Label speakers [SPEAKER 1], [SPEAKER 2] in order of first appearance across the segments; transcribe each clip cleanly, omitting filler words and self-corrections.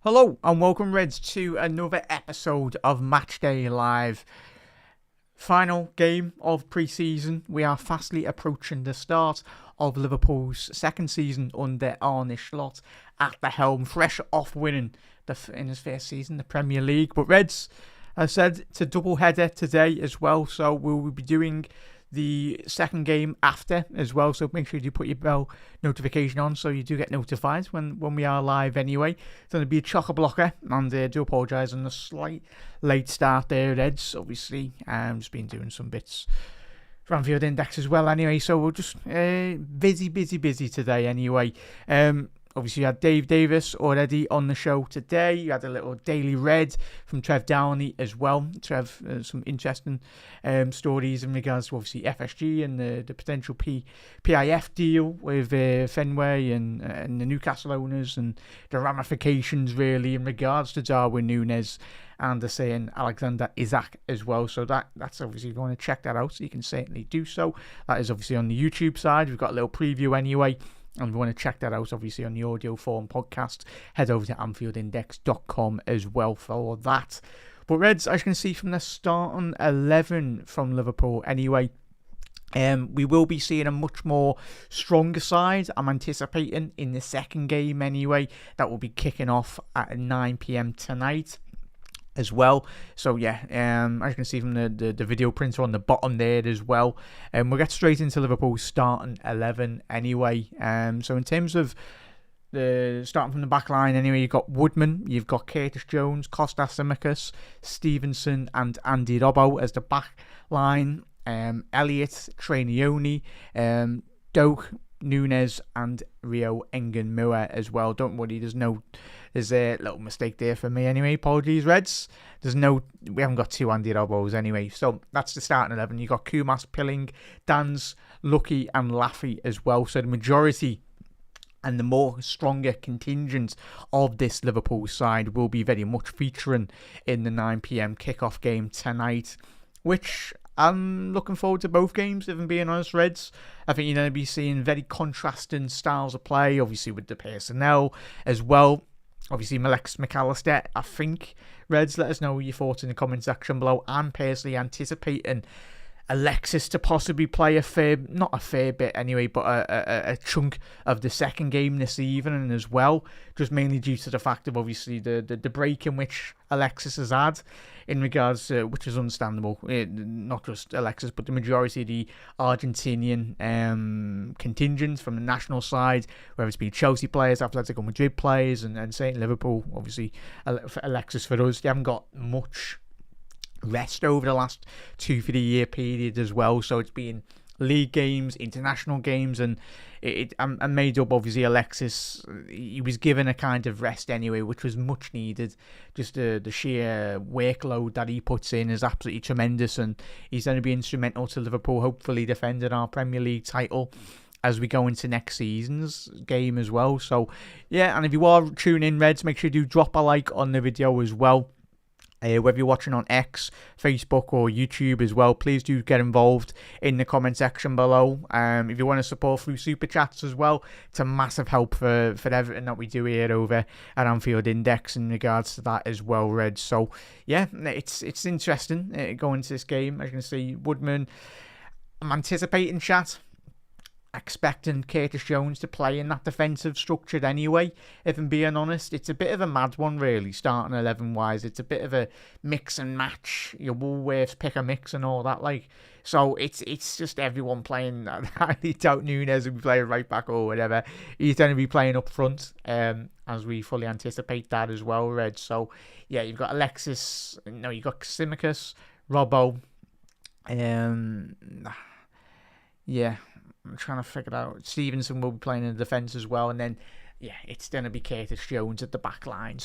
[SPEAKER 1] Hello and welcome Reds to another episode of Matchday Live. Final game of pre-season. We are fastly approaching the start of Liverpool's second season under Arne Slot at the helm, fresh off winning in his first season the Premier League. But Reds, as I said, it's a double header today as well, so we will be doing the second game after as well, so make sure you put your bell notification on so you do get notified when we are live anyway. It's going to be a chock-a-blocker, and I do apologise on the slight late start there, Reds. Obviously, just been doing some bits for Anfield Index as well anyway, so we're just busy today anyway. Obviously, you had Dave Davis already on the show today. You had a little daily read from Trev Downey as well. Trev, some interesting stories in regards to obviously FSG and the potential PIF deal with Fenway and the Newcastle owners, and the ramifications really in regards to Darwin Núñez and the saying Alexander Isak as well. So that's obviously, if you want to check that out, so you can certainly do so. That is obviously on the YouTube side. We've got a little preview anyway. And if you want to check that out, obviously, on the audio form podcast, head over to AnfieldIndex.com as well for that. But Reds, as you can see from the starting 11 from Liverpool anyway, we will be seeing a much more stronger side, I'm anticipating, in the second game anyway. That will be kicking off at 9 p.m. tonight as well. So yeah, as you can see from the video printer on the bottom there as well, we'll get straight into Liverpool's starting 11 anyway. So in terms of the starting from the back line anyway, you've got Woodman, you've got Curtis Jones, Kostas Tsimikas, Stevenson and Andy Robbo as the back line. Elliott, Trainioni, Doak, Núñez and Rio Engen-Muir as well. Don't worry, there's a little mistake there for me anyway. Apologies, Reds. We haven't got two Andy Robbos anyway. So that's the starting 11. You got Kumas, Pilling, Dans, Lucky and Laffy as well. So the majority and the more stronger contingent of this Liverpool side will be very much featuring in the 9 p.m. kickoff game tonight, which I'm looking forward to both games, if I'm being honest, Reds. I think you're going to be seeing very contrasting styles of play, obviously with the personnel as well. Obviously, Alexis McAllister, I think. Reds, let us know your thoughts in the comment section below. I'm personally anticipating Alexis to possibly play not a fair bit anyway, but a chunk of the second game this evening as well, just mainly due to the fact of obviously the break in which Alexis has had in regards to, which is understandable, not just Alexis but the majority of the Argentinian contingent from the national side, whether it's been Chelsea players, Atletico Madrid players, and St. Liverpool, obviously Alexis for us, they haven't got much rest over the last 2-3 year period as well, so it's been league games, international games, and I made up obviously Alexis, he was given a kind of rest anyway, which was much needed. Just the sheer workload that he puts in is absolutely tremendous, and he's going to be instrumental to Liverpool hopefully defending our Premier League title as we go into next season's game as well. So yeah, and if you are tuning in, Reds, make sure you do drop a like on the video as well. Whether you're watching on X, Facebook or YouTube as well, please do get involved in the comment section below. If you want to support through Super Chats as well, it's a massive help for everything that we do here over at Anfield Index in regards to that as well, Red. So yeah, it's interesting going into this game. As you can see, Woodman, I'm anticipating chat, expecting Curtis Jones to play in that defensive structure anyway. If I'm being honest, it's a bit of a mad one really, starting 11 wise. It's a bit of a mix and match, your Woolworths pick a mix and all that, like. So it's just everyone playing. I doubt Núñez will be playing right back or whatever. He's going to be playing up front, as we fully anticipate that as well, Red. So yeah, you've got Alexis, no, you've got Tsimikas, Robbo, yeah, I'm trying to figure it out. Stevenson will be playing in the defence as well, and then yeah, it's going to be Curtis Jones at the back line,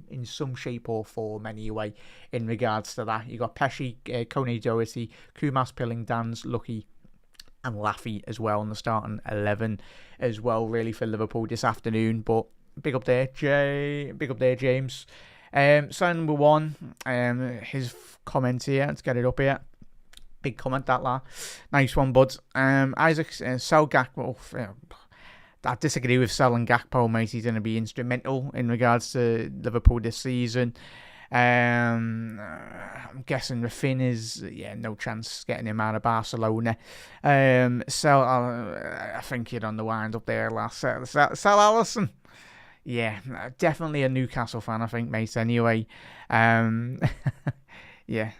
[SPEAKER 1] in some shape or form anyway. In regards to that, you got Pesci, Kone Doherty, Kumas, Pilling, Dans, Lucky, and Laffy as well on the starting 11 as well, really, for Liverpool this afternoon. But big up there, James. So number one, his comment here. Let's get it up here. Big comment, that la. Nice one, bud. Isaac Selgak. Well, I disagree with selling Gakpo, mate. He's going to be instrumental in regards to Liverpool this season. I'm guessing Rafinha is no chance getting him out of Barcelona. So I think you're on the wind up there, last. Sell Alisson. Yeah, definitely a Newcastle fan, I think, mate. Anyway, yeah,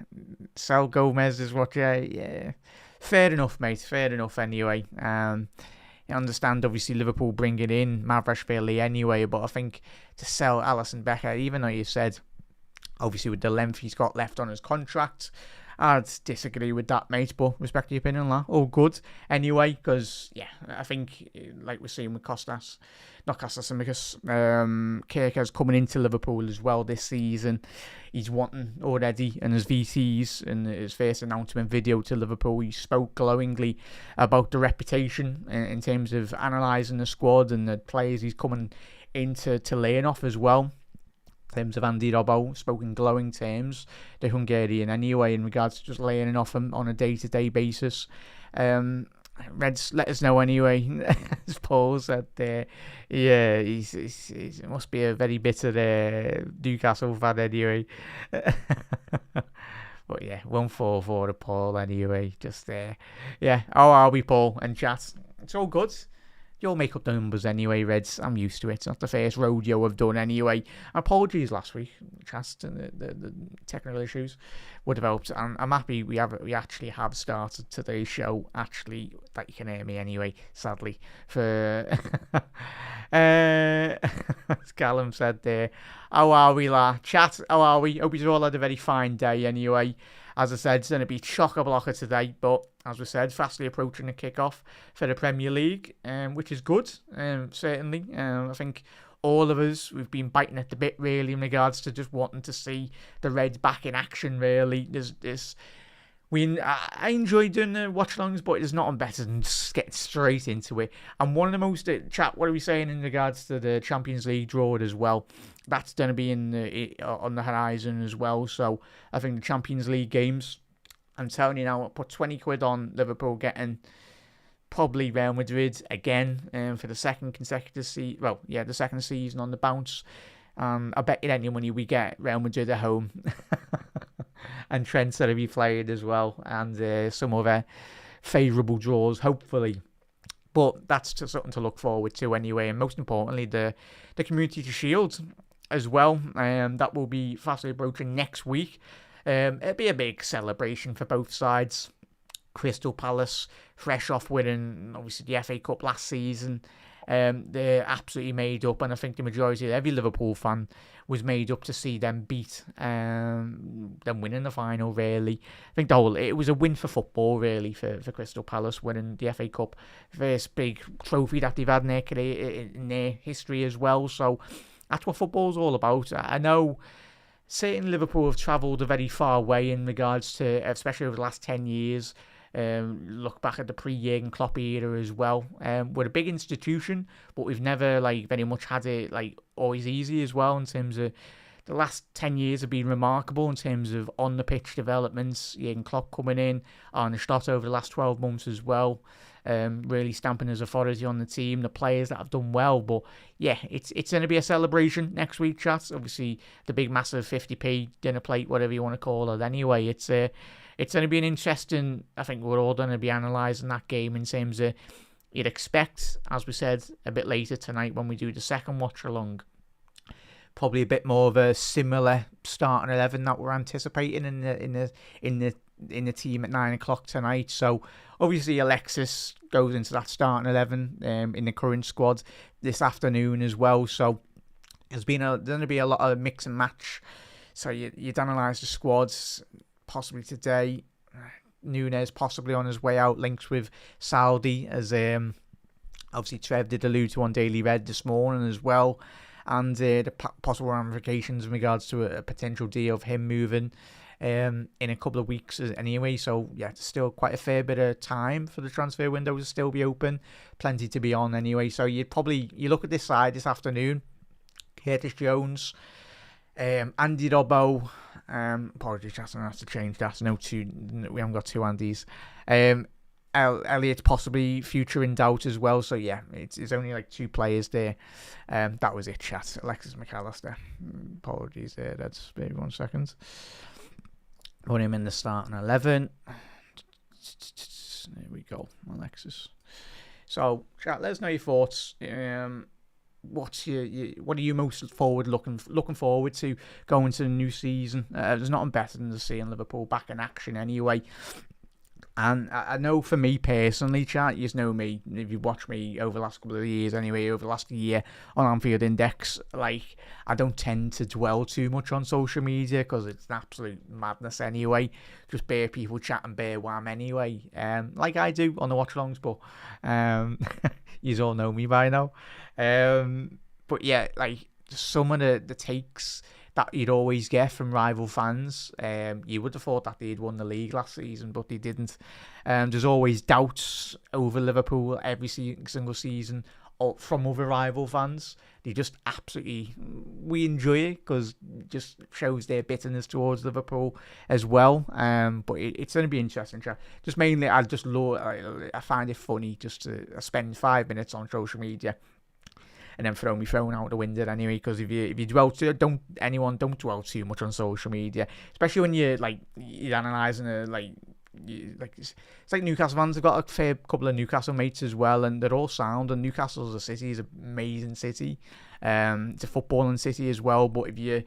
[SPEAKER 1] sell Gomez is what. Yeah, fair enough, mate. Fair enough. Anyway, I understand, obviously, Liverpool bringing in Mavrashvili anyway, but I think to sell Alisson Becker, even though you said, obviously, with the length he's got left on his contract, I'd disagree with that, mate, but respect your opinion, lad. All good. Anyway, because, I think, like we're seeing with Kirker's coming into Liverpool as well this season. He's wanting already, and his VCs in his first announcement video to Liverpool, he spoke glowingly about the reputation in terms of analysing the squad and the players he's coming into laying off as well. In terms of Andy Robbo, spoke in glowing terms, the Hungarian anyway, in regards to just laying off him on a day-to-day basis. Reds, let us know anyway, as Paul said there. Yeah, he must be a very bitter Newcastle fan anyway. But yeah, 1-4 to Paul anyway, just there. How are we, Paul and chat? It's all good. You'll make up the numbers anyway, Reds. I'm used to it. It's not the first rodeo I've done anyway. Apologies last week. Just the technical issues were developed. And I'm happy we actually have started today's show. Actually, that you can hear me anyway, sadly. For as Callum said there. How are we, la? Chat, how are we? Hope you all had a very fine day anyway. As I said, it's going to be chock-a-blocker today, but as we said, fastly approaching the kickoff for the Premier League, which is good, certainly. I think all of us, we've been biting at the bit, really, in regards to just wanting to see the Reds back in action, really. I enjoy doing the watch-alongs, but it's not better than just get straight into it. And one of the most, chat, what are we saying in regards to the Champions League draw as well? That's going to be on the horizon as well. So I think the Champions League games, I'm telling you now, I'll put 20 quid on Liverpool getting probably Real Madrid again for the second consecutive season. Well, yeah, the second season on the bounce. I bet you any money we get Real Madrid at home. And Trent's going to be played as well. And some other favourable draws, hopefully. But that's just something to look forward to anyway. And most importantly, the Community Shield as well. That will be fastly approaching next week. It'll be a big celebration for both sides. Crystal Palace, fresh off winning, obviously, the FA Cup last season. They're absolutely made up, and I think the majority of every Liverpool fan was made up to see them beat them winning the final, really. I think it was a win for football, really, for Crystal Palace winning the FA Cup. First big trophy that they've had in their history as well, so that's what football's all about. I know certainly Liverpool have travelled a very far way in regards to, especially over the last 10 years. Look back at the pre-Jurgen Klopp era as well. We're a big institution, but we've never very much had it always easy as well. In terms of the last 10 years have been remarkable in terms of on the pitch developments. Jurgen Klopp coming in, Arne Slot over the last 12 months as well. Really stamping his authority on the team, the players that have done well. But yeah, it's going to be a celebration next week, chat. Obviously, the big massive 50p dinner plate, whatever you want to call it. Anyway, it's going to be an interesting. I think we're all going to be analysing that game in terms of you'd expect, as we said a bit later tonight when we do the second watch along. Probably a bit more of a similar starting 11 that we're anticipating in the team at 9 o'clock tonight. So obviously Alexis goes into that starting 11 in the current squad this afternoon as well. So there's going to be a lot of mix and match. So you'd analyse the squads possibly today. Núñez possibly on his way out, links with Saudi, as obviously Trev did allude to on Daily Red this morning as well. And the possible ramifications in regards to a potential deal of him moving in a couple of weeks anyway. So yeah, there's still quite a fair bit of time for the transfer window to still be open. Plenty to be on anyway. So you look at this side this afternoon. Curtis Jones, Andy Robbo. Apologies, Justin, I have to change that. We haven't got two Andys. Elliott possibly future in doubt as well. So yeah, it's only like 2 players there. That was it, chat. Alexis McAllister. Apologies there. That's maybe 1 second. Put him in the starting 11. There we go, Alexis. So chat, let us know your thoughts. What are you most looking forward to going to the new season? There's nothing better than seeing Liverpool back in action anyway. And I know for me personally, chat, you know me, if you watch me over the last couple of years anyway, over the last year on Anfield Index, like, I don't tend to dwell too much on social media because it's an absolute madness anyway. Just bare people chatting bare wham anyway, like I do on the watch-alongs, but you all know me by now. But yeah, like, some of the takes that you'd always get from rival fans. You would have thought that they'd won the league last season, but they didn't. There's always doubts over Liverpool every single season from other rival fans. They just absolutely, we enjoy it because it just shows their bitterness towards Liverpool as well. But it's going to be interesting. Just mainly, I find it funny just to spend 5 minutes on social media and then throw my phone out the window anyway. Because if you dwell don't dwell too much on social media, especially when you're analysing it's like Newcastle fans. I've got a fair couple of Newcastle mates as well, and they're all sound. And Newcastle's a city, is an amazing city. It's a footballing city as well. But if you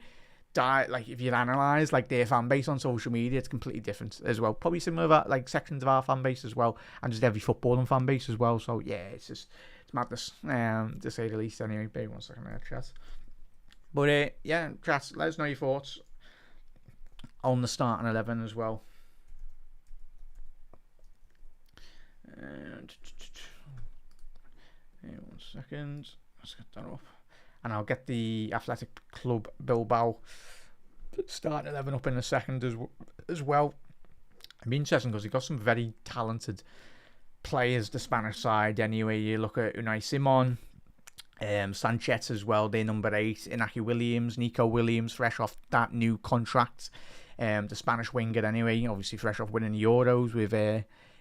[SPEAKER 1] analyse their fan base on social media, it's completely different as well. Probably similar to sections of our fan base as well, and just every footballing fan base as well. So yeah, it's madness, to say the least. Anyway, bear 1 second there, chat. But yeah, chat, let us know your thoughts on the starting 11 as well. 1 second, let's get that up, and I'll get the Athletic Club Bilbao starting 11 up in a second as well. It'll be interesting because they've got some very talented players, the Spanish side anyway. You look at Unai Simon, Sanchez as well, they're number 8, Inaki Williams, Nico Williams, fresh off that new contract, the Spanish winger anyway, obviously fresh off winning the Euros with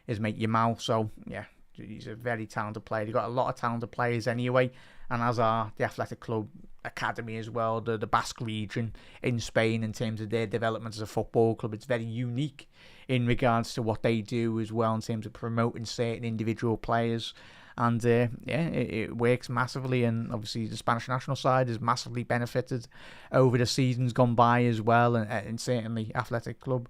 [SPEAKER 1] his mate Yamal. So yeah, he's a very talented player. They've got a lot of talented players anyway, and as are the Athletic Club Academy as well, the Basque region in Spain, in terms of their development as a football club. It's very unique in regards to what they do as well in terms of promoting certain individual players. And it works massively, and obviously the Spanish national side has massively benefited over the seasons gone by as well, and certainly Athletic Club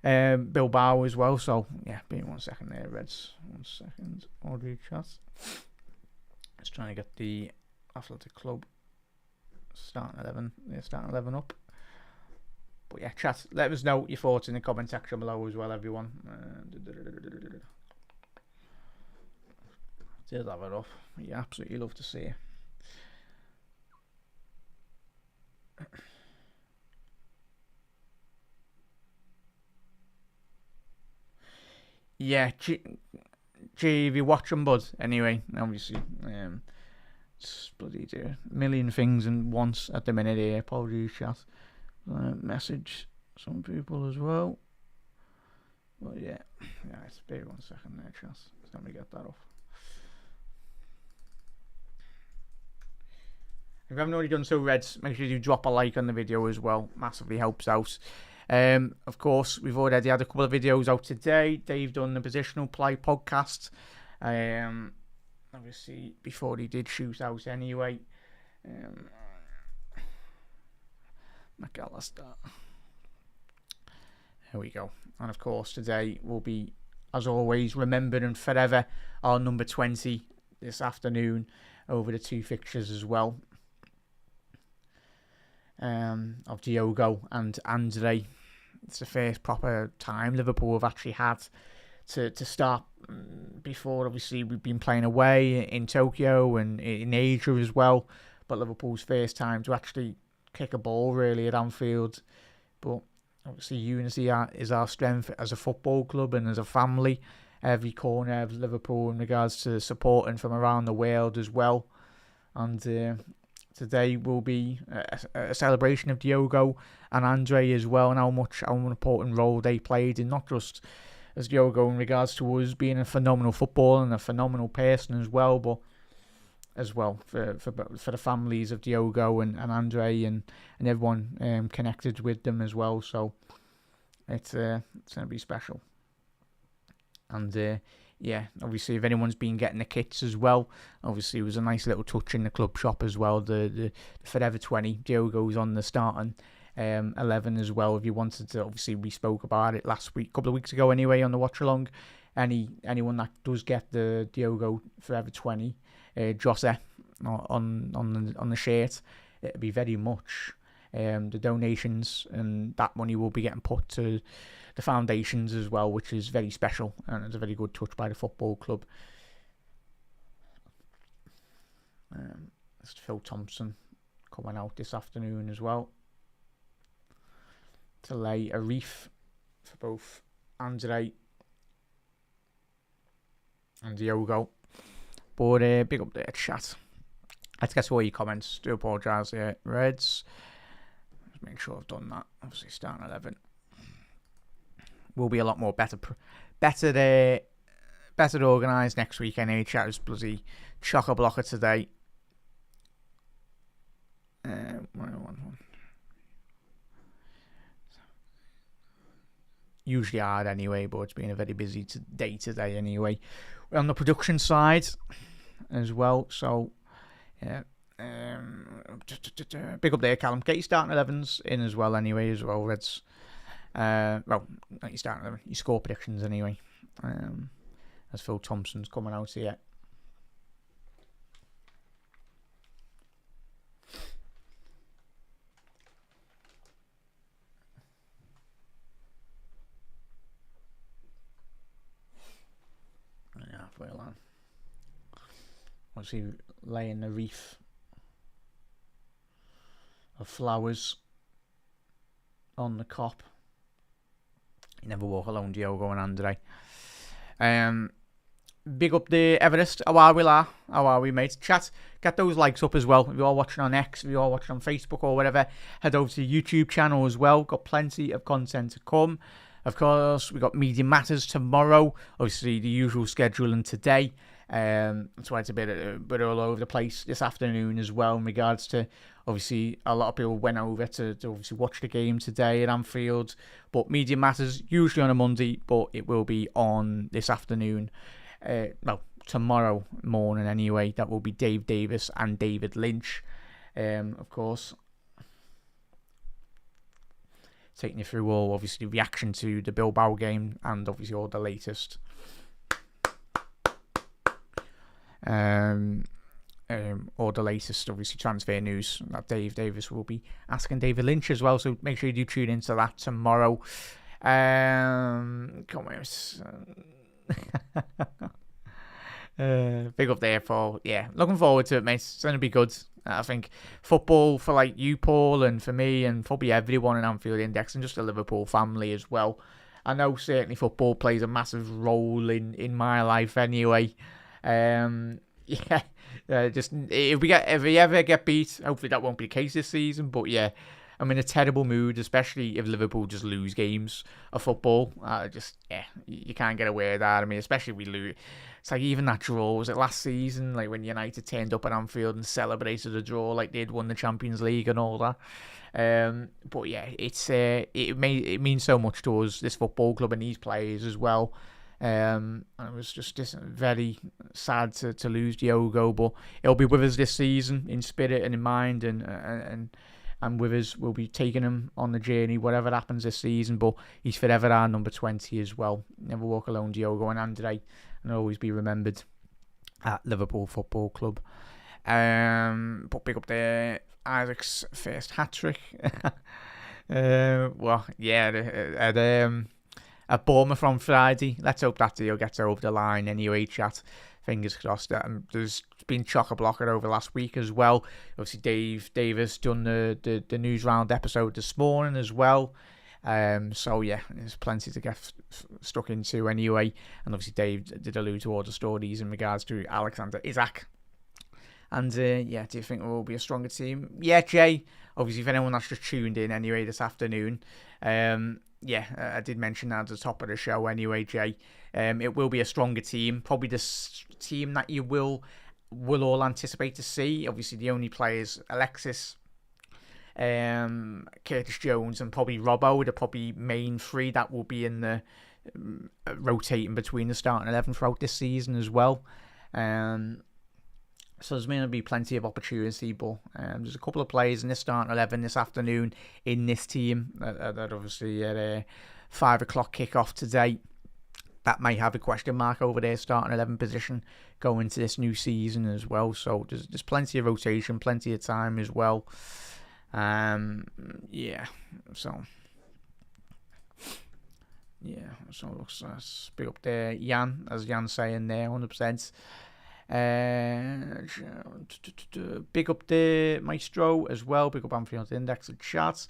[SPEAKER 1] Bilbao as well. So yeah, be 1 second there, Reds. 1 second, audio chat. Just trying to get the Athletic Club starting 11 up. But yeah, chat, let us know your thoughts in the comment section below as well, everyone. Did have it off. You absolutely love to see it. Yeah, G, if you're watching, bud. Anyway, obviously, bloody do a million things and once at the minute here. Apologies, chat. Message some people as well. But yeah, it's be 1 second there, chat. Let me get that off. If you haven't already done so, Reds, make sure you drop a like on the video as well. Massively helps out. Of course, we've already had a couple of videos out today. Dave done the Positional Play podcast. Obviously, before he did shoot out anyway. McAllister. Here we go. And of course, today will be, as always, remembered and forever, our number 20 this afternoon over the 2 fixtures as well. Of Diogo and Andre. It's the first proper time Liverpool have actually had to start. Before, obviously, we've been playing away in Tokyo and in Asia as well, but Liverpool's first time to actually kick a ball really at Anfield. But obviously unity is our strength as a football club and as a family. Every corner of Liverpool in regards to supporting from around the world as well. And today will be a celebration of Diogo and Andre as well, and how important role they played in not just as Diogo in regards to us being a phenomenal footballer and a phenomenal person as well, but as well for the families of Diogo and Andre and everyone connected with them as well. So it's going to be special. And obviously if anyone's been getting the kits as well, obviously it was a nice little touch in the club shop as well. The Forever 20, Diogo's on the starting 11 as well. If you wanted to, obviously we spoke about it couple of weeks ago anyway on the watch along. Anyone that does get the Diogo Forever 20 Jose on the shirt, it'll be very much the donations, and that money will be getting put to the foundations as well, which is very special, and it's a very good touch by the football club. That's Phil Thompson coming out this afternoon as well to lay a wreath for both Andre and Diogo. But big up there, chat. Let's get to all your comments. Do apologise here, Reds. Let's make sure I've done that. Obviously, starting 11 will be a lot more better organised next week. Anyway, chat is bloody chock-a-blocker today. Usually hard anyway, but it's been a very busy day today anyway. We're on the production side as well, so yeah. Big up there, Callum. Get your starting 11s in as well anyway, Reds. Not your starting 11, your score predictions anyway. As Phil Thompson's coming out here. Halfway along. Obviously laying the wreath of flowers on the cop. You never walk alone, Diogo and Andre. Big up the Everest. How are we, mate? Chat, get those likes up as well. If you're watching on X, if you're watching on Facebook or whatever, head over to the YouTube channel as well. Got plenty of content to come. Of course, we got Media Matters tomorrow. Obviously, the usual scheduling today. That's why it's a bit all over the place this afternoon as well in regards to, obviously, a lot of people went over to obviously watch the game today at Anfield. But Media Matters, usually on a Monday, but it will be on this afternoon. Tomorrow morning anyway. That will be Dave Davis and David Lynch, of course. Taking you through all, obviously, reaction to the Bilbao game and obviously all the latest. Or the latest, obviously, transfer news that Dave Davis will be asking David Lynch as well. So make sure you do tune into that tomorrow. Come on. Big up there, Paul. Yeah, looking forward to it, mate. It's going to be good. I think football for like you, Paul, and for me, and probably everyone in Anfield Index, and just the Liverpool family as well. I know certainly football plays a massive role in my life anyway. Just if we ever get beat, hopefully that won't be the case this season. But yeah, I'm in a terrible mood, especially if Liverpool just lose games of football. You can't get away with that. I mean, especially if we lose. It's like even that draw, was it last season? Like when United turned up at Anfield and celebrated a draw like they'd won the Champions League and all that. But yeah, it means so much to us, this football club and these players as well. And it was just very sad to lose Diogo, but he'll be with us this season in spirit and in mind, and with us. We'll be taking him on the journey, whatever happens this season. But he's forever our number 20 as well. Never walk alone, Diogo and Andre, and always be remembered at Liverpool Football Club. But big up there, Isaac's first hat trick. At Bournemouth on Friday. Let's hope that deal gets over the line anyway, chat. Fingers crossed. There's been chock-a-blocker over last week as well. Obviously, Dave Davis done the news round episode this morning as well. So yeah, there's plenty to get stuck into anyway. And obviously, Dave did allude to all the stories in regards to Alexander Isak. And do you think it will be a stronger team? Yeah, Jay. Obviously, if anyone that's just tuned in anyway this afternoon, I did mention that at the top of the show anyway, Jay. It will be a stronger team, probably the team that you will all anticipate to see. Obviously, the only players, Alexis, Curtis Jones, and probably Robbo, the probably main three that will be in the rotating between the starting 11 throughout this season as well. So there's going to be plenty of opportunity, but there's a couple of players in this starting 11 this afternoon in this team that obviously at a 5 o'clock kickoff today that may have a question mark over their starting 11 position going into this new season as well. So there's plenty of rotation, plenty of time as well. So let's big up there, Jan, as Jan's saying there, 100%. Big up the Maestro as well. Big up Anfield Index and chat.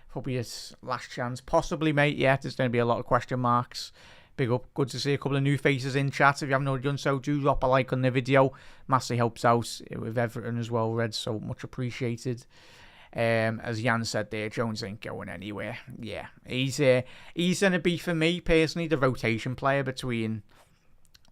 [SPEAKER 1] Probably his last chance, possibly, mate. Yeah, there's going to be a lot of question marks. Big up. Good to see a couple of new faces in chat. If you haven't already done so, do drop a like on the video. Massively helps out with everything as well, Red. So much appreciated. As Jan said there, Jones ain't going anywhere. Yeah, he's going to be, for me personally, the rotation player between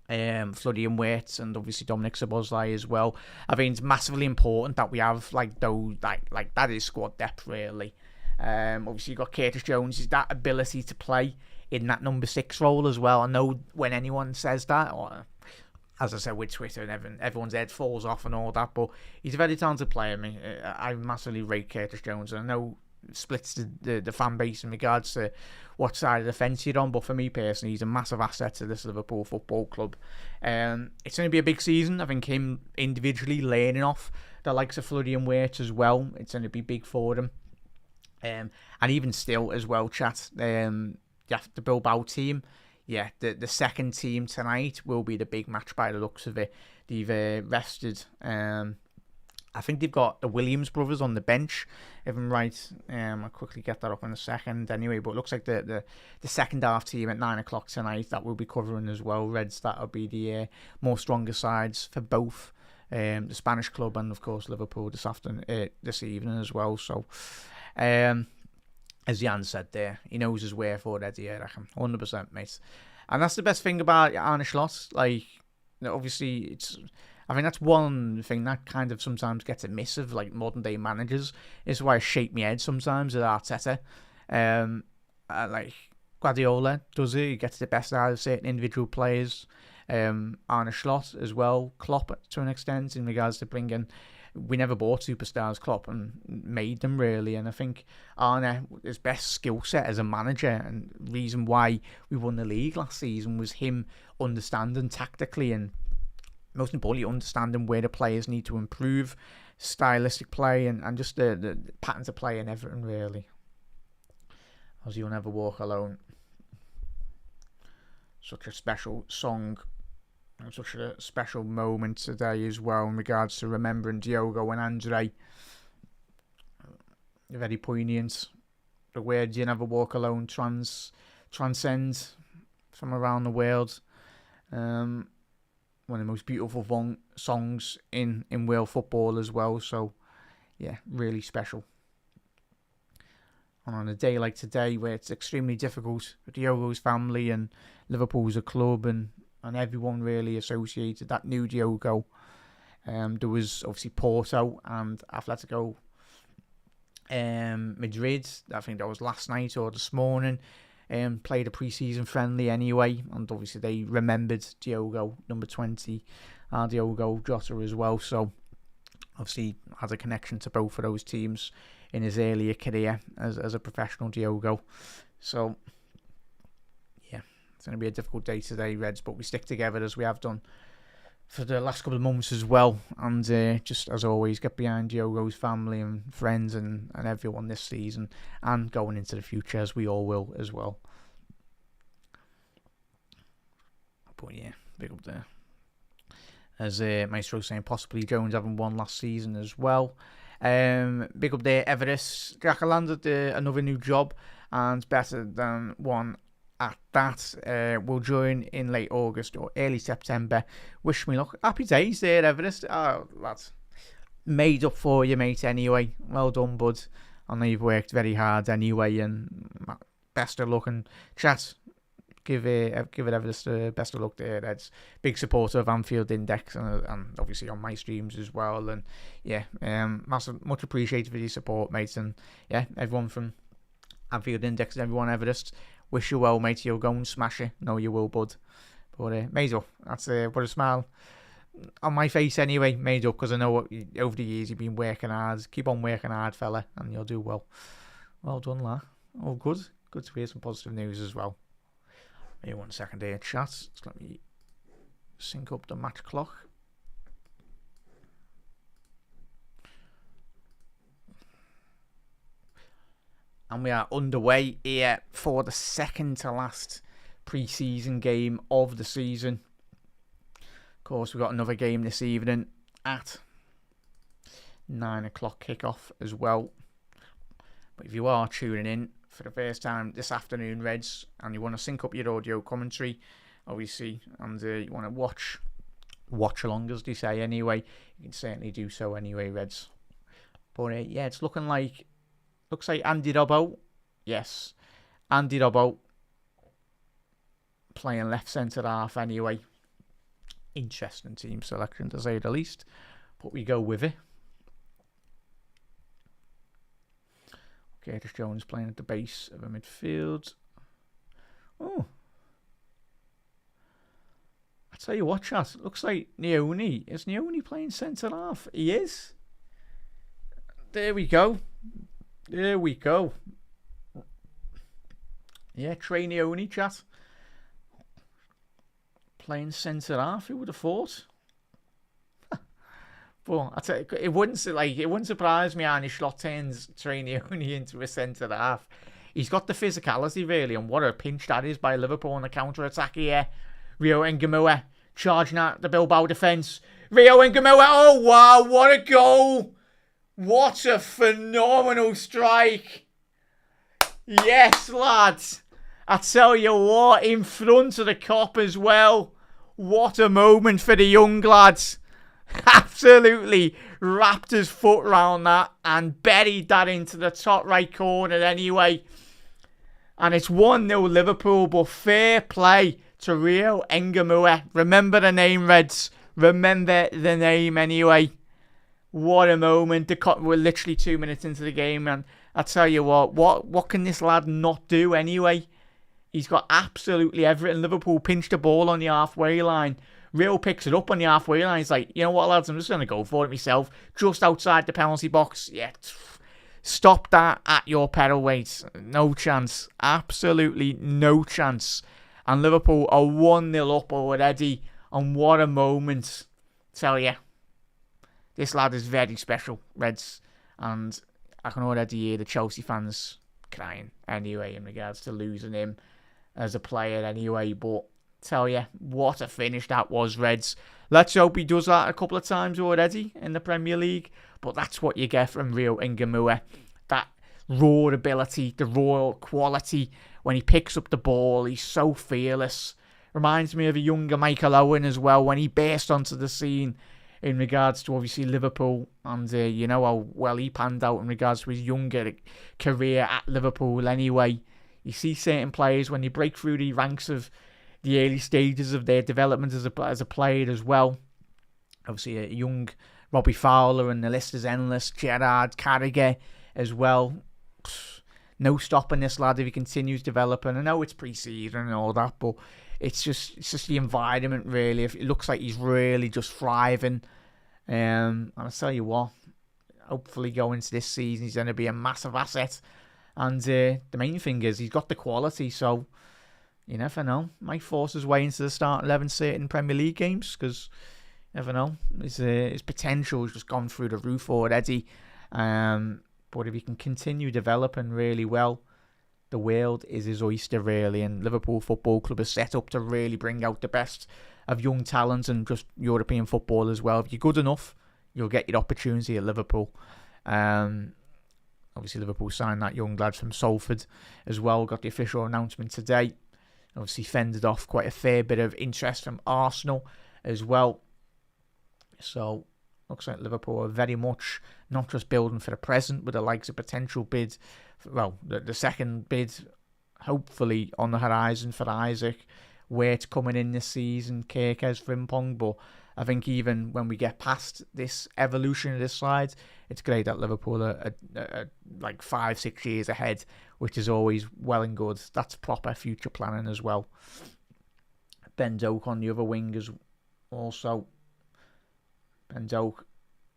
[SPEAKER 1] Floody and Waits and obviously Dominic Szoboszlai as well. I think it's massively important that we have those that is squad depth really. Obviously you've got Curtis Jones, is that ability to play in that number 6 role as well. I know when anyone says that, or as I said with Twitter and everyone's head falls off and all that, but he's a very talented player. I massively rate Curtis Jones, and I know it splits the fan base in regards to what side of the fence you're on, but for me personally, he's a massive asset to this Liverpool Football Club. It's going to be a big season. I think him individually learning off the likes of Floody and Waits as well, it's going to be big for them. And even still as well, chat, the Bilbao team, yeah, the second team tonight will be the big match by the looks of it. They've rested, I think they've got the Williams brothers on the bench, if I'm right. I'll quickly get that up in a second anyway, but it looks like the second half team at 9 o'clock tonight, that we'll be covering as well, Reds. That'll be the more stronger sides for both the Spanish club and, of course, Liverpool this evening as well. So, as Jan said there, he knows his way for Eddie, I reckon. 100%, mate. And that's the best thing about Arne Slot. Obviously, I think that's one thing that kind of sometimes gets a miss of modern day managers. Is why I shake my head sometimes at Arteta. Guardiola does it. He gets the best out of certain individual players. Arne Slot as well. Klopp to an extent in regards to bringing. We never bought superstars, Klopp, and made them really. And I think Arne, his best skill set as a manager and reason why we won the league last season was him understanding tactically and most importantly, understanding where the players need to improve, stylistic play, and just the patterns of play and everything, really. As You'll Never Walk Alone. Such a special song, and such a special moment today as well in regards to remembering Diogo and Andre. Very poignant. The words "You Never Walk Alone" transcend from around the world. One of the most beautiful songs in world football as well. So, yeah, really special. And on a day like today, where it's extremely difficult for Diogo's family and Liverpool as a club and everyone really associated that new Diogo, there was obviously Porto and Atletico Madrid. I think that was last night or this morning. Played a pre-season friendly anyway, and obviously they remembered Diogo, number 20, Diogo Jota as well. So obviously has a connection to both of those teams in his earlier career as a professional, Diogo. So yeah, it's going to be a difficult day today, Reds, but we stick together as we have done for the last couple of months as well. And just as always, get behind Diogo's family and friends and everyone this season and going into the future, as we all will as well. But yeah, big up there. As Maestro saying, possibly Jones having won last season as well. Big up there, Everest. Jack landed another new job and better than one at that. Will join in late August or early September. Wish me luck. Happy days there, Everest. Oh, that's made up for you, mate, anyway. Well done, bud. I know you've worked very hard anyway, and best of luck, and chat. Give it Everest the best of luck there. That's big supporter of Anfield Index and obviously on my streams as well. And yeah, much appreciated for your support, mates. And yeah, everyone from Anfield Index and everyone Everest, wish you well, mate. You'll go and smash it. No, you will, bud. But made up. That's put a smile on my face anyway. Made up because I know over the years you've been working hard. Keep on working hard, fella, and you'll do well. Well done, lad. Oh, good. Good to hear some positive news as well. Maybe 1 second here, chat. Just let me sync up the match clock. And we are underway here for the second to last pre-season game of the season. Of course, we've got another game this evening at 9 o'clock kickoff as well. But if you are tuning in for the first time this afternoon, Reds, and you want to sync up your audio commentary, obviously, and you want to watch along, as they say anyway, you can certainly do so anyway, Reds. But yeah, it's looks like Andy Robbo, yes, Andy Robbo playing left centre half anyway. Interesting team selection to say the least, but we go with it. Curtis Jones playing at the base of a midfield. Oh, I tell you what, chat. Looks like Neone. Is Neone playing centre half? He is. There we go. There we go. Yeah, Trey Neone, chat. Playing centre half. Who would have thought? But I tell you, it wouldn't surprise me. Arnie Slot turns Trey Neone into a centre half. He's got the physicality really, and what a pinch that is by Liverpool on the counter attack here. Rio Ngamua charging at the Bilbao defence. Rio Ngamua, oh wow, what a goal! What a phenomenal strike! Yes, lads. I tell you what, in front of the cop as well. What a moment for the young lads. Absolutely wrapped his foot round that and buried that into the top right corner anyway. And it's 1-0 Liverpool, but fair play to Rio Ngamua. Remember the name, Reds. Remember the name anyway. What a moment. We're literally 2 minutes into the game, and I tell you what can this lad not do anyway? He's got absolutely everything. Liverpool pinched the ball on the halfway line. Rio picks it up on the halfway line. He's like, you know what, lads, I'm just going to go for it myself. Just outside the penalty box. Yeah, stop that at your peril, mate. No chance. Absolutely no chance. And Liverpool are 1-0 up already. And what a moment. Tell you. This lad is very special, Reds. And I can already hear the Chelsea fans crying anyway in regards to losing him as a player anyway. But tell you, what a finish that was, Reds. Let's hope he does that a couple of times already in the Premier League. But that's what you get from Rio Ngamua. That raw ability, the raw quality. When he picks up the ball, he's so fearless. Reminds me of a younger Michael Owen as well, when he burst onto the scene in regards to obviously Liverpool. And you know how well he panned out in regards to his younger career at Liverpool anyway. You see certain players, when you break through the ranks of the early stages of their development as a player as well. Obviously, a young Robbie Fowler, and the list is endless. Gerrard, Carragher as well. No stopping this lad if he continues developing. I know it's pre-season and all that, but it's just the environment really. It looks like he's really just thriving. And I'll tell you what, hopefully going into this season, he's going to be a massive asset. And the main thing is he's got the quality, so you never know. Might force his way into the start 11 certain Premier League games, because you never know. His potential has just gone through the roof already. But if he can continue developing really well, the world is his oyster really. And Liverpool Football Club is set up to really bring out the best of young talent and just European football as well. If you're good enough, you'll get your opportunity at Liverpool. Obviously, Liverpool signed that young lad from Salford as well. Got the official announcement today. Obviously fended off quite a fair bit of interest from Arsenal as well. So, looks like Liverpool are very much not just building for the present, but the likes of potential bid. Well, the second bid hopefully on the horizon for Isaac. Wait's coming in this season, Kirkes, Frimpong, but I think even when we get past this evolution of this side, it's great that Liverpool are like 5-6 years ahead, which is always well and good. That's proper future planning as well. Ben Doak on the other wing is also. Ben Doak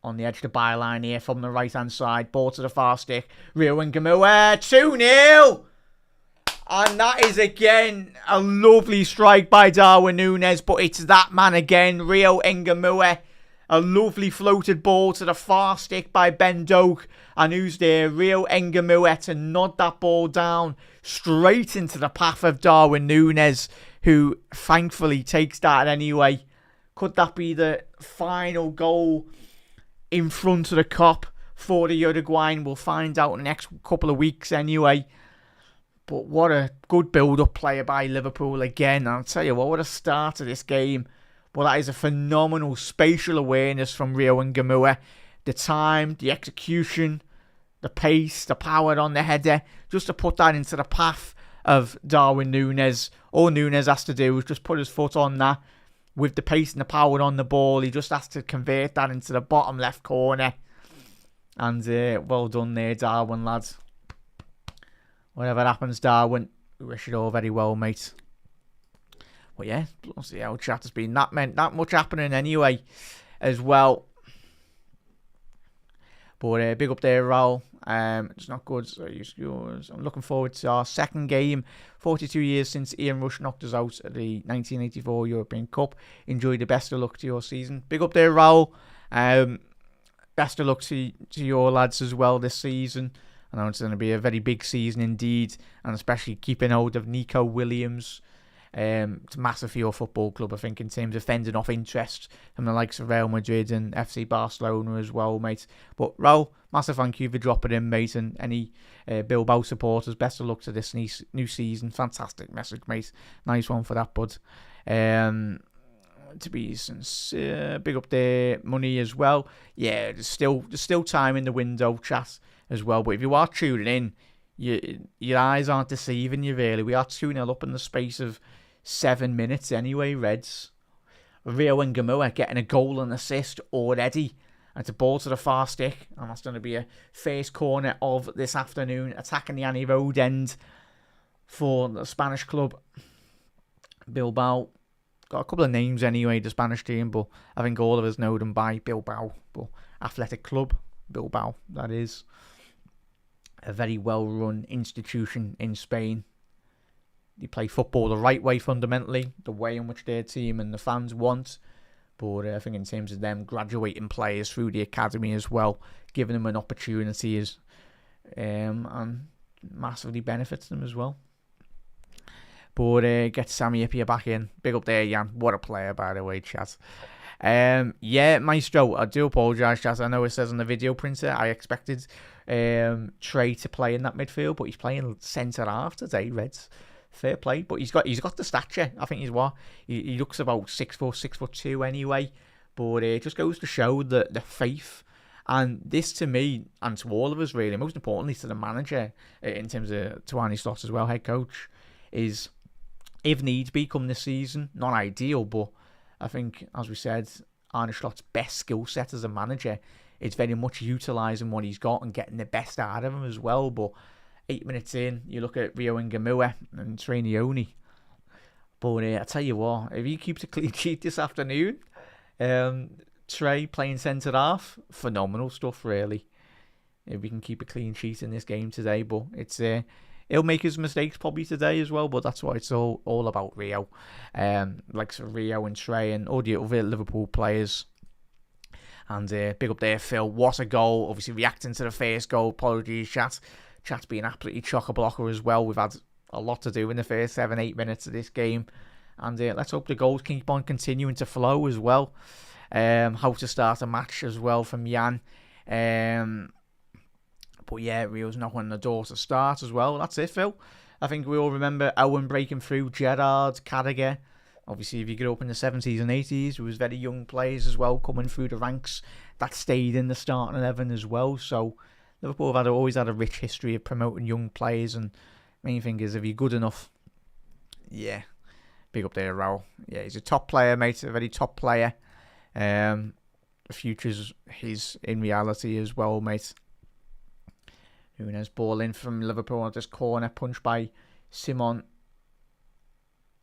[SPEAKER 1] on the edge of the byline here from the right-hand side. Ball to the far stick. Rio Ngamua, 2-0! And that is again a lovely strike by Darwin Núñez, but it's that man again, Rio Ngamua. A lovely floated ball to the far stick by Ben Doak. And who's there? Rio Ngamua to nod that ball down straight into the path of Darwin Núñez, who thankfully takes that anyway. Could that be the final goal in front of the Kop for the Uruguayan? We'll find out in the next couple of weeks anyway. But what a good build-up player by Liverpool again. I'll tell you what a start to this game. But that is a phenomenal spatial awareness from Rio Ngamua. The time, the execution, the pace, the power on the header. Just to put that into the path of Darwin Núñez. All Núñez has to do is just put his foot on that. With the pace and the power on the ball, he just has to convert that into the bottom left corner. And well done there, Darwin, lads. Whatever happens, Darwin, we wish it all very well, mate. But yeah, bloody hell, chat has been that much happening anyway, as well. But big up there, Raul. It's not good, so I'm looking forward to our second game. 42 years since Ian Rush knocked us out at the 1984 European Cup. Enjoy the best of luck to your season. Big up there, Raul. Best of luck to your lads as well this season. I know it's going to be a very big season indeed, and especially keeping hold of Nico Williams. It's massive for your football club, I think, in terms of fending off interest from the likes of Real Madrid and FC Barcelona as well, mate. But Raul, massive thank you for dropping in, mate, and any Bilbao supporters, best of luck to this new season. Fantastic message, mate. Nice one for that, bud. To be sincere, big up there, money as well. Yeah, there's still time in the window, chat, as well. But if you are tuning in, your eyes aren't deceiving you, really. We are 2-0 up in the space of 7 minutes anyway, Reds. Rio Ngamua getting a goal and assist already. And it's a ball to the far stick. And that's going to be a first corner of this afternoon. Attacking the Annie Road end for the Spanish club. Bilbao. Got a couple of names anyway, the Spanish team. But I think all of us know them by Bilbao. But Athletic Club. Bilbao, that is. A very well-run institution in Spain. They play football the right way fundamentally, the way in which their team and the fans want. But I think in terms of them graduating players through the academy as well, giving them an opportunity is and massively benefits them as well. But get Sammy Ipia back in. Big up there, Jan. What a player, by the way, chat. Yeah, Maestro, I do apologise, chat. I know it says on the video printer I expected Trey to play in that midfield, but he's playing centre half today, Reds. Fair play, but he's got the stature. I think he looks about 6'4", 6'2" anyway. But it just goes to show the faith, and this to me and to all of us really, most importantly to the manager in terms of to Arne Slot as well, head coach, is if needs be come this season, not ideal, but I think as we said, Arne Slot's best skill set as a manager is very much utilising what he's got and getting the best out of him as well. But 8 minutes in, you look at Rio Ngamua and Trainioni. But I tell you what, if he keeps a clean sheet this afternoon, Trey playing centre half, phenomenal stuff really. If we can keep a clean sheet in this game today, but it's he'll make his mistakes probably today as well. But that's what it's all about, Rio. Like Rio and Trey and all the other Liverpool players. And big up there, Phil. What a goal! Obviously reacting to the first goal. Apologies, chat. Chat's been absolutely chock-a-blocker as well. We've had a lot to do in the first 7-8 minutes of this game. And let's hope the goals keep on continuing to flow as well. How to start a match as well from Jan. But yeah, Rio's knocking on the door to start as well. That's it, Phil. I think we all remember Owen breaking through, Gerrard, Carragher. Obviously, if you get up in the 70s and 80s, there was very young players as well coming through the ranks that stayed in the starting 11 as well. So Liverpool have always had a rich history of promoting young players and Main thing is, if you're good enough, yeah, big up there, Raul. Yeah, he's a top player, mate, a very top player. The future's his in reality as well, mate. Nunes ball in from Liverpool on this corner, punched by Simon.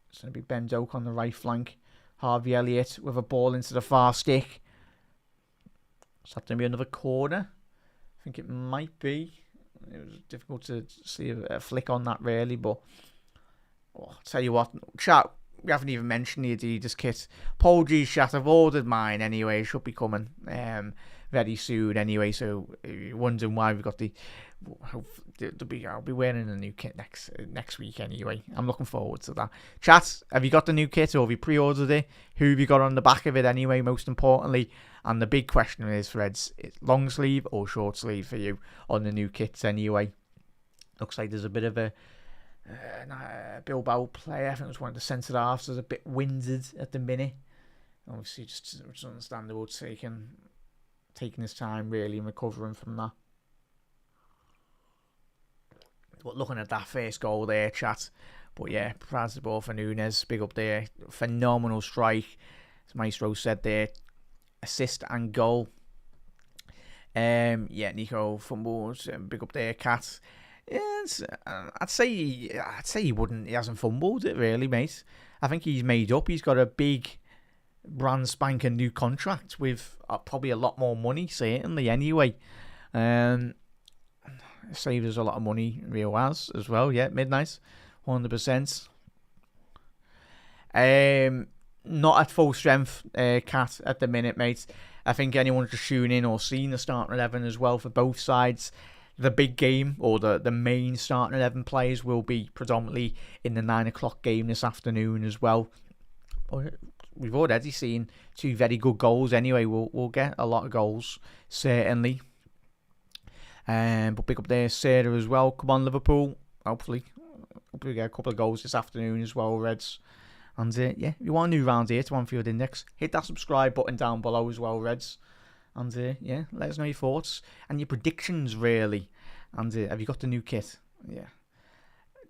[SPEAKER 1] It's going to be Ben Doak on the right flank. Harvey Elliott with a ball into the far stick. Is that going to be another corner? I think it might be. It was difficult to see a flick on that, really, but I'll tell you what, chat, we haven't even mentioned the Adidas kit. Apologies, chat, I've ordered mine anyway. It should be coming very soon anyway, so if you're wondering why we've got I'll be wearing a new kit next week anyway. I'm looking forward to that. Chat, have you got the new kit or have you pre-ordered it? Who have you got on the back of it anyway, most importantly? And the big question is, Reds, long sleeve or short sleeve for you on the new kits anyway? Looks like there's a bit of a Bilbao player, I think it was one of the centre halves, is a bit winded at the minute. Obviously, just understandable, taking his time really and recovering from that. But looking at that first goal there, chat. But yeah, proud the ball for Nunes. Big up there. Phenomenal strike. As Maestro said there. Assist and goal. Yeah, Nico fumbles. Big up there, Cat. Yes, I'd say he hasn't fumbled it really, mate. I think he's made up. He's got a big brand spanking new contract with probably a lot more money, certainly anyway. Saved us a lot of money, Rio has as well. Yeah, midnight, 100%. Not at full strength, Cat, at the minute, mate. I think anyone just tuning in or seeing the starting 11 as well for both sides. The big game or the main starting 11 players will be predominantly in the 9 o'clock game this afternoon as well. We've already seen 2 very good goals anyway. We'll get a lot of goals, certainly. But big up there, Sarah as well. Come on, Liverpool. Hopefully we get a couple of goals this afternoon as well, Reds. And yeah, if you want a new round here to Anfield Index, hit that subscribe button down below as well, Reds. And yeah, let us know your thoughts and your predictions, really. And have you got the new kit? Yeah.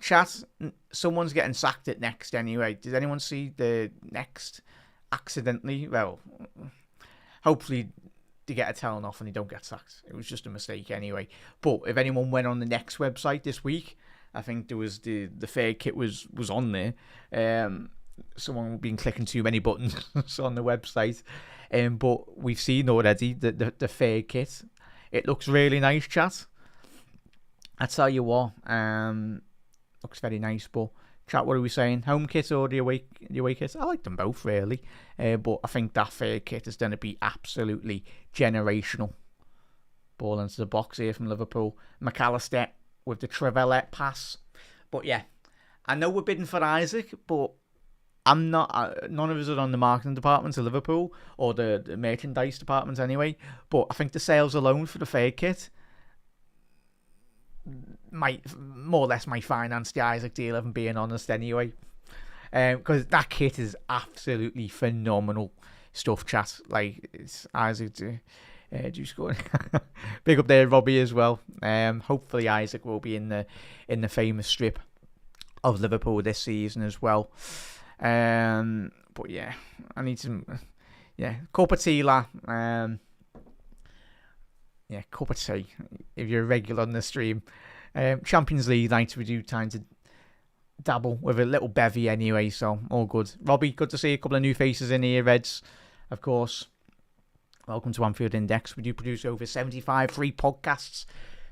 [SPEAKER 1] Chat, someone's getting sacked at Next anyway. Did anyone see the Next accidentally? Well, hopefully they get a telling off and they don't get sacked. It was just a mistake anyway. But if anyone went on the Next website this week, I think there was the fair kit was on there. Someone had been clicking too many buttons on the website. But we've seen already the fair kit. It looks really nice, chat. I tell you what, looks very nice. But chat, what are we saying? Home kit or the away kit? I like them both really. But I think that fair kit is going to be absolutely generational. Ball into the box here from Liverpool. McAllister with the Trevellet pass. But yeah, I know we're bidding for Isaac, but I'm not. None of us are on the marketing department of Liverpool or the merchandise department anyway. But I think the sales alone for the fair kit might more or less finance the Isaac deal. If I'm being honest, anyway, because that kit is absolutely phenomenal stuff. Chat, like it's Isaac. Do you score? Big up there, Robbie as well. Hopefully Isaac will be in the famous strip of Liverpool this season as well. But yeah, I need some. Yeah, cup of tea, la. Yeah, cup of tea. If you're a regular on the stream, Champions League night we do time to dabble with a little bevy anyway. So all good. Robbie, good to see a couple of new faces in here, Reds. Of course, welcome to Anfield Index. We do produce over 75 free podcasts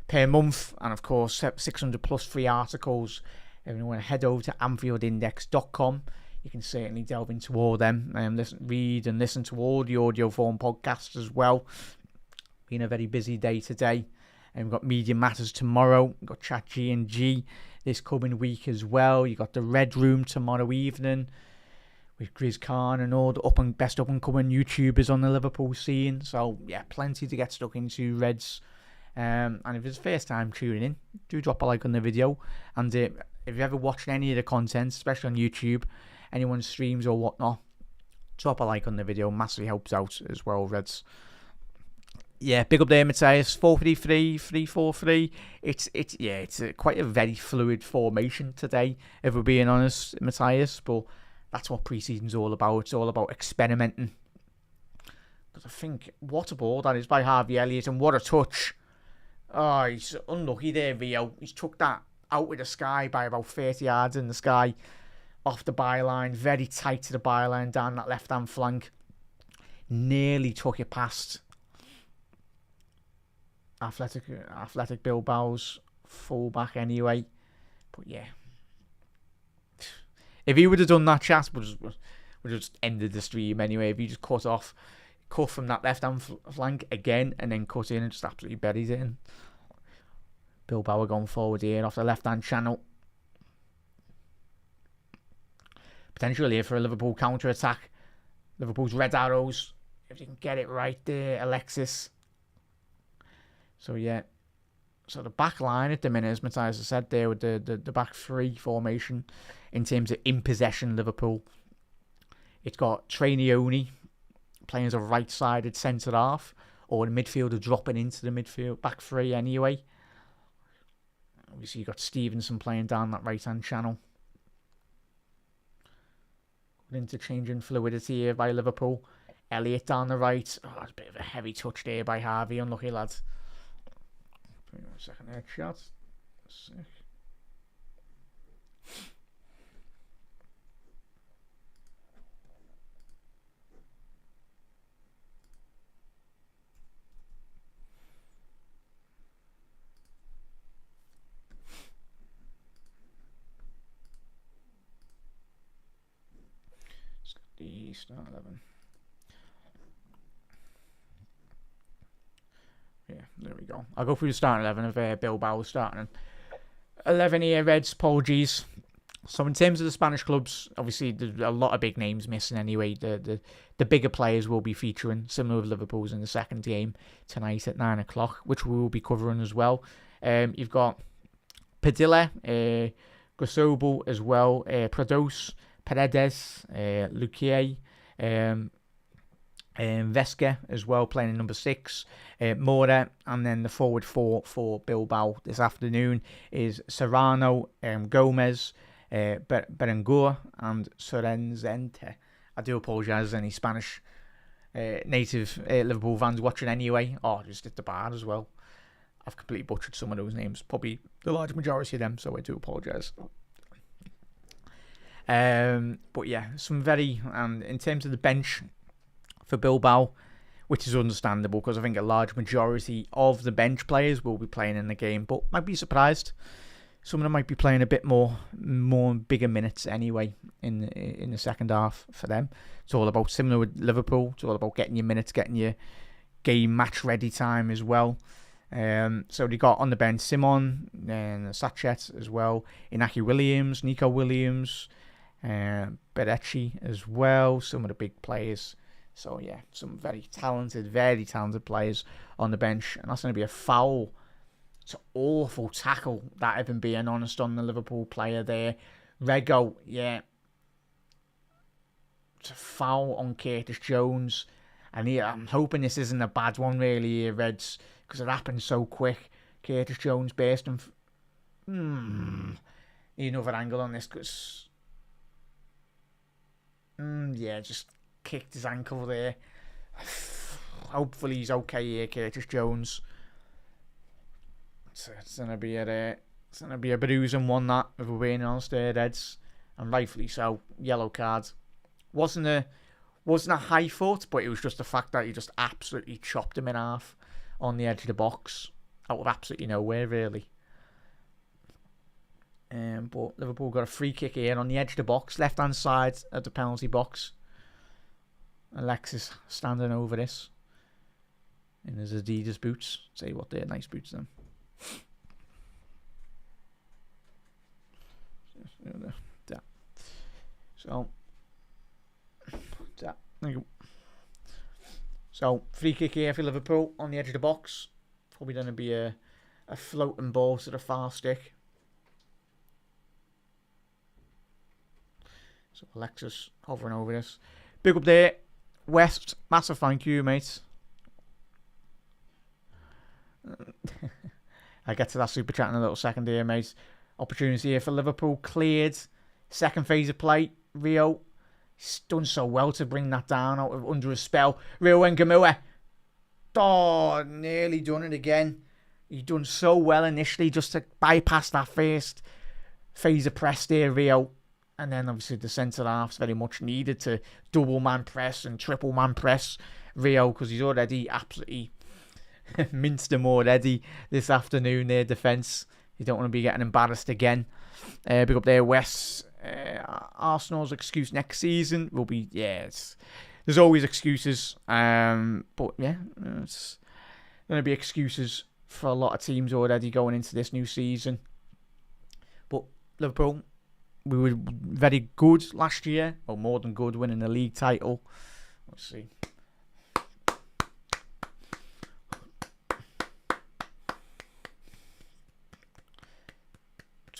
[SPEAKER 1] per month, and of course 600 plus free articles. If you want to head over to AnfieldIndex.com. You can certainly delve into all them and read and listen to all the audio form podcasts as well. Been a very busy day today. And we've got Media Matters tomorrow. We've got Chat G&G this coming week as well. You've got the Red Room tomorrow evening with Grizz Khan and all the best up-and-coming YouTubers on the Liverpool scene. So, yeah, plenty to get stuck into, Reds. And if it's the first time tuning in, do drop a like on the video. And if you've ever watched any of the content, especially on YouTube, anyone's streams or whatnot, drop a like on the video. Massively helps out as well, Reds. Yeah, big up there, Matthias. 4-3-3, 3-4-3. It's quite a very fluid formation today, if we're being honest, Matthias. But that's what pre-season's all about. It's all about experimenting. Because I think, what a ball that is by Harvey Elliott, and what a touch. Oh, he's unlucky there, Rio. He's took that out of the sky by about 30 yards in the sky, off the byline, very tight to the byline, down that left-hand flank. Nearly took it past Athletic Bilbao's fullback anyway. But yeah, if he would have done that, chat would have just ended the stream anyway. If he just cut from that left-hand flank again, and then cut in and just absolutely buried it in. Bilbao are going forward here off the left-hand channel. Potentially here for a Liverpool counter-attack. Liverpool's red arrows, if you can get it right there, Alexis. So yeah, so the back line at the minute, as Matthias has said there, with the back three formation in terms of in possession Liverpool. It's got Trainioni playing as a right-sided centre half, or the midfielder dropping into the midfield back three anyway. Obviously, you've got Stevenson playing down that right-hand channel. Interchanging fluidity here by Liverpool. Elliott down the right. Oh, that's a bit of a heavy touch there by Harvey. Unlucky, lads. Second headshot. Sick. The start 11. Yeah, there we go. I'll go through the starting 11 of Bilbao starting. 11 here, Reds, apologies. So in terms of the Spanish clubs, obviously there's a lot of big names missing anyway. The bigger players will be featuring, similar with Liverpool's in the second game tonight at 9 o'clock, which we will be covering as well. You've got Padilla, Grossobel as well, Prados, Paredes, Luquier, Vesca as well, playing in number 6, Mora, and then the forward 4 for Bilbao this afternoon is Serrano, Gomez, Berenguer, and Sorrenzente. I do apologise to any Spanish native Liverpool fans watching anyway. Oh, just hit the bar as well. I've completely butchered some of those names, probably the large majority of them, so I do apologise. But yeah, some very, in terms of the bench for Bilbao, which is understandable because I think a large majority of the bench players will be playing in the game, but might be surprised. Some of them might be playing a bit more bigger minutes anyway in the second half for them. It's all about, similar with Liverpool, it's all about getting your minutes, getting your game match ready time as well. So they got on the bench Simon and Sachet as well, Inaki Williams, Nico Williams, Berechi as well, some of the big players. So yeah, some very talented players on the bench, and that's going to be a foul. It's an awful tackle, that, if I'm being honest, on the Liverpool player there. Rego, yeah. It's a foul on Curtis Jones, and I'm hoping this isn't a bad one really, Reds, because it happened so quick. Curtis Jones bursting. Need another angle on this, because yeah, just kicked his ankle there. Hopefully he's okay here, Curtis Jones. It's gonna be a bruising one, that, if we're being honest there, Reds, and rightfully so. Yellow card. Wasn't a high foot, but it was just the fact that he just absolutely chopped him in half on the edge of the box, out of absolutely nowhere really. But Liverpool got a free kick here on the edge of the box, left hand side of the penalty box. Alexis standing over this in his Adidas boots. Tell you what, they're nice boots then. So free kick here for Liverpool on the edge of the box. Probably going to be a floating ball to the far stick. So Alexis hovering over this. Big up there, West. Massive thank you, mate. I get to that super chat in a little second here, mate. Opportunity here for Liverpool. Cleared. Second phase of play. Rio. He's done so well to bring that down out of under a spell. Rio Ngamua. Oh, nearly done it again. He's done so well initially just to bypass that first phase of press there, Rio. And then obviously the centre half's very much needed to double man press and triple man press Rio, because he's already absolutely minced them already this afternoon, their defence. You don't want to be getting embarrassed again. Big up there, Wes. Arsenal's excuse next season will be, there's always excuses. But yeah, it's going to be excuses for a lot of teams already going into this new season. But Liverpool, we were very good last year, or more than good, winning the league title. Let's see.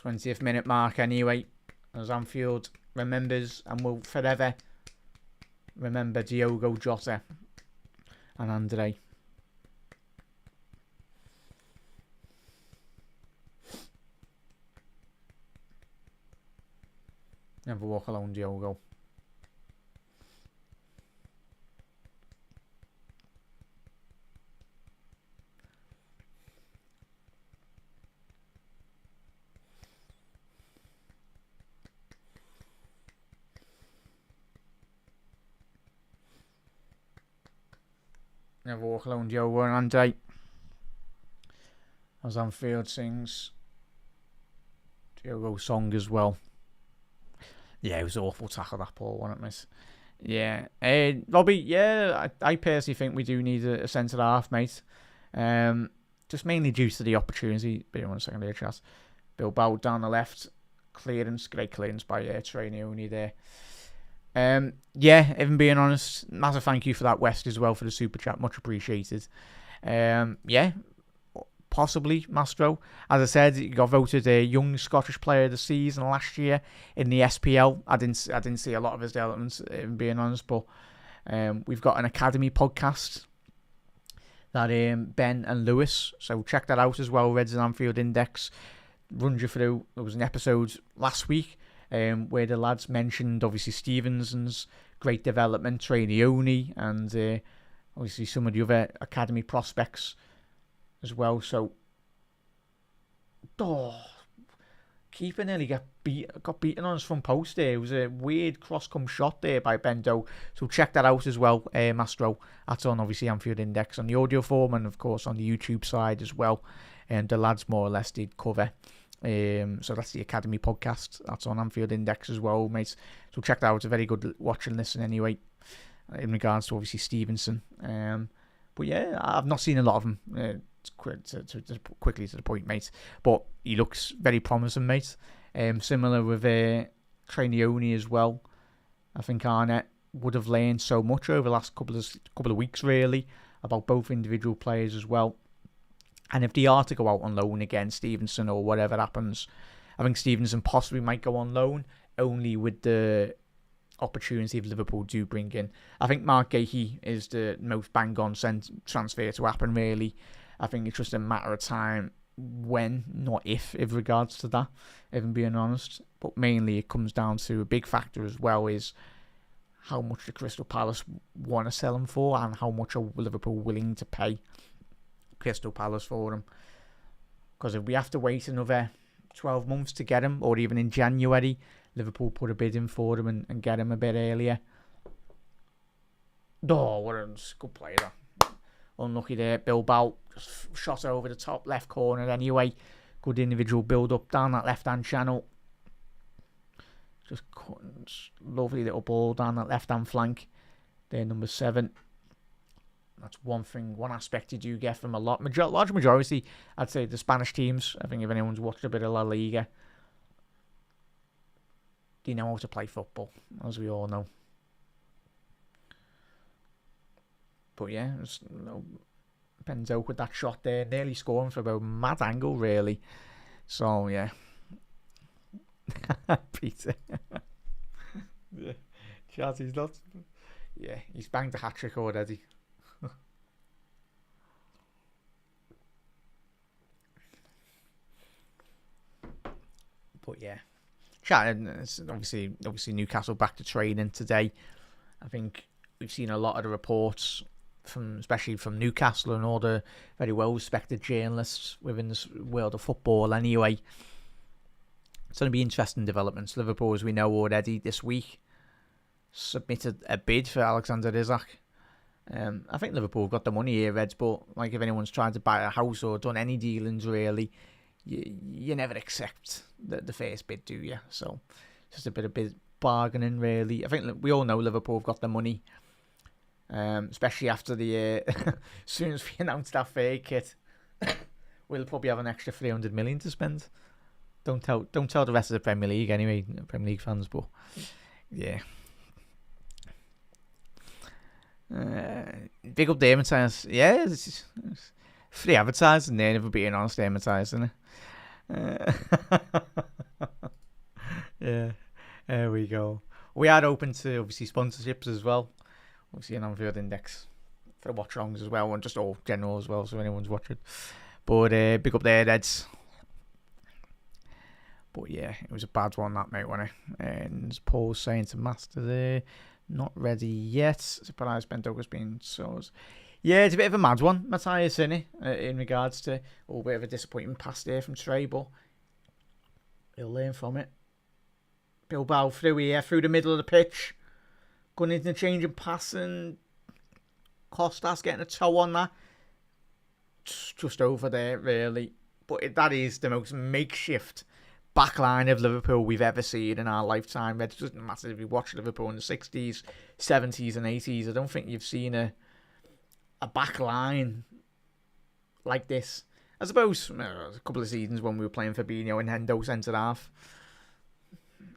[SPEAKER 1] 20th minute mark anyway, as Anfield remembers and will forever remember Diogo Jota and Andre. Never walk alone, Diogo. Never walk alone, Diogo and Andre. As Anfield sings Diogo's song as well. Yeah, it was an awful tackle, that ball, wasn't it, miss? Yeah. Robbie, I personally think we do need a centre half, mate. Just mainly due to the opportunity. Bear 1 second there, chat. Bilbao down the left. Clearance. Great clearance by Trainioni there. Even being honest, massive thank you for that, West, as well, for the super chat. Much appreciated. Possibly Mastro. As I said, he got voted a young Scottish player of the season last year in the SPL. I didn't see a lot of his developments, if being honest, but we've got an academy podcast that Ben and Lewis, so check that out as well. Reds and Anfield Index runs you through. There was an episode last week where the lads mentioned obviously Stevenson's great development, Trainioni, and obviously some of the other academy prospects as well. So, keeper nearly got beaten on his front post there. It was a weird cross-come shot there by Bendo. So check that out as well, Mastro. That's on obviously Anfield Index on the audio form, and of course on the YouTube side as well. And the lads more or less did cover. So that's the Academy podcast. That's on Anfield Index as well, mates. So check that out. It's a very good watch and listen anyway, in regards to obviously Stevenson. But yeah, I've not seen a lot of him. Quickly to the point, mate. But he looks very promising, mate. Similar with Trainioni as well. I think Arnett would have learned so much over the last couple of weeks, really, about both individual players as well. And if they are to go out on loan again, Stevenson or whatever happens, I think Stevenson possibly might go on loan, only with the opportunity if Liverpool do bring in. I think Mark Gahey is the most bang-on transfer to happen, really. I think it's just a matter of time when, not if regards to that, if I'm being honest. But mainly it comes down to a big factor as well is how much the Crystal Palace want to sell him for and how much are Liverpool willing to pay Crystal Palace for him. Because if we have to wait another 12 months to get him, or even in January, Liverpool put a bid in for him and get him a bit earlier. What a good player, that. Unlucky there. Bilbao just shot over the top left corner anyway. Good individual build-up down that left-hand channel. Just lovely little ball down that left-hand flank. There, number 7. That's one aspect you do get from a large majority, I'd say, the Spanish teams. I think if anyone's watched a bit of La Liga, they know how to play football, as we all know. But yeah, Benzok with that shot there, nearly scoring for about a mad angle, really. So yeah, Peter. Yeah, Chaz, he's not. Yeah, he's banged the hat trick already. chatting. Obviously Newcastle back to training today. I think we've seen a lot of the reports especially from Newcastle and all the very well-respected journalists within the world of football. Anyway, it's going to be interesting developments. Liverpool, as we know already, this week submitted a bid for Alexander Isak. I think Liverpool have got the money here, Reds, but like if anyone's trying to buy a house or done any dealings really, you never accept the first bid, do you? So it's just a bit of bargaining really. I think we all know Liverpool have got the money, especially after the as soon as we announced that fair kit, we'll probably have an extra 300 million to spend. Don't tell the rest of the Premier League anyway, Premier League fans, but yeah. Big up the advertisers. Yeah, it's free advertising there, never being honest advertising. Yeah, there we go. We are open to obviously sponsorships as well. Obviously an Anfield Index for the watch-alongs as well, and just all general as well, so anyone's watching. But big up there, Reds. But yeah, it was a bad one that, mate, wasn't it? And Paul's saying to Master there, not ready yet. Surprised Bendoga's been so. Yeah, it's a bit of a mad one, Matthias, isn't it? In regards to a bit of a disappointing pass there from Trey, but he'll learn from it. Bilbao through here, through the middle of the pitch. Going into the change and pass, and Costas getting a toe on that. Just over there, really. But that is the most makeshift backline of Liverpool we've ever seen in our lifetime. It doesn't matter if you watch Liverpool in the 60s, 70s and 80s. I don't think you've seen a backline like this. I suppose a couple of seasons when we were playing Fabinho and Hendo centre half.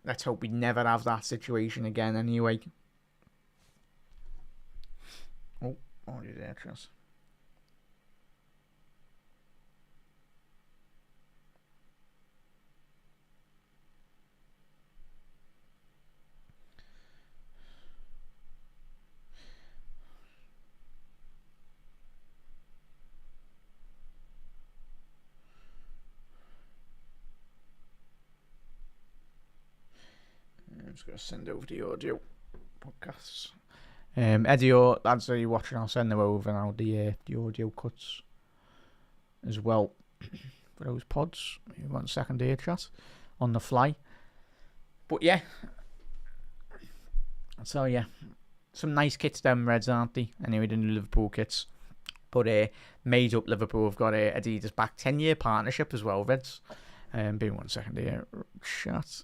[SPEAKER 1] Let's hope we never have that situation again anyway. Oh, you there, Chris? I'm just going to send over the audio podcasts. Eddie, lads, are you watching? I'll send them over now, the audio cuts as well for those pods. You want a second here, chat, on the fly. But yeah, so yeah, some nice kits them Reds, aren't they? Anyway, the new Liverpool kits. But made up Liverpool have got Adidas back 10-year partnership as well, Reds. Be 1 second here, chat.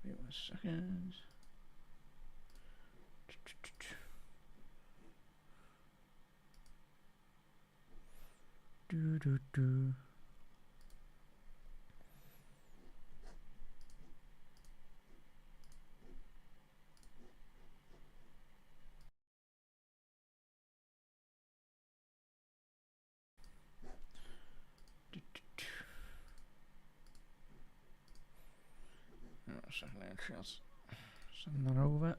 [SPEAKER 1] Wait 1 second. Do. Send that over.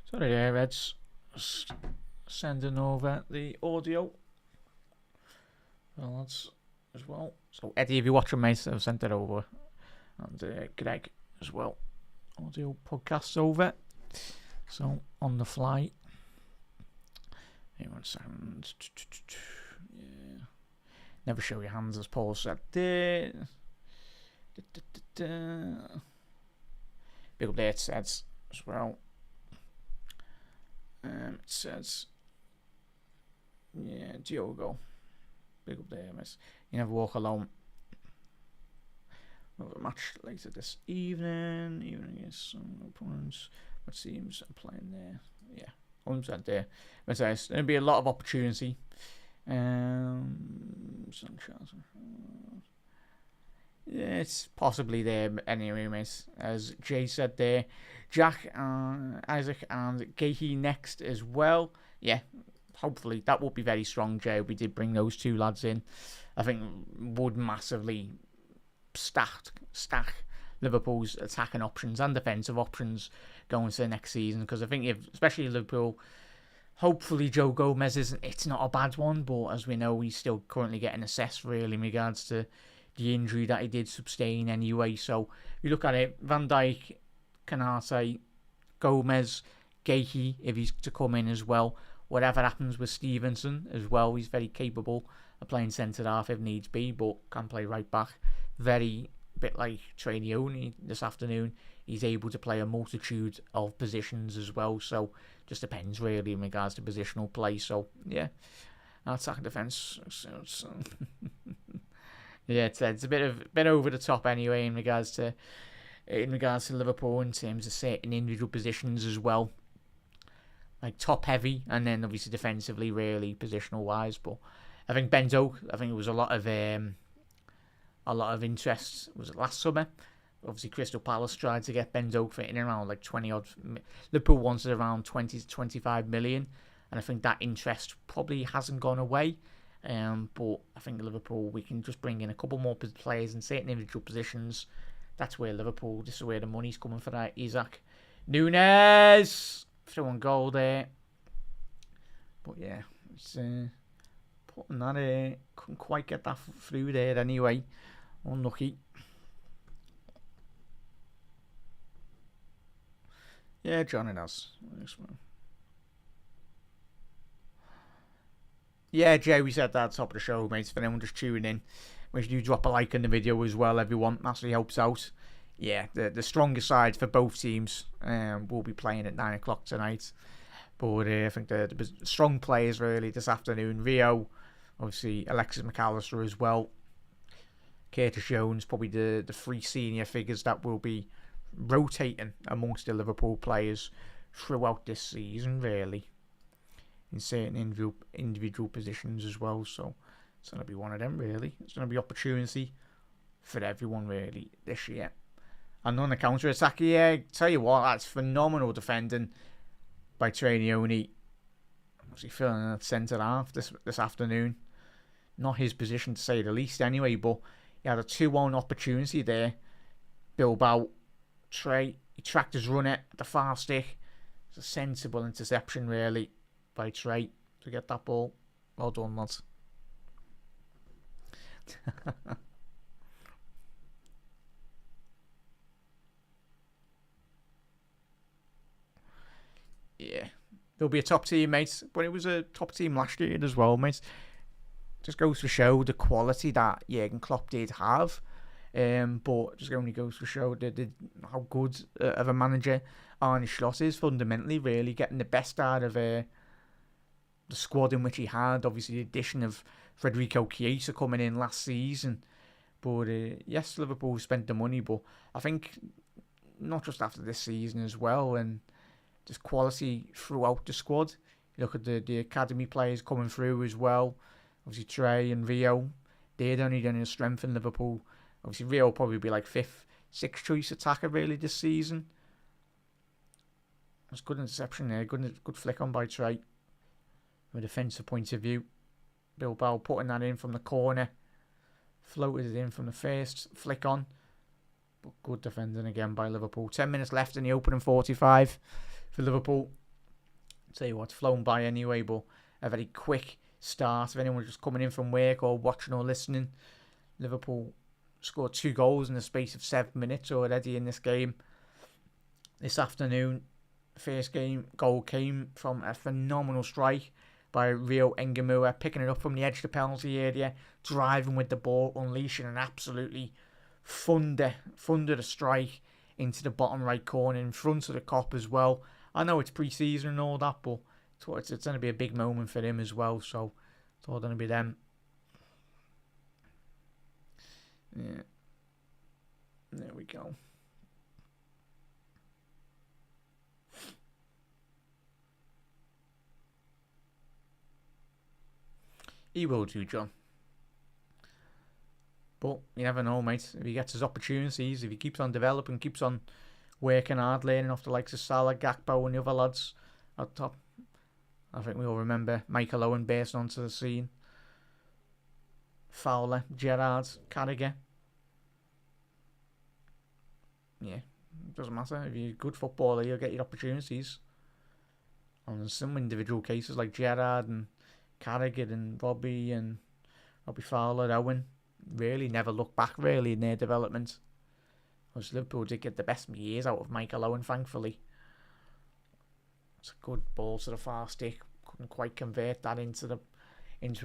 [SPEAKER 1] Sorry there, Ed's sending over the audio. Well, that's as well. So Eddie, if you're watching, mate, I've sent it over. And Greg as well. Audio podcasts over. So on the fly. Hang on a second. Yeah. Never show your hands, as Paul said. Big up there, it says as well. It says, yeah, Diogo. Big up there, miss. You never walk alone. We'll have a match later this evening. Even against some opponents. What teams are playing there? Yeah, 100% there. But there's going to be a lot of opportunity. Yeah, it's possibly there anyway, mate. As Jay said there, Jack, Isaac, and Gehi next as well. Yeah, hopefully that would be very strong, Jay. We did bring those two lads in. I think would massively stack Liverpool's attacking options and defensive options going to the next season. Because I think especially Liverpool, hopefully Joe Gomez it's not a bad one, but as we know, he's still currently getting assessed really in regards to the injury that he did sustain anyway. So you look at it, Van Dijk, Kanate, Gomez, Gehi, if he's to come in as well. Whatever happens with Stevenson as well, he's very capable of playing centre half if needs be, but can play right back. Very bit like Trainioni this afternoon. He's able to play a multitude of positions as well. So just depends really in regards to positional play. So yeah, attack and defence. Yeah, it's a bit over the top anyway in regards to Liverpool in terms of certain individual positions as well, like top heavy, and then obviously defensively really positional wise. But I think Ben Doak, I think it was a lot of interest. Was it last summer? Obviously Crystal Palace tried to get Ben Doak for in around like 20 odd. Liverpool wanted around 20 to 25 million, and I think that interest probably hasn't gone away. But I think Liverpool, we can just bring in a couple more players in certain individual positions. That's where this is where the money's coming for that. Isaac Nunes, 3-1 goal there. But yeah, it's putting that couldn't quite get that through there anyway. Unlucky. Yeah, Johnny does. Yeah, Jay, we said that at the top of the show, mates. For anyone just tuning in, make sure you drop a like on the video as well, everyone. Massively helps out. Yeah, the strongest side for both teams will be playing at 9 o'clock tonight. But I think the strong players really this afternoon. Rio, obviously Alexis McAllister as well. Curtis Jones, probably the three senior figures that will be rotating amongst the Liverpool players throughout this season, really. In certain individual positions as well. So it's going to be one of them, really. It's going to be opportunity for everyone, really, this year. And on the counter-attack, yeah, tell you what, that's phenomenal defending by Trainioni. Obviously filling at centre half this afternoon. Not his position to say the least anyway, but he had a 2-1 opportunity there. Bilbao, Trey, he tracked his runner at the far stick. It's a sensible interception, really, by Trey to get that ball. Well done, lads. Yeah, they'll be a top team, mate. But it was a top team last year as well, mate. Just goes to show the quality that Jurgen Klopp did have. But just only goes to show how good of a manager Arne Slot is fundamentally, really getting the best out of the squad in which he had. Obviously, the addition of Federico Chiesa coming in last season. But yes, Liverpool spent the money, but I think not just after this season as well, and just quality throughout the squad. You look at the academy players coming through as well. Obviously, Trey and Rio, they're only going to strengthen Liverpool. Obviously, Rio will probably be like 5th, 6th choice attacker really this season. That's good interception there. Good flick on by Trey. From a defensive point of view. Bilbao putting that in from the corner. Floated it in from the first flick on. But Good defending again by Liverpool. 10 minutes left in the opening 45 for Liverpool. Tell you what, it's flown by anyway, but a very quick start. If anyone was just coming in from work or watching or listening, Liverpool scored 2 goals in the space of 7 minutes already in this game. This afternoon, first game goal came from a phenomenal strike by Rio Engamua, picking it up from the edge of the penalty area, driving with the ball, unleashing an absolutely thunder to strike into the bottom right corner in front of the Kop as well. I know it's pre-season and all that, but it's going to be a big moment for him as well, so it's all going to be them. Yeah. There we go. He will do, John. But you never know, mate. If he gets his opportunities, if he keeps on developing, keeps on working hard, learning off the likes of Salah, Gakpo and the other lads at top. I think we all remember Michael Owen bursting onto the scene. Fowler, Gerrard, Carragher. Yeah, it doesn't matter. If you're a good footballer, you'll get your opportunities. And in some individual cases like Gerrard and Carragher and Robbie Fowler, Owen, really never look back really in their development. Because Liverpool did get the best years out of Michael Owen, thankfully. It's a good ball to the far stick. Couldn't quite convert that into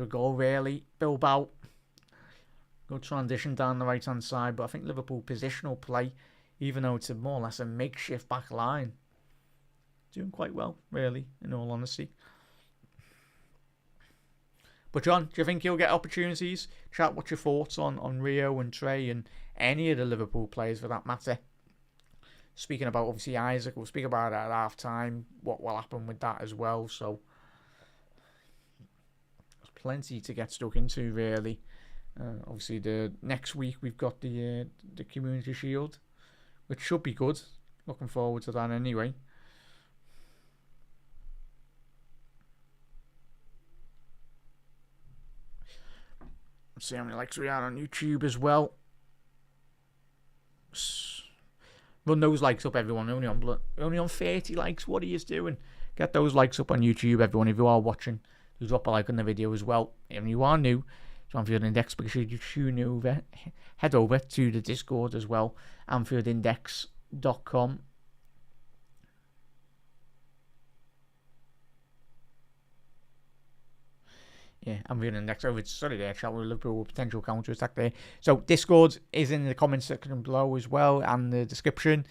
[SPEAKER 1] a goal really. Bilbao, good transition down the right hand side, but I think Liverpool positional play, even though it's more or less a makeshift back line, doing quite well really, in all honesty. But John, do you think he'll get opportunities? Chat, what's your thoughts on Rio and Trey and any of the Liverpool players for that matter? Speaking about obviously Isaac, we'll speak about it at half time, what will happen with that as well. So there's plenty to get stuck into really. Obviously the next week we've got the Community Shield, which should be good. Looking forward to that anyway. Let's see how many likes we are on YouTube as well. Run those likes up, everyone. Only on 30 likes. What are you doing? Get those likes up on YouTube, everyone. If you are watching, do drop a like on the video as well. If you are new to Anfield Index, because you tune over, head over to the Discord as well. AnfieldIndex.com. Yeah, Anfield Index over. Sorry there, chat with Liverpool potential counter attack there. So Discord is in the comments section below as well and the description.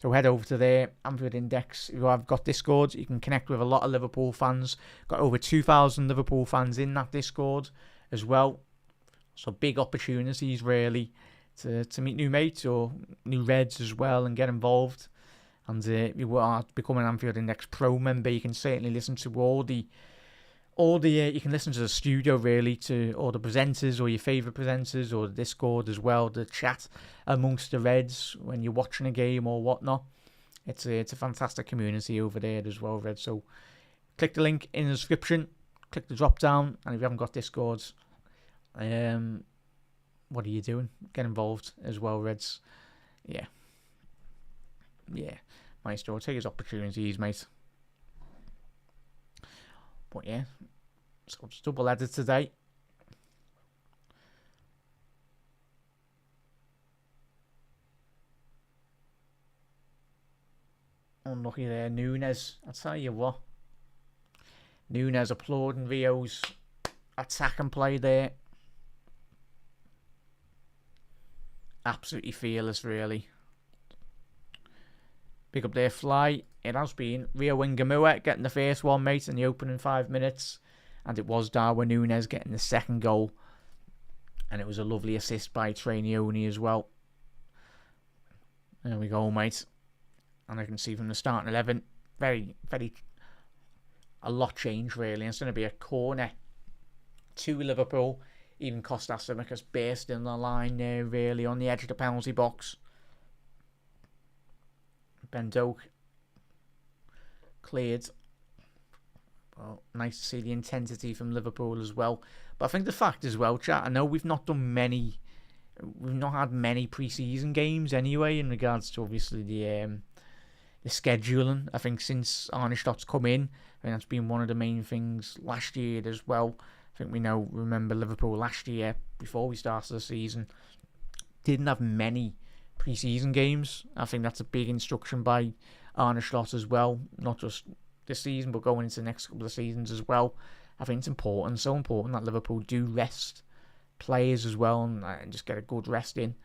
[SPEAKER 1] So head over to there, Anfield Index. If you have got Discord, you can connect with a lot of Liverpool fans. Got over 2,000 Liverpool fans in that Discord as well. So big opportunities really to meet new mates or new Reds as well and get involved. And if you are becoming an Anfield Index Pro member, you can certainly listen to you can listen to the studio really, to all the presenters or your favourite presenters, or the Discord as well, the chat amongst the Reds when you're watching a game or whatnot. It's a fantastic community over there as well, Reds. So click the link in the description, click the drop down, and if you haven't got Discord, what are you doing? Get involved as well, Reds. Yeah. Maestro, take his opportunities, mate. But yeah, so it's double-headed today. Unlucky there, Nunes. I tell you what, Nunes applauding Rio's attack and play there. Absolutely fearless, really. Pick up their fly. It has been Rio Engamua getting the first one, mate, in the opening 5 minutes. And it was Darwin Núñez getting the second goal. And it was a lovely assist by Trainioni as well. There we go, mate. And I can see from the starting 11, very, a lot changed, really. It's going to be a corner to Liverpool. Even Kostas Tsimikas burst in the line there, really, on the edge of the penalty box. Ben Doak cleared. Well, nice to see the intensity from Liverpool as well. But I think the fact as well, chat, I know we've not done many we've not had many pre-season games anyway in regards to obviously the scheduling. I think since Arne Slott's come in, I think that's been one of the main things last year as well. I think remember Liverpool last year, before we started the season, didn't have many pre-season games. I think that's a big instruction by Arne Slot as well, not just this season, but going into the next couple of seasons as well. I think it's important, so important that Liverpool do rest players as well and just get a good rest in.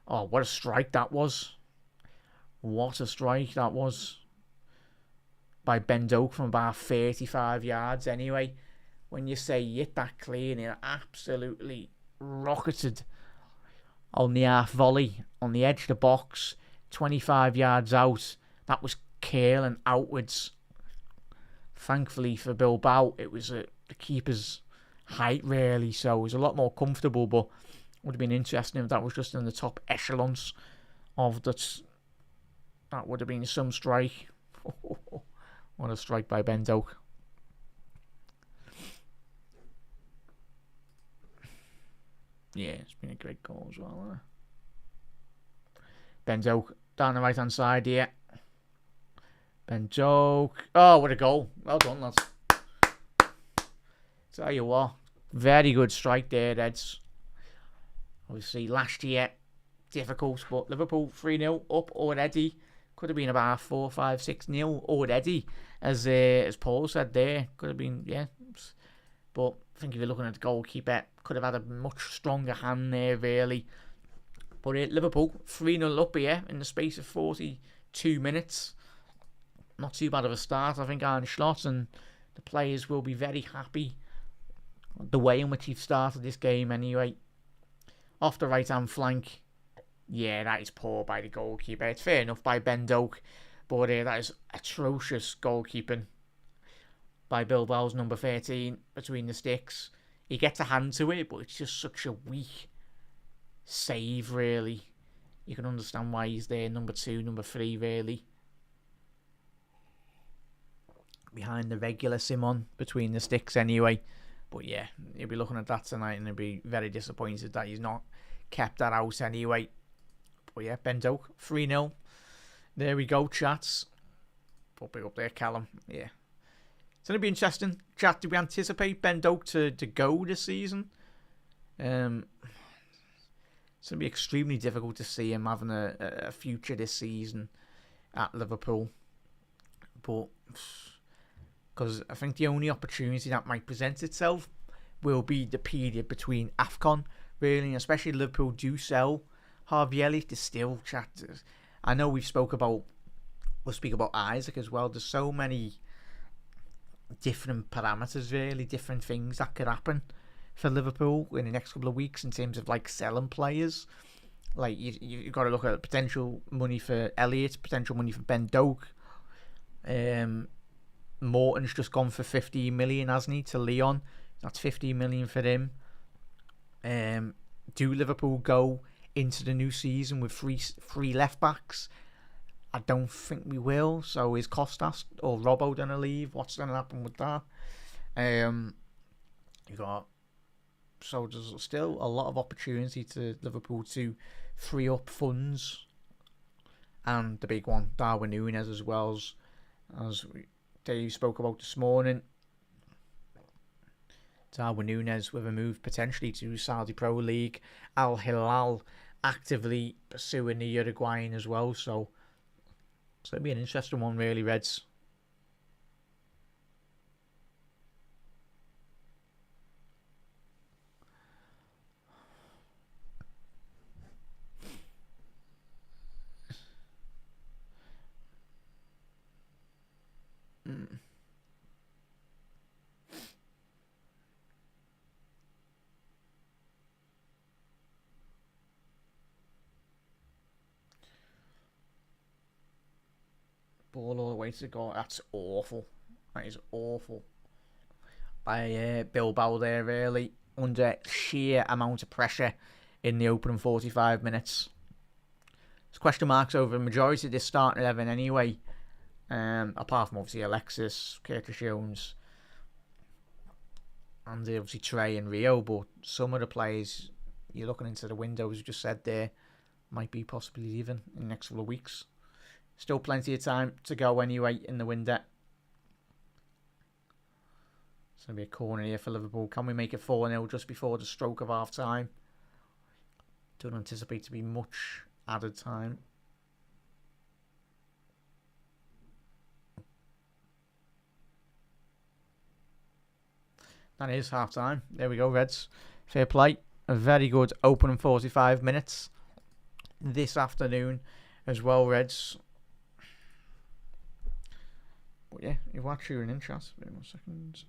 [SPEAKER 1] Oh, what a strike that was. What a strike that was by Ben Doak from about 35 yards anyway. When you say you hit that clean, it absolutely rocketed on the half volley on the edge of the box, 25 yards out. That was curling outwards. Thankfully for Bilbao, it was at the keeper's height really, so it was a lot more comfortable, but would have been interesting if that was just in the top echelons of that. That would have been some strike. What a strike by Ben Doak. Yeah, it's been a great goal as well. Ben Doak down the right hand side here. Ben Doak. Oh, what a goal. Well done, lads. Tell you what, very good strike there, Reds. Obviously, last year, difficult, but Liverpool 3-0 up already. Could have been about 4-5-6-0 already, as Paul said there. Could have been, yeah. But I think if you're looking at the goalkeeper, could have had a much stronger hand there, really. But Liverpool 3-0 up here in the space of 42 minutes. Not too bad of a start. I think Arne Slot and the players will be very happy the way in which he's started this game anyway. Off the right-hand flank. Yeah, that is poor by the goalkeeper. It's fair enough by Ben Doak, but that is atrocious goalkeeping by Bilbao's number 13 between the sticks. He gets a hand to it, but it's just such a weak save, really. You can understand why he's there, number 2, number 3, really. Behind the regular Simon between the sticks anyway. But yeah, he'll be looking at that tonight and he'll be very disappointed that he's not kept that out anyway. But yeah, Ben Doak, 3-0. There we go, chats. Pop it up there, Callum. Yeah. It's going to be interesting. Chat, do we anticipate Ben Doak to go this season? It's going to be extremely difficult to see him having a future this season at Liverpool. But because I think the only opportunity that might present itself will be the period between AFCON, really, and especially Liverpool do sell Harvey Elliott. Is still chat. I know we'll speak about Isaac as well. There's so many different parameters, really, different things that could happen for Liverpool in the next couple of weeks in terms of like selling players. Like you've got to look at potential money for Elliott, potential money for Ben Doak. Morton's just gone for 15 million, hasn't he, to Lyon? That's 15 million for him. Do Liverpool go into the new season with three left backs? I don't think we will. So is Costas or Robbo going to leave? What's going to happen with that? So there's still a lot of opportunity to Liverpool to free up funds, and the big one, Darwin Núñez, as well as Dave spoke about this morning. Darwin Núñez with a move potentially to Saudi Pro League. Al Hilal actively pursuing the Uruguayan as well. So it's going to be an interesting one, really, Reds. Ball all the way to goal. That's awful. That is awful. By Bilbao there, really. Under sheer amount of pressure in the opening 45 minutes. There's question marks over the majority of this starting 11 anyway. Apart from obviously Alexis, Curtis Jones, and obviously Trey and Rio. But some of the players, you're looking into the window, as you just said there, might be possibly leaving in the next couple of weeks. Still plenty of time to go anyway in the window. It's going to be a corner here for Liverpool. Can we make it 4-0 just before the stroke of half time? Don't anticipate to be much added time. That is half time. There we go, Reds. Fair play. A very good opening 45 minutes this afternoon as well, Reds. But yeah, you've actually an in chat. Wait 1 second.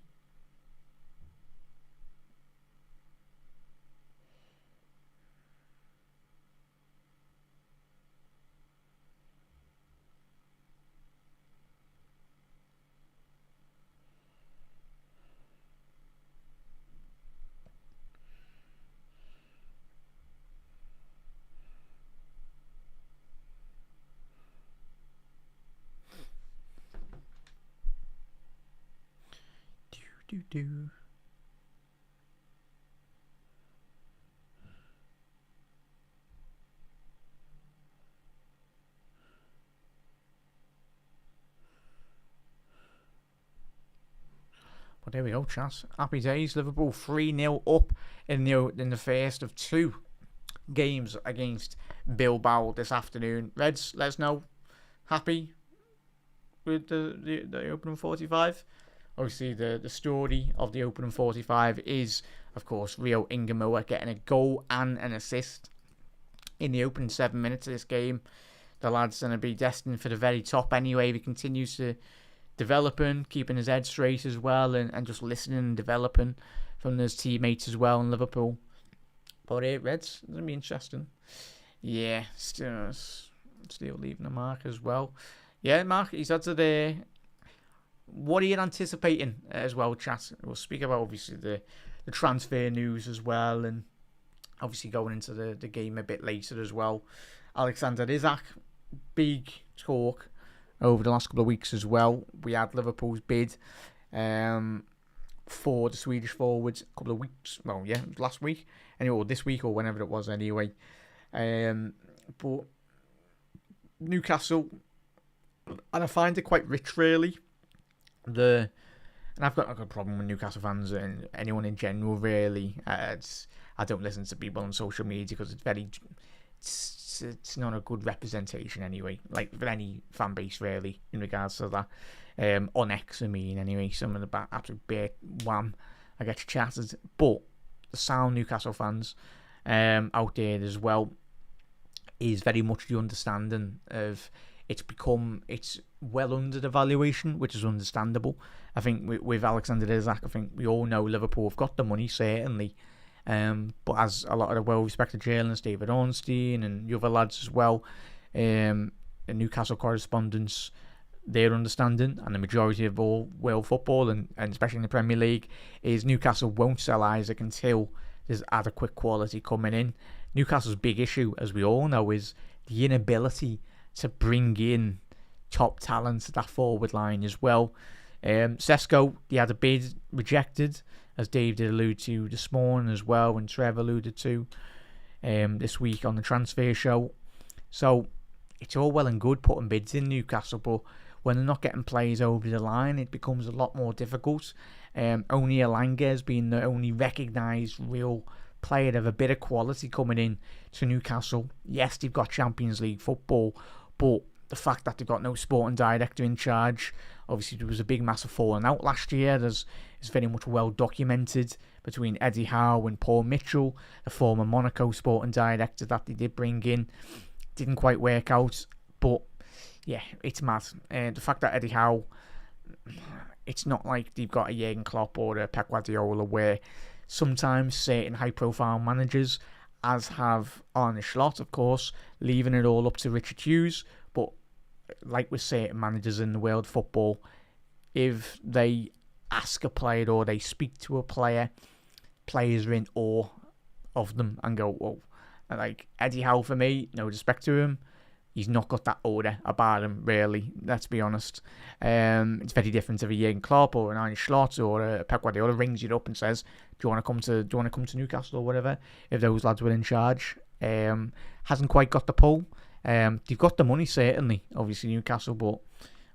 [SPEAKER 1] Do. But there we go, chat. Happy days. Liverpool 3-0 up in the first of 2 games against Bilbao this afternoon. Reds, let us know. Happy with the opening 45? Obviously, the story of the opening 45 is, of course, Rio Ingamoa getting a goal and an assist in the opening 7 minutes of this game. The lad's going to be destined for the very top anyway. He continues to developing, keeping his head straight as well, and just listening and developing from his teammates as well in Liverpool. But Reds, it's going to be interesting. Yeah, still leaving a mark as well. Yeah, Mark, he's had to the... What are you anticipating as well, chat? We'll speak about, obviously, the transfer news as well, and obviously going into the game a bit later as well. Alexander Isak, big talk over the last couple of weeks as well. We had Liverpool's bid for the Swedish forwards a couple of weeks. Well, yeah, last week, anyway, or this week, or whenever it was anyway. But Newcastle, and I find it quite rich, really. And I've got a problem with Newcastle fans and anyone in general, really. I don't listen to people on social media because it's not a good representation anyway, like for any fan base really, in regards to that. On X, I mean, anyway, some of the absolute bit wham, I get chatted. But the sound Newcastle fans out there as well is very much the understanding of it's well under the valuation, which is understandable. I think with Alexander Isak, I think we all know Liverpool have got the money, certainly. But as a lot of the well-respected journalists, David Ornstein and the other lads as well, the Newcastle correspondents, their understanding, and the majority of all world football, and especially in the Premier League, is Newcastle won't sell Isaac until there's adequate quality coming in. Newcastle's big issue, as we all know, is the inability to bring in top talent to that forward line as well. Sesko, he had a bid rejected, as Dave did allude to this morning as well, and Trevor alluded to this week on the transfer show. So it's all well and good putting bids in Newcastle, but when they're not getting players over the line, it becomes a lot more difficult. Only Elanga has been the only recognised real player of a bit of quality coming in to Newcastle. Yes, they've got Champions League football, but the fact that they've got no sporting director in charge, obviously there was a big massive falling out last year. It's very much well documented between Eddie Howe and Paul Mitchell, the former Monaco sporting director that they did bring in. Didn't quite work out, but yeah, it's mad. The fact that Eddie Howe, it's not like they've got a Jurgen Klopp or a Pep Guardiola, where sometimes certain high-profile managers, as have Arne Slot, of course, leaving it all up to Richard Hughes. But like with certain managers in the world of football, if they ask a player or they speak to a player, players are in awe of them and go, whoa. Like Eddie Howe, for me, no respect to him, he's not got that aura about him, really. Let's be honest. It's very different if a Jurgen Klopp or an Arne Slot or a Pep Guardiola rings you up and says, "Do you want to come to Newcastle or whatever?" If those lads were in charge, hasn't quite got the pull. They've got the money certainly, obviously Newcastle, but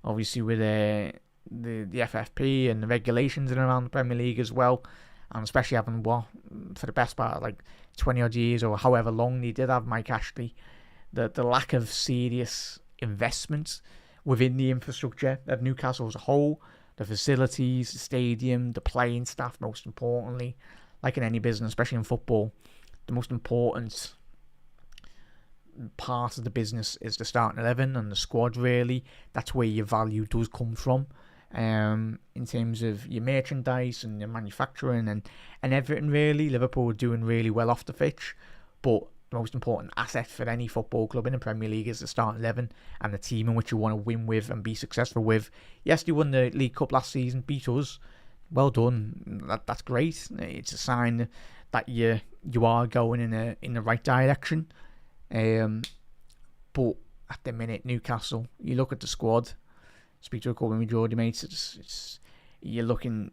[SPEAKER 1] obviously with the FFP and the regulations in and around the Premier League as well, and especially having for the best part of like 20 odd years or however long they did have Mike Ashley, the lack of serious investment within the infrastructure of Newcastle as a whole, the facilities, the stadium, the playing staff, most importantly, like in any business, especially in football, the most important part of the business is the starting 11 and the squad, really. That's where your value does come from, in terms of your merchandise and your manufacturing and everything, really. Liverpool are doing really well off the pitch, but the most important asset for any football club in the Premier League is the starting 11 and the team in which you want to win with and be successful with. Yes, they won the League Cup last season, beat us. Well done. That's great. It's a sign that you are going in the right direction. But at the minute, Newcastle, you look at the squad, speak to a couple of my Geordie mates, you're looking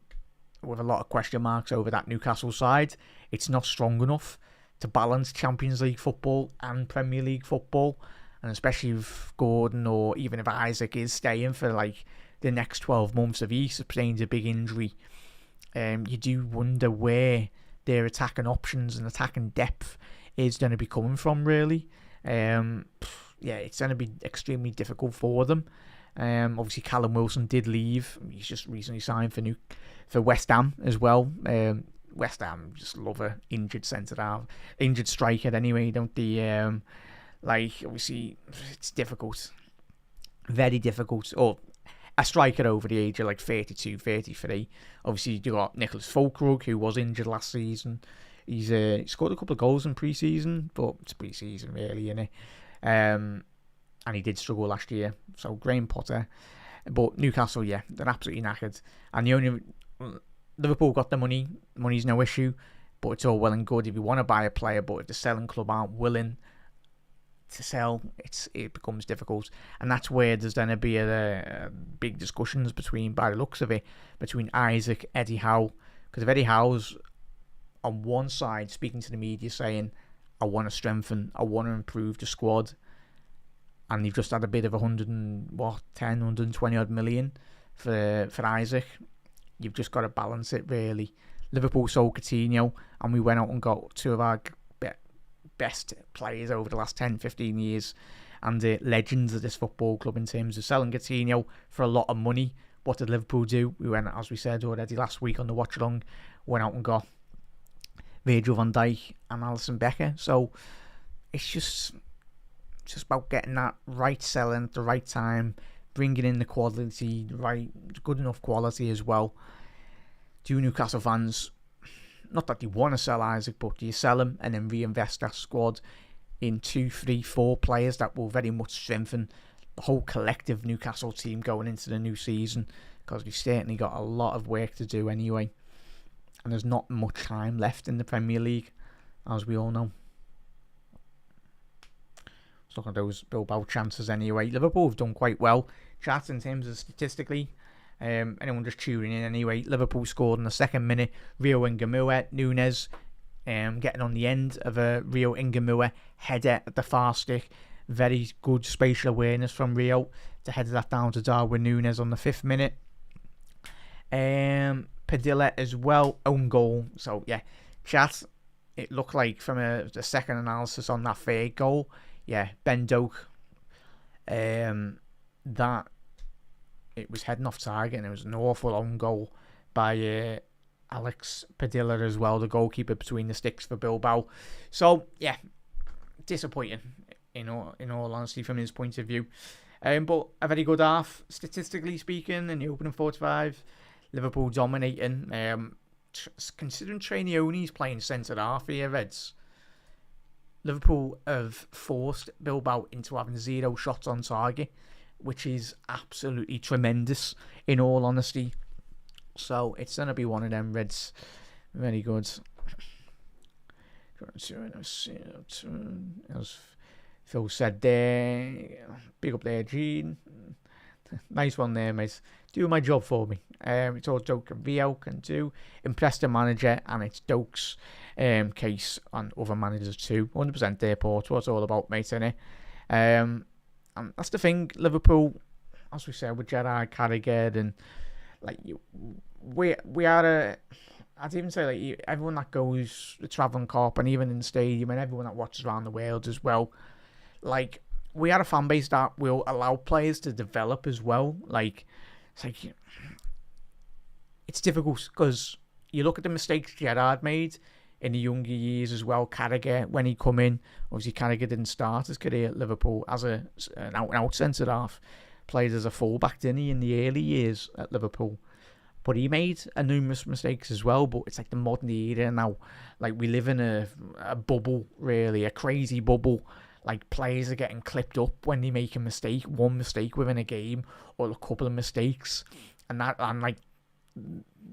[SPEAKER 1] with a lot of question marks over that Newcastle side. It's not strong enough to balance Champions League football and Premier League football, and especially if Gordon or even if Isaac is staying for like the next 12 months, if he sustains a big injury, you do wonder where their attacking options and attacking depth is going to be coming from, really. It's going to be extremely difficult for them. Obviously, Callum Wilson did leave. He's just recently signed for West Ham as well. West Ham just love a injured injured striker anyway, don't they? Obviously, it's difficult. Very difficult. Or a striker over the age of like 32, 33. Obviously, you got Nicholas Fulkrug, who was injured last season. He's scored a couple of goals in pre-season, but it's pre-season really, innit? And he did struggle last year. So Graham Potter. But Newcastle, yeah, they're absolutely knackered. And Liverpool got the money. Money's no issue. But it's all well and good if you want to buy a player, but if the selling club aren't willing to sell, it becomes difficult. And that's where there's going to be a big discussions by the looks of it, between Isaac, Eddie Howe. Because if Eddie Howe's on one side speaking to the media saying, I want to strengthen, I want to improve the squad, and they've just had a bit of 120 odd million for Isaac, you've just got to balance it, really. Liverpool sold Coutinho, and we went out and got two of our best players over the last 10-15 years, and legends of this football club in terms of selling Coutinho for a lot of money. What did Liverpool do? We went, as we said already last week on the watch along, went out and got Virgil van Dijk and Alisson Becker. So it's just about getting that right selling at the right time, bringing in the quality, right, good enough quality as well. Do Newcastle fans, not that they want to sell Isaac, but do you sell him and then reinvest that squad in 2, 3, 4 players that will very much strengthen the whole collective Newcastle team going into the new season? Because we've certainly got a lot of work to do anyway. And there's not much time left in the Premier League, as we all know. Let's look at those Bilbao chances anyway. Liverpool have done quite well, chat, in terms of statistically. Anyone just tuning in anyway, Liverpool scored in the 2nd minute. Rio Ingemue, Nunes getting on the end of a Rio Ingemue header at the far stick. Very good spatial awareness from Rio to head that down to Darwin Nunes on the 5th minute. Padilla as well, own goal. So yeah, chat, it looked like from the second analysis on that 3rd goal, yeah, Ben Doak, that it was heading off target, and it was an awful own goal by Alex Padilla as well, the goalkeeper between the sticks for Bilbao. So yeah, disappointing in all honesty from his point of view. But a very good half, statistically speaking, in the opening 45. Liverpool dominating. Considering Trainioni's playing centre half here, Reds, Liverpool have forced Bilbao into having 0 shots on target, which is absolutely tremendous, in all honesty. So it's going to be one of them, Reds. Very good. Phil said there, big up there, Gene. Nice one there, mate. Do my job for me. It's all Doak and VL can do. Impress the manager, and it's Doak's case on other managers too. 100% there, Port. What it's all about, mate, innit? And that's the thing. Liverpool, as we said, with Gerrard, Carragher, and like we are a. I'd even say like everyone that goes the travelling cup, and even in the stadium, and everyone that watches around the world as well. Like, we are a fan base that will allow players to develop as well. Like, it's like, it's difficult because you look at the mistakes Gerrard made in the younger years as well. Carragher, when he come in, obviously Carragher didn't start his career at Liverpool as an out-and-out centre-half. Played as a full-back, didn't he, in the early years at Liverpool. But he made numerous mistakes as well. But it's like the modern era now. Like, we live in a bubble, really, a crazy bubble. Like, players are getting clipped up when they make a mistake, one mistake within a game, or a couple of mistakes, and like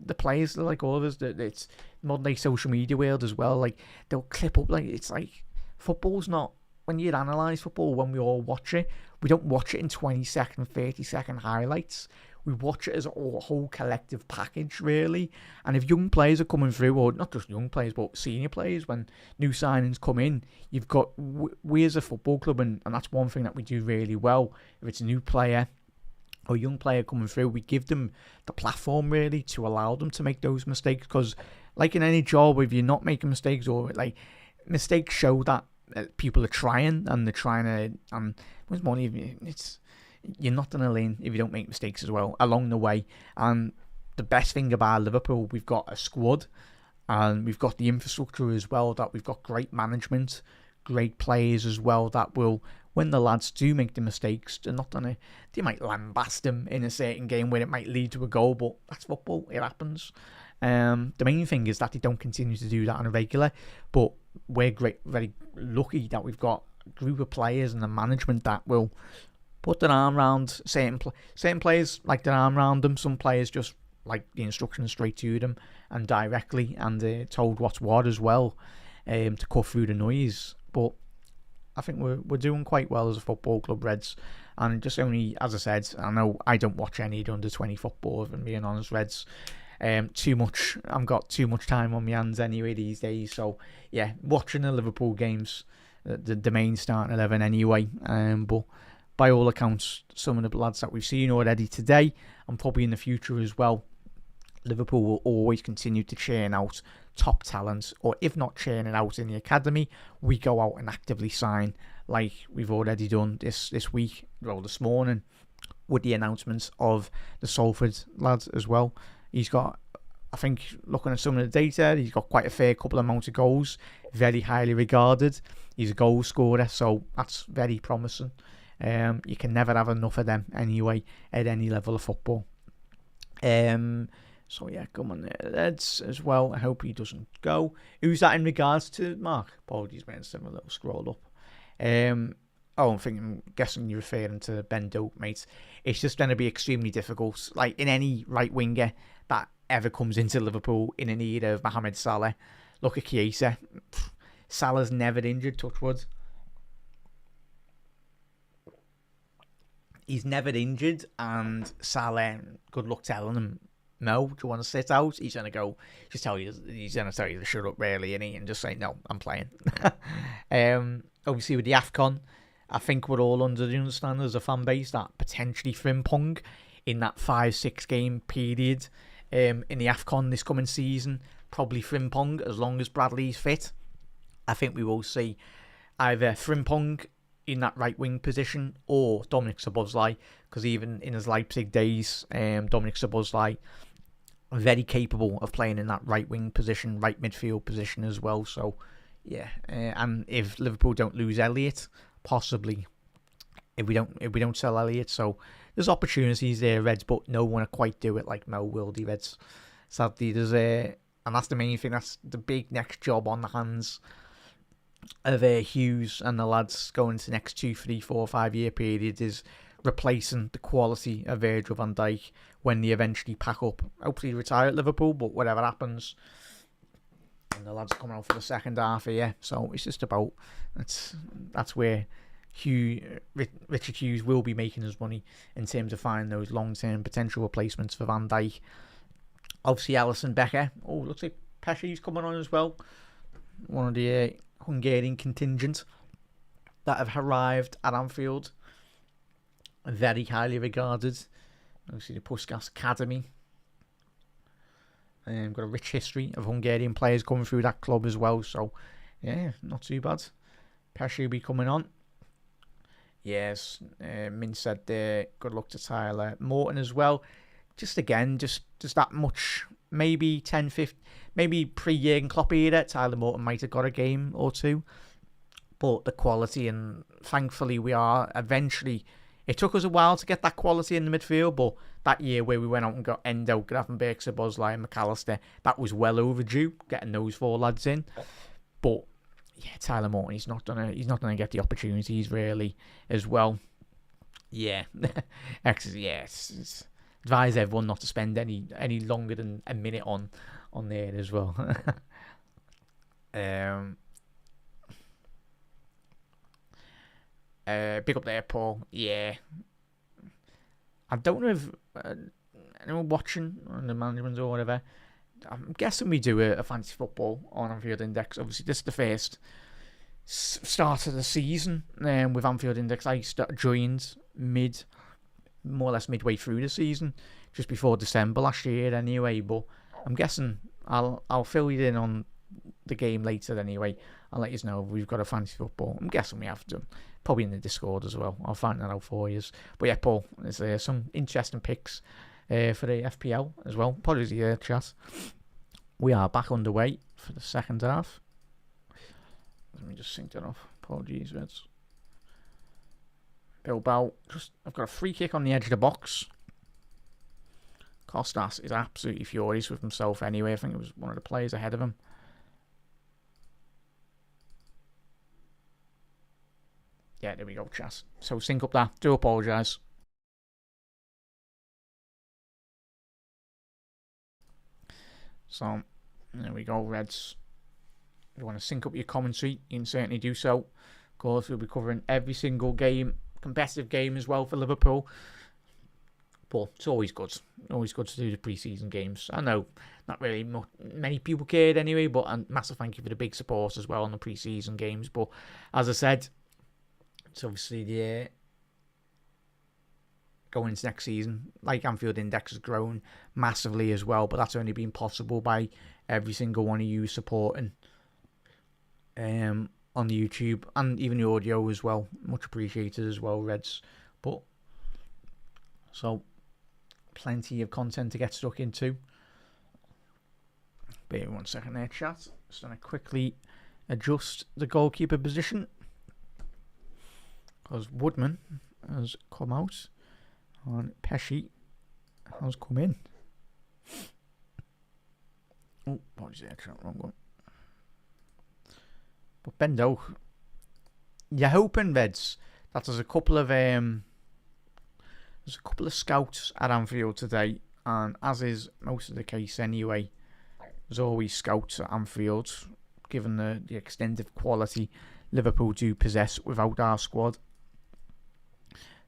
[SPEAKER 1] the players, like all of us, that it's modern day social media world as well. Like, they'll clip up. Like, it's like football's not, when you analyse football, when we all watch it, we don't watch it in 20-second, 30-second highlights. We watch it as a whole collective package, really. And if young players are coming through, or not just young players, but senior players, when new signings come in, you've got, we as a football club, and that's one thing that we do really well. If it's a new player or young player coming through, we give them the platform, really, to allow them to make those mistakes. Because, like in any job, if you're not making mistakes, or like, mistakes show that people are trying, and they're trying to, and what's more, it's, you're not going to learn if you don't make mistakes as well along the way. And the best thing about Liverpool, we've got a squad, and we've got the infrastructure as well, that we've got great management, great players as well, that will, when the lads do make the mistakes, they're not going to, they might lambast them in a certain game where it might lead to a goal, but that's football, it happens. The main thing is that they don't continue to do that on a regular, but we're very lucky that we've got a group of players and the management that will put their arm around certain players, like their arm around them. Some players just like the instructions straight to them and directly, and told what's what as well, to cut through the noise. But I think we're doing quite well as a football club, Reds. And just only, as I said, I know I don't watch any of the under-20 football, if I'm being honest, Reds. Too much. I've got too much time on my hands anyway these days. So yeah, watching the Liverpool games, the main starting 11 anyway. But by all accounts, some of the lads that we've seen already today, and probably in the future as well, Liverpool will always continue to churn out top talent, or if not churn it out in the academy, we go out and actively sign, like we've already done this week, well, this morning, with the announcements of the Salford lads as well. He's got, I think, looking at some of the data, he's got quite a fair couple amount of goals, very highly regarded. He's a goal scorer, so that's very promising. You can never have enough of them anyway at any level of football. So yeah, come on there, Reds as well. I hope he doesn't go. Who's that in regards to, Mark? Apologies, man, just a little scroll up. I'm guessing you're referring to Ben Doak, mate. It's just going to be extremely difficult. Like, in any right winger that ever comes into Liverpool in an era of Mohamed Salah. Look at Chiesa. Salah's never injured, touch wood. He's never injured, and Salah, good luck telling him, no, do you want to sit out? He's going to go, he's going to tell you to shut up, really, and just say, no, I'm playing. Obviously, with the AFCON, I think we're all under the understanding as a fan base that potentially Frimpong in that 5-6 game period in the AFCON this coming season, probably Frimpong, as long as Bradley's fit. I think we will see either Frimpong in that right wing position or Dominic Szoboszlai, because even in his Leipzig days, Dominic Szoboszlai very capable of playing in that right wing position, right midfield position as well. So yeah, and if Liverpool don't lose Elliott, possibly if we don't sell Elliott, so there's opportunities there, Reds, but no one will quite do it like Mo will, the Reds. Sadly, and that's the main thing. That's the big next job on the hands of Hughes and the lads going into the next 2, 3, 4, 5 year period, is replacing the quality of Virgil van Dijk when they eventually pack up. Hopefully retire at Liverpool, but whatever happens, and the lads coming out for the second half here. So it's just about, that's where Richard Hughes will be making his money in terms of finding those long-term potential replacements for Van Dijk. Obviously, Alisson Becker. Oh, looks like Pesci's coming on as well. One of the Hungarian contingent that have arrived at Anfield. Very highly regarded. Obviously, the Puskás Academy. Got a rich history of Hungarian players coming through that club as well. So, yeah, not too bad. Pesci will be coming on. Yes, Min said there. Good luck to Tyler Morton as well. Just again, just that much. Maybe 10, 15, maybe pre-Jurgen Klopp era, Tyler Morton might have got a game or two. But the quality, and thankfully we are eventually. It took us a while to get that quality in the midfield, but that year where we went out and got Endo, Gravenberch, Szoboszlai and McAllister, that was well overdue, getting those 4 lads in. But yeah, Tyler Morton, he's not gonna get the opportunities really as well. Yeah, it's advise everyone not to spend any longer than a minute on there as well. Big up there, Paul. Yeah. I don't know if anyone watching on the management or whatever. I'm guessing we do a fantasy football on Anfield Index. Obviously, this is the first start of the season with Anfield Index. I joined more or less midway through the season, just before December last year anyway. But I'm guessing I'll fill you in on the game later anyway. I'll let you know if we've got a fantasy football. I'm guessing we have done. Probably in the Discord as well. I'll find that out for you. But yeah, Paul, there's some interesting picks for the FPL as well. Apologies here, chat. We are back underway for the second half. Let me just sync that off. Apologies, Reds. Bilbao. I've got a free kick on the edge of the box. Kostas is absolutely furious with himself anyway. I think it was one of the players ahead of him. Yeah, there we go, chat. So sync up that. Do apologise. So, there we go, Reds. If you want to sync up your commentary, you can certainly do so. Of course, we'll be covering every single game, competitive game as well for Liverpool. But it's always good. Always good to do the pre-season games. I know not really many people cared anyway, but a massive thank you for the big support as well on the pre-season games. But as I said, it's obviously the going into next season. Like Anfield Index has grown massively as well, but that's only been possible by every single one of you supporting on the YouTube and even the audio as well. Much appreciated as well, Reds. But so plenty of content to get stuck into. Bear 1 second there, chat. Just gonna quickly adjust the goalkeeper position, because Woodman has come out and Pesci has come in. Oh, apologies there, wrong one. But Bendo, you're hoping, Reds, that there's a couple of scouts at Anfield today, and as is most of the case anyway, there's always scouts at Anfield, given the extended quality Liverpool do possess without our squad.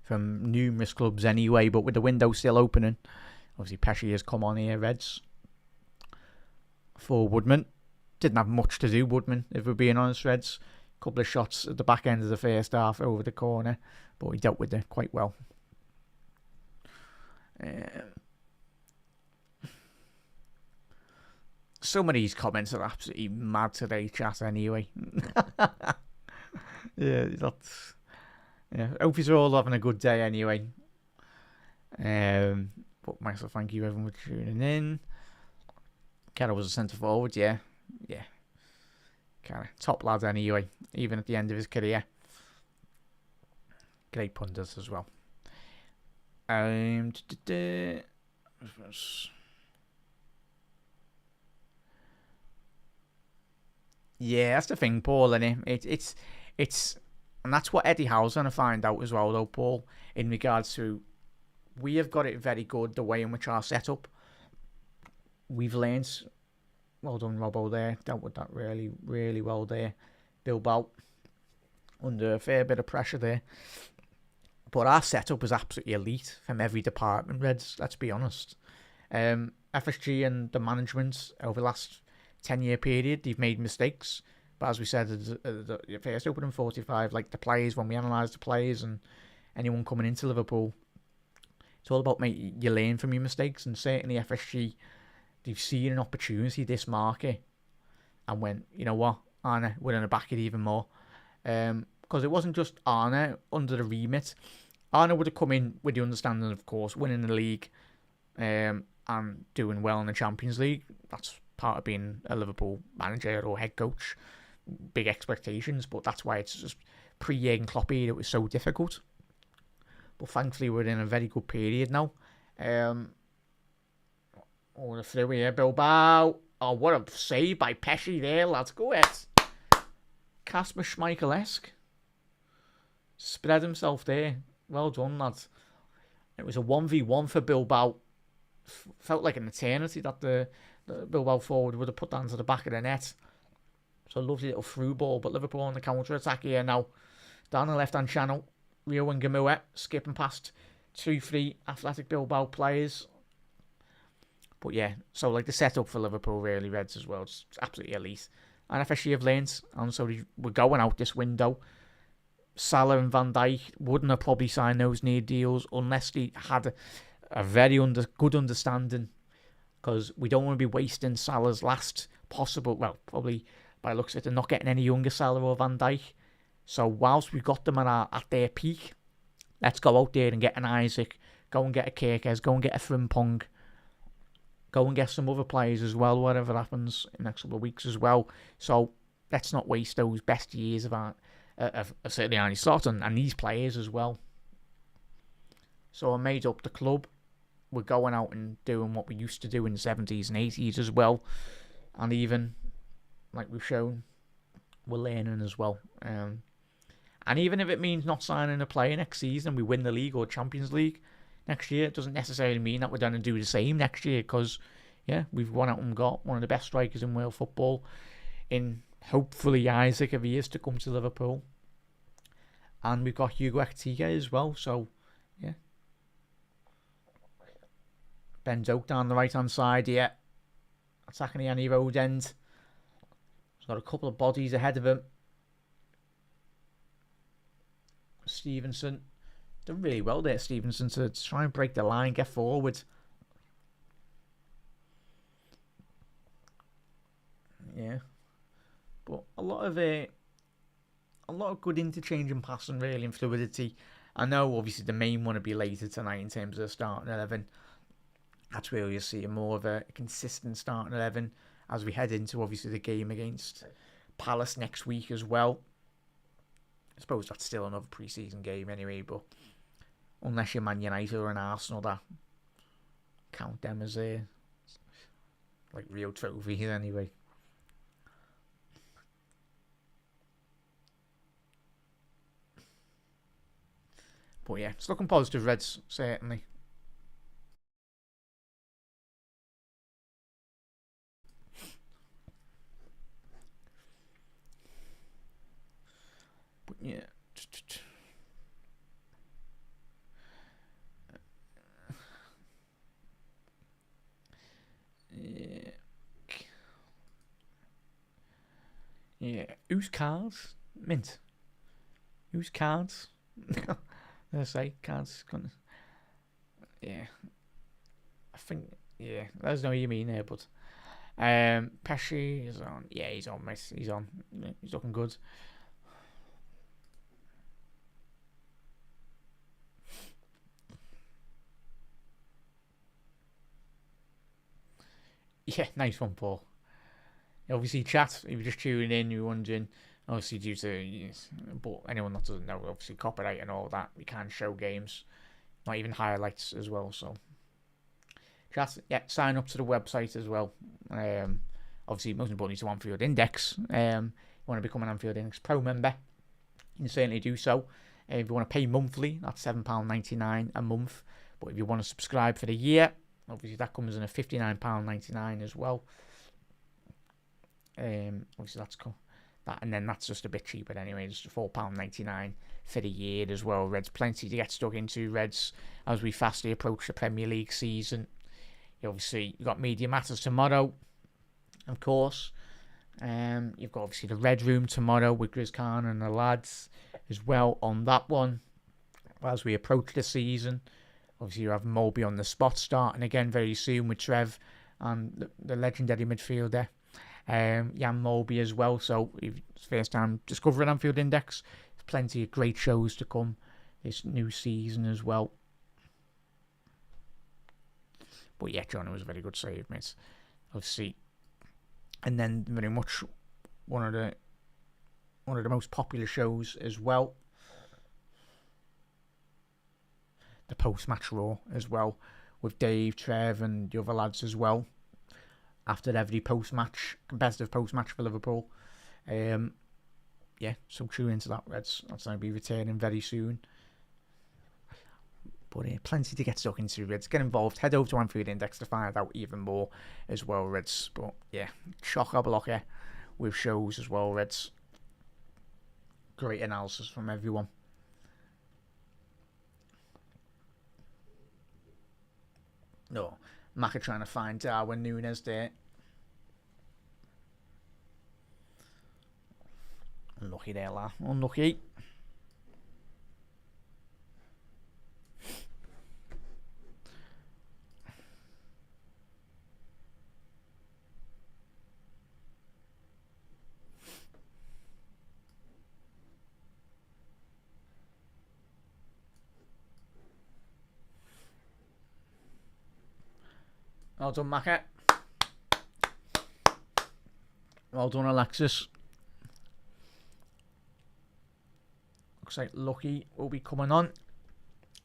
[SPEAKER 1] From numerous clubs anyway, but with the window still opening, obviously Pesci has come on here, Reds, for Woodman. Didn't have much to do, Woodman, if we're being honest, Reds. A couple of shots at the back end of the first half over the corner, but he dealt with it quite well. Some of these comments are absolutely mad today, chat, anyway. Yeah, that's... Yeah, hope you're all having a good day anyway. But myself, thank you everyone for tuning in. Carroll was a centre forward, yeah. Carroll, top lad anyway, even at the end of his career. Great pundits as well. Yeah, that's the thing, Paul, innit? It's and that's what Eddie Howe's going to find out as well, though, Paul, in regards to we have got it very good, the way in which our setup. We've learned. Well done, Robbo, there. Dealt with that really, really well there. Bilbao. under a fair bit of pressure there. But our setup was absolutely elite from every department, Reds, let's be honest. FSG and the management over the last 10-year period, they've made mistakes. But as we said, the first opening 45, like the players, when we analysed the players and anyone coming into Liverpool, it's all about you learn from your mistakes. And certainly FSG, they've seen an opportunity this market and went, you know what, Arne, we're going to back it even more. Because it wasn't just Arne under the remit. Arne would have come in with the understanding, of course, winning the league and doing well in the Champions League. That's part of being a Liverpool manager or head coach. Big expectations, but that's why it's just pre-Jurgen Klopp era, it was so difficult. But thankfully, we're in a very good period now. Over through here, Bilbao. Oh, what a save by Pesci there, lads. Go ahead. Kasper Schmeichel-esque. Spread himself there. Well done, lads. It was a 1v1 for Bilbao. Felt like an eternity that the Bilbao forward would have put down to the back of the net. So a lovely little through ball, but Liverpool on the counter-attack here now. Down the left-hand channel, Rio and Gamua skipping past 2-3 Athletic Bilbao players. But yeah, so like the setup for Liverpool really, Reds as well, it's absolutely elite. And FSG have learned, and so we're going out this window. Salah and Van Dijk wouldn't have probably signed those near deals unless they had a very good understanding, because we don't want to be wasting Salah's last possible, well, probably by looks at it, they're not getting any younger Salah or Van Dijk. So whilst we've got them at their peak, let's go out there and get an Isaac, go and get a Kirkes, go and get a Frimpong, go and get some other players as well, whatever happens in the next couple of weeks as well. So let's not waste those best years of certainly Arne Slot and these players as well. So I made up the club. We're going out and doing what we used to do in the 70s and 80s as well. And even, like we've shown, we're learning as well. And even if it means not signing a player next season and we win the league or Champions League next year, it doesn't necessarily mean that we're going to do the same next year, because, yeah, we've gone out and got one of the best strikers in world football in, hopefully, Isaac, if he is to come to Liverpool. And we've got Hugo Ekitike as well, so, yeah. Ben Doak down the right-hand side, yeah. Attacking the Annie Road end. He's got a couple of bodies ahead of him. Stevenson. Done really well there, Stevenson, to try and break the line, get forward. Yeah. But a lot of good interchange and passing, really, and fluidity. I know, obviously, the main one will be later tonight in terms of the starting 11. That's where you'll see more of a consistent starting 11 as we head into, obviously, the game against Palace next week as well. I suppose that's still another pre-season game anyway, but unless you're Man United or an Arsenal, that count them as like real trophies anyway. But yeah, it's looking positive, Reds, certainly. But yeah. Yeah. Whose cards? Mint. Whose cards? Let's say cards. Yeah. I think. Yeah. There's no you mean there, but. Pesci is on. Yeah, he's on, mate. He's on. He's looking good. Yeah, nice one, Paul. Obviously, chat, if you're just tuning in, you're wondering, obviously, due to, but anyone that doesn't know, obviously, copyright and all that, we can't show games, not even highlights as well, so. Chat, yeah, sign up to the website as well. Obviously, most importantly, to Anfield Index. You want to become an Anfield Index Pro member, you can certainly do so. If you want to pay monthly, that's £7.99 a month. But if you want to subscribe for the year, obviously that comes in at £59.99 as well. Obviously And then that's just a bit cheaper anyway, just £4.99 for the year as well. Reds, plenty to get stuck into, Reds, as we fastly approach the Premier League season. You've got Media Matters tomorrow, of course. You've got obviously the Red Room tomorrow with Grizz Khan and the lads as well on that one. As we approach the season, obviously you have Moby on the spot starting again very soon with Trev and the legendary midfielder. Jan Moby as well, so if it's first time discovering Anfield Index, there's plenty of great shows to come this new season as well. But yeah, John, it was a very good save, mate. Obviously, and then very much one of the most popular shows as well, the post-match Raw as well, with Dave, Trev, and the other lads as well. After every competitive post-match for Liverpool. So tune into that, Reds. That's going to be returning very soon. But plenty to get stuck into, Reds. Get involved. Head over to Anfield Index to find out even more as well, Reds. But yeah, chock-a-blocker with shows as well, Reds. Great analysis from everyone. No. Maka trying to find Darwin Núñez there. Unlucky there, lad. Unlucky. Well done, Maka. Well done, Alexis. Looks like Lucky will be coming on.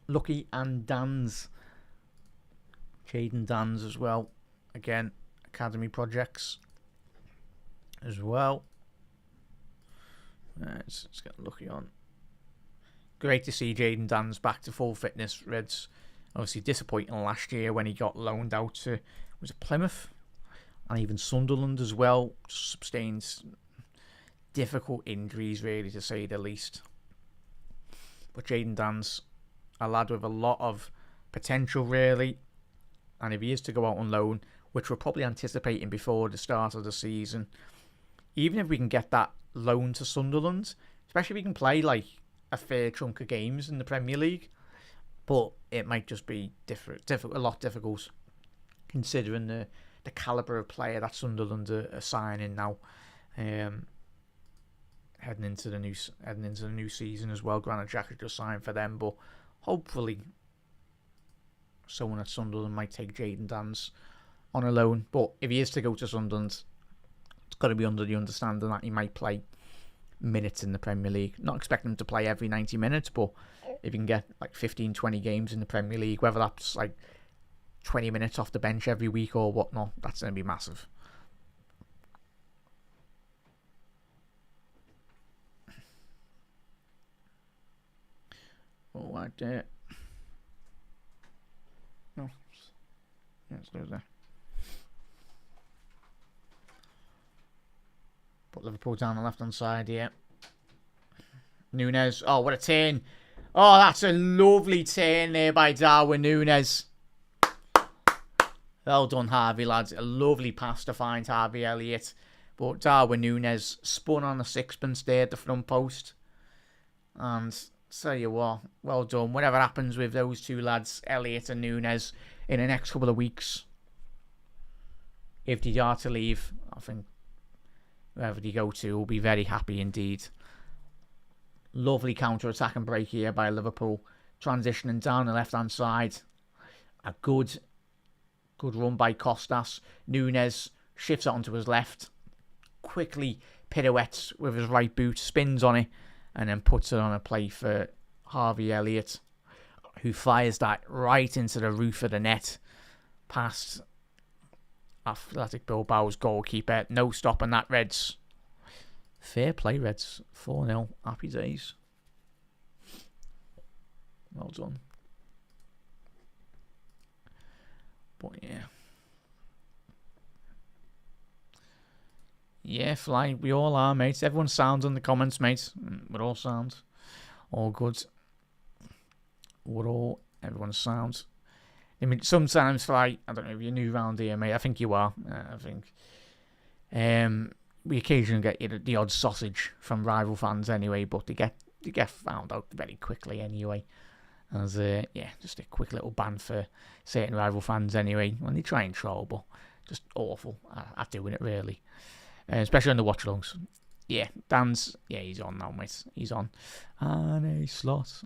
[SPEAKER 1] Lucky and Dan's. Jaden Dan's as well. Again, academy projects as well. Let's get Lucky on. Great to see Jaden Dan's back to full fitness, Reds. Obviously disappointing last year when he got loaned out to, was it Plymouth? And even Sunderland as well. Sustained difficult injuries, really, to say the least. But Jaden Dan's a lad with a lot of potential, really. And if he is to go out on loan, which we're probably anticipating before the start of the season, even if we can get that loan to Sunderland, especially if we can play like a fair chunk of games in the Premier League, but it might just be a lot difficult considering the calibre of player that Sunderland are signing now, heading into the new season as well. Granted, Jack has just signed for them, but hopefully someone at Sunderland might take Jaden Dan's on a loan. But if he is to go to Sunderland, it's got to be under the understanding that he might play minutes in the Premier League. Not expecting him to play every 90 minutes, but if you can get like 15, 20 games in the Premier League, whether that's like 20 minutes off the bench every week or whatnot, that's going to be massive. Oh, right there. No. Let's do that. Put Liverpool down the left-hand side here. Núñez. Oh, what a turn. Oh, that's a lovely turn there by Darwin Núñez. Well done, Harvey, lads. A lovely pass to find Harvey Elliott. But Darwin Núñez spun on the sixpence there at the front post. And tell you what, well done. Whatever happens with those two lads, Elliott and Núñez, in the next couple of weeks, if they are to leave, I think whoever they go to will be very happy indeed. Lovely counter-attack and break here by Liverpool. Transitioning down the left-hand side. A good run by Costas. Núñez shifts it onto his left. Quickly pirouettes with his right boot. Spins on it. And then puts it on a play for Harvey Elliott, who fires that right into the roof of the net. Past Athletic Bilbao's goalkeeper. No stopping that, Reds. Fair play, Reds. 4-0. Happy days. Well done. But yeah. Yeah, fly. We all are, mate. Everyone sounds in the comments, mate. We're all sound. All good. Everyone sounds. I mean, sometimes, fly. I don't know if you're new around here, mate. I think you are. I think. We occasionally get the odd sausage from rival fans anyway, but they get found out very quickly anyway. As just a quick little ban for certain rival fans anyway when they try and troll, but just awful at doing it really, especially on the watch alongs. Yeah, Dan's he's on now, mate. He's on. And a slot.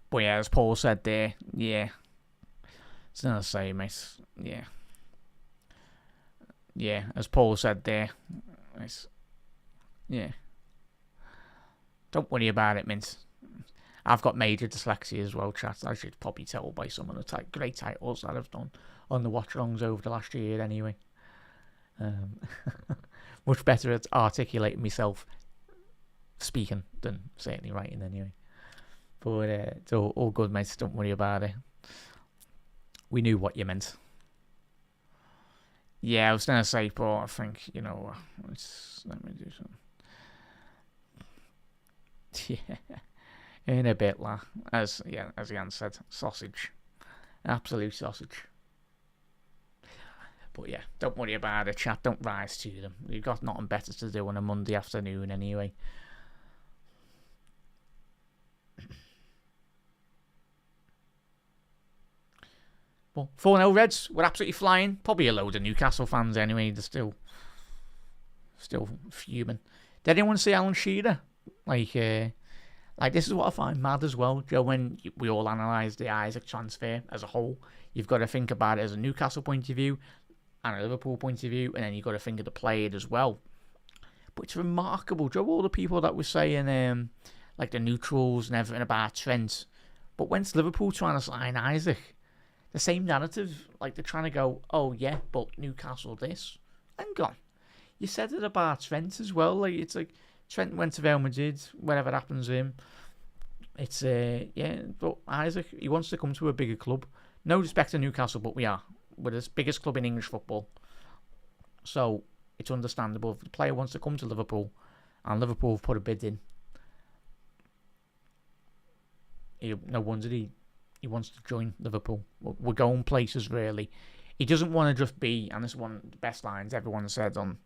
[SPEAKER 1] But yeah, as Paul said there, yeah, it's not the same, mate. Yeah, as Paul said there, don't worry about it, mint. I've got major dyslexia as well, chat. I should probably tell by some of the great titles that I've done on the watch-alongs over the last year anyway. Much better at articulating myself speaking than certainly writing anyway. But it's all good, mate. Don't worry about it. We knew what you meant. Yeah, I was going to say, but I think, let me do something. Yeah, in a bit, as Jan said, sausage. Absolute sausage. But yeah, don't worry about it, chat. Don't rise to them. You've got nothing better to do on a Monday afternoon anyway. Well, 4-0 Reds, we're absolutely flying. Probably a load of Newcastle fans anyway. They're still fuming. Did anyone see Alan Shearer? Like this is what I find mad as well, Joe, when we all analyse the Isaac transfer as a whole. You've got to think about it as a Newcastle point of view and a Liverpool point of view, and then you've got to think of the player as well. But it's remarkable, Joe, all the people that were saying, like the neutrals and everything about Trent. But when's Liverpool trying to sign Isaac? The same narrative, like they're trying to go, oh yeah, but Newcastle this. Hang on. You said it about Trent as well. Like it's like Trent went to Real Madrid, whatever happens to him. It's but Isaac, he wants to come to a bigger club. No respect to Newcastle, but we're the biggest club in English football. So it's understandable if the player wants to come to Liverpool and Liverpool have put a bid in. No wonder he wants to join Liverpool. We're going places, really. He doesn't want to just be, and this is one of the best lines everyone said on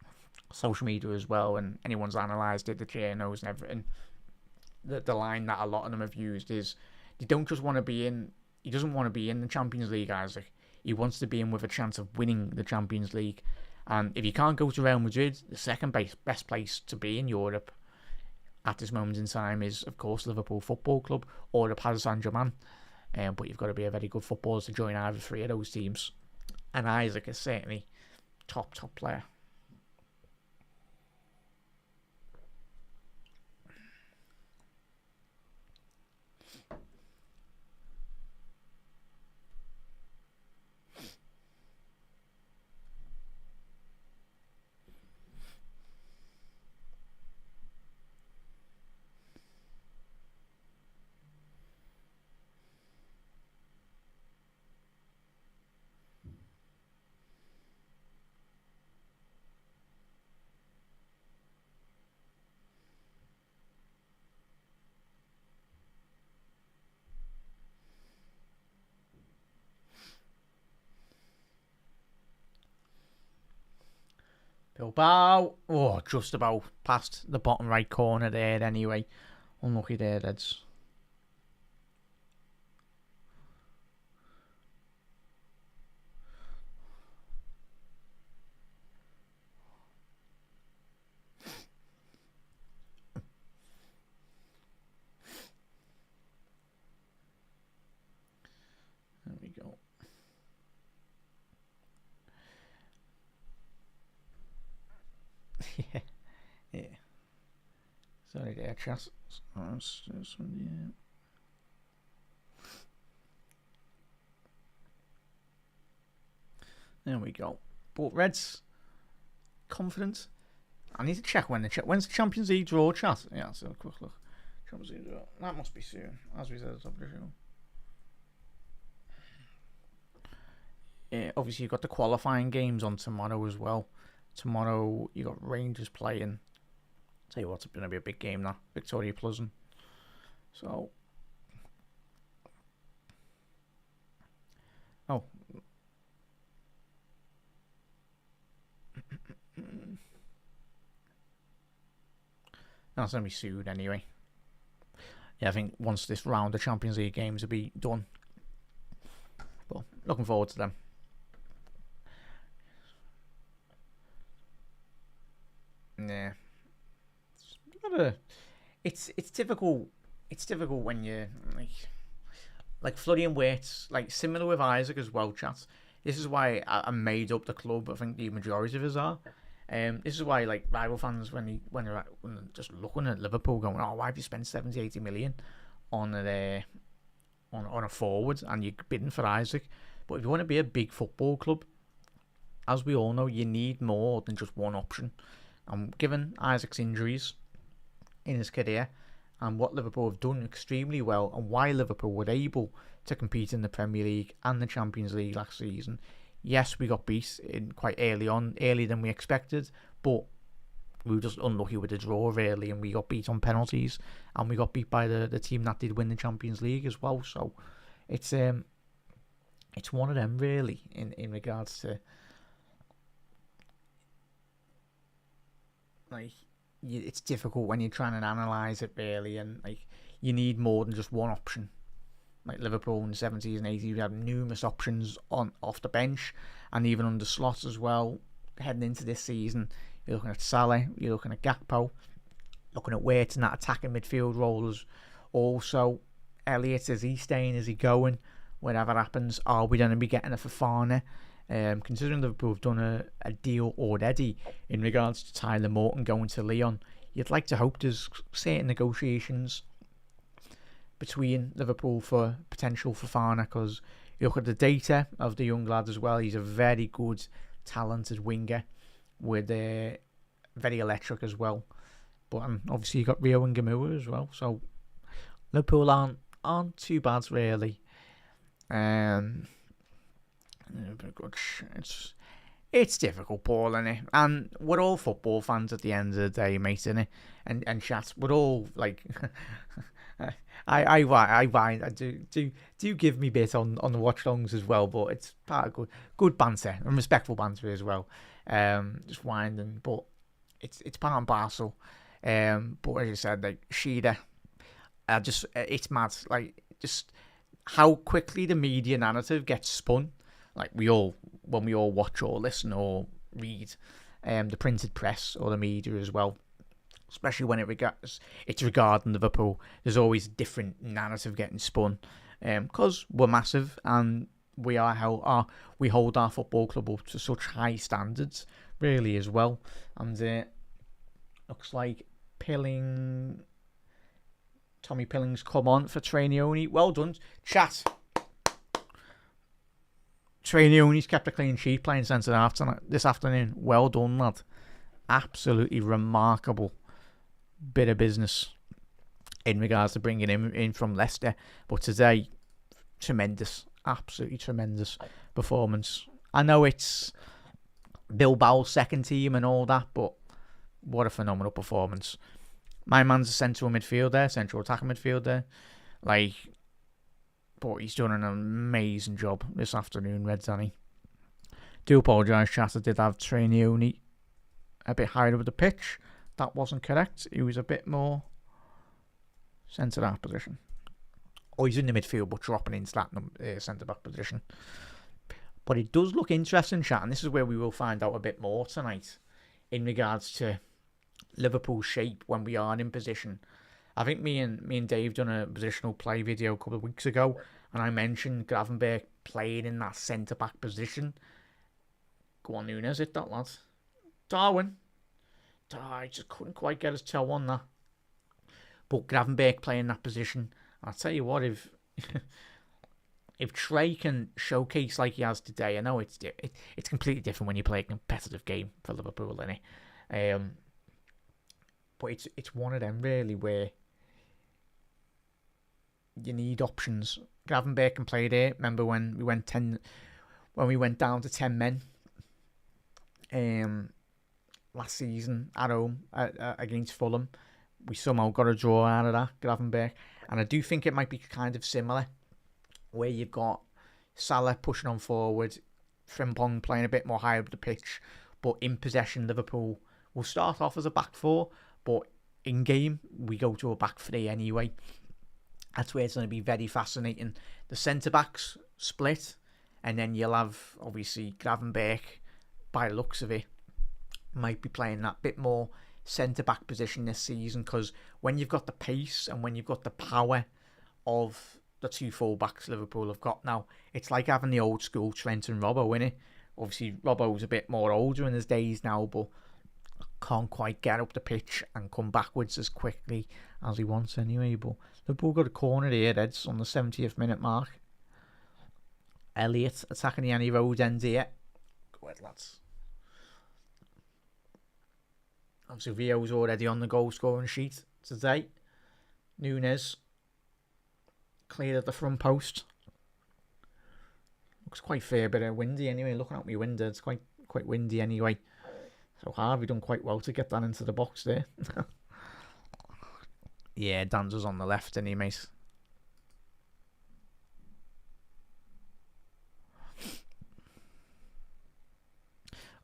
[SPEAKER 1] social media as well, and anyone's analysed it, the chair knows and everything. The line that a lot of them have used is, he doesn't want to be in the Champions League, Isaac. He wants to be in with a chance of winning the Champions League. And if you can't go to Real Madrid, the second best place to be in Europe at this moment in time is, of course, Liverpool Football Club or the Paris Saint-Germain. But you've got to be a very good footballer to join either three of those teams. And Isaac is certainly top player. Bilbao, just about past the bottom right corner there anyway. Unlucky there, Reds. There we go. Yeah. Sorry there, chat. There we go. But Reds, confident. I need to check when's the Champions League draw, chat. Yeah, so a quick look. That must be soon, as we said at the top of the show. Obviously, you've got the qualifying games on tomorrow as well. Tomorrow, you got Rangers playing. Tell you what, it's going to be a big game now. Victoria Pleasant. So. Oh. That's going to be soon anyway. Yeah, I think once this round of Champions League games will be done. But looking forward to them. Yeah. It's difficult. It's difficult when you like flooding weights, like similar with Isaac as well, chat. This is why I made up the club. I think the majority of us are. This is why like rival fans when they're just looking at Liverpool going, oh, why have you spent 70-80 million on a forward and you're bidding for Isaac? But if you want to be a big football club, as we all know, you need more than just one option. And given Isaac's injuries in his career and what Liverpool have done extremely well and why Liverpool were able to compete in the Premier League and the Champions League last season, yes, we got beat in quite earlier than we expected, but we were just unlucky with the draw really, and we got beat on penalties, and we got beat by the team that did win the Champions League as well. So it's one of them really in regards to like it's difficult when you're trying to analyse it really, and like you need more than just one option. Like Liverpool in the 70s and 80s, we had numerous options off the bench and even under slots as well. Heading into this season, you're looking at Salah, you're looking at Gakpo, looking at Waits in that attacking midfield roles. Also, Elliott, is he staying? Is he going? Whatever happens, are we going to be getting a Fofana? Considering Liverpool have done a deal already in regards to Tyler Morton going to Lyon, you'd like to hope there's certain negotiations between Liverpool for potential Fofana, because you look at the data of the young lad as well. He's a very good, talented winger with very electric as well. But obviously you got Rio and Gamua as well. So Liverpool aren't too bad really. It's difficult, Paul, isn't it? And we're all football fans at the end of the day, mate, innit? And chat, we're all like, I do give me bit on the watch longs as well, but it's part of good banter and respectful banter as well. Just winding, but it's part and parcel. But as you said, like Sheeda, it's mad, like just how quickly the media narrative gets spun. Like when we all watch or listen or read the printed press or the media as well, especially when it's regarding Liverpool, there's always a different narrative getting spun, because we're massive and we hold our football club up to such high standards really as well. And looks like Tommy Pilling's come on for Trainioni. Well done, chat. Trainioni's kept a clean sheet playing centre half this afternoon. Well done, lad. Absolutely remarkable bit of business in regards to bringing him in from Leicester. But today, tremendous. Absolutely tremendous performance. I know it's Bilbao's second team and all that, but what a phenomenal performance. My man's a central attacking midfielder. But he's done an amazing job this afternoon, Red Danny. Do apologise, chat. I did have Trainioni a bit higher up the pitch. That wasn't correct. He was a bit more centre-back position. Or he's in the midfield, but dropping into that centre-back position. But it does look interesting, chat, and this is where we will find out a bit more tonight in regards to Liverpool's shape when we are in position. I think me and Dave done a positional play video a couple of weeks ago, and I mentioned Gravenberch playing in that centre-back position. Go on, Nunes, hit that, lad. Darwin. I just couldn't quite get his toe on that. But Gravenberch playing that position, I'll tell you what, if Trey can showcase like he has today, I know it's completely different when you play a competitive game for Liverpool, isn't it? But it's one of them really where you need options. Gravenberch can play there. Remember when we went down to 10 men last season at home against Fulham? We somehow got a draw out of that, Gravenberch. And I do think it might be kind of similar, where you've got Salah pushing on forward, Frimpong playing a bit more high up the pitch, but in possession, Liverpool will start off as a back four, but in game, we go to a back three anyway. That's where it's going to be very fascinating. The centre-backs split, and then you'll have, obviously, Gravenberch, by the looks of it, might be playing that bit more centre-back position this season, because when you've got the pace and when you've got the power of the two full-backs Liverpool have got now, it's like having the old-school Trent and Robbo, innit? Obviously, Robbo's a bit more older in his days now, but can't quite get up the pitch and come backwards as quickly as he wants anyway. But Liverpool got a corner here, Eds, on the 70th minute mark. Elliott attacking the Annie Road end here. Go ahead, lads. Obviously, Rio's already on the goal scoring sheet today. Nunes cleared at the front post. Looks quite fair, bit of windy anyway. Looking out my window, it's quite windy anyway. So Harvey done quite well to get that into the box there. Yeah, Danzer's on the left, isn't he, mate?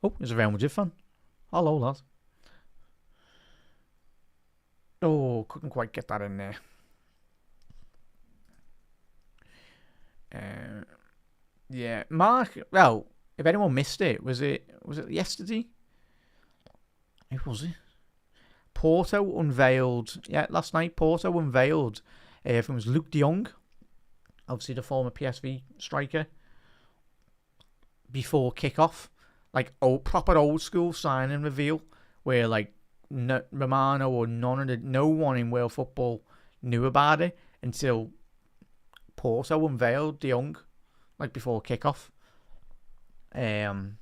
[SPEAKER 1] Oh, there's a Real Madrid fan. Hello, lad. Oh, couldn't quite get that in there. Yeah, Mark. Well, if anyone missed it, was it yesterday? Who was it? Porto unveiled. Yeah, last night Porto unveiled. It was Luke de Jong, obviously the former PSV striker. Before kickoff, like proper old school signing reveal, where like Romano or no one in world football knew about it until Porto unveiled de Jong, like before kickoff. And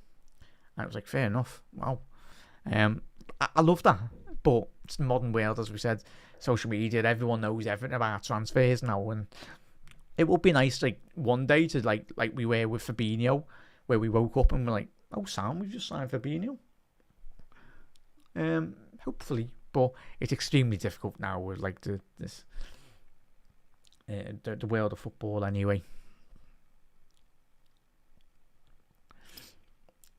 [SPEAKER 1] it was like, fair enough. Wow. I love that, but it's the modern world, as we said. Social media, everyone knows everything about transfers now, and it would be nice, like one day, to like we were with Fabinho, where we woke up and we're like, oh Sam, we've just signed Fabinho. Hopefully, but it's extremely difficult now with like the world of football anyway.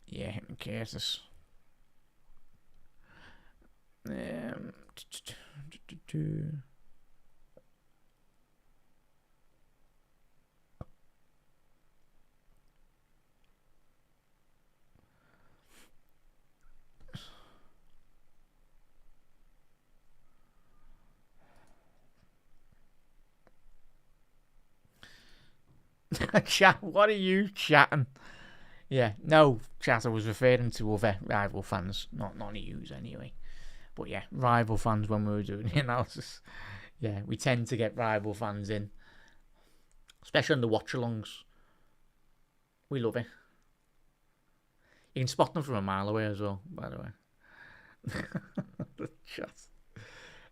[SPEAKER 1] Yeah, him and Curtis. Chat, what are you chatting? Yeah, no, chat, I was referring to other rival fans, not none of yous anyway. But yeah, rival fans when we were doing the analysis. Yeah, we tend to get rival fans in, especially on the watch-alongs. We love it. You can spot them from a mile away as well, by the way. The chat.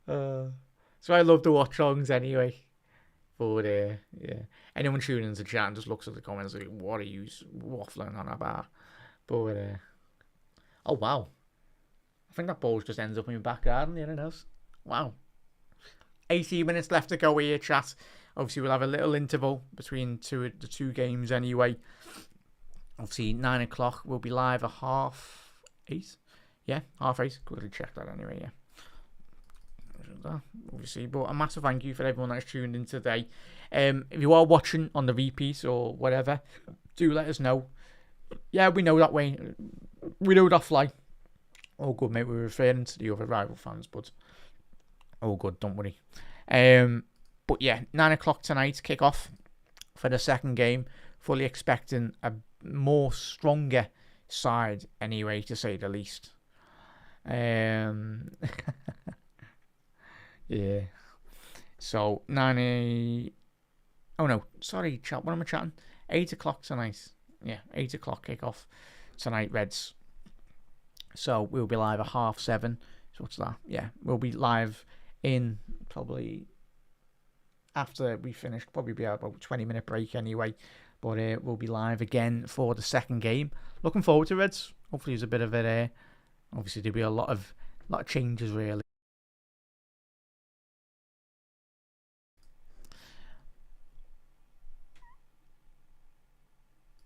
[SPEAKER 1] So I love the watch-alongs anyway. But yeah, anyone tuning into chat and just looks at the comments like, what are you waffling on about? But oh wow, I think that ball just ends up in my back garden. Yeah, it does. Wow. 18 minutes left to go here, chat. Obviously, we'll have a little interval between the two games anyway. Obviously, 9 o'clock. We'll be live at 8:30. Yeah, 8:30. Quickly check that anyway, yeah. Obviously, but a massive thank you for everyone that's tuned in today. If you are watching on the repeat or whatever, do let us know. Yeah, we know that way. We know that fly. All good, mate. We're referring to the other rival fans, but all good, don't worry. But yeah, 9 o'clock tonight, kick-off for the second game. Fully expecting a more stronger side anyway, to say the least. Yeah. So, 9 Oh no, sorry, chat. What am I chatting? 8 o'clock tonight. Yeah, 8 o'clock kick-off tonight, Reds. So, we'll be live at 7:30. So, what's that? Yeah, we'll be live in probably after we finish. Probably be about 20-minute break anyway. But we'll be live again for the second game. Looking forward to Reds. Hopefully there's a bit of it. Obviously there'll be a lot of changes really.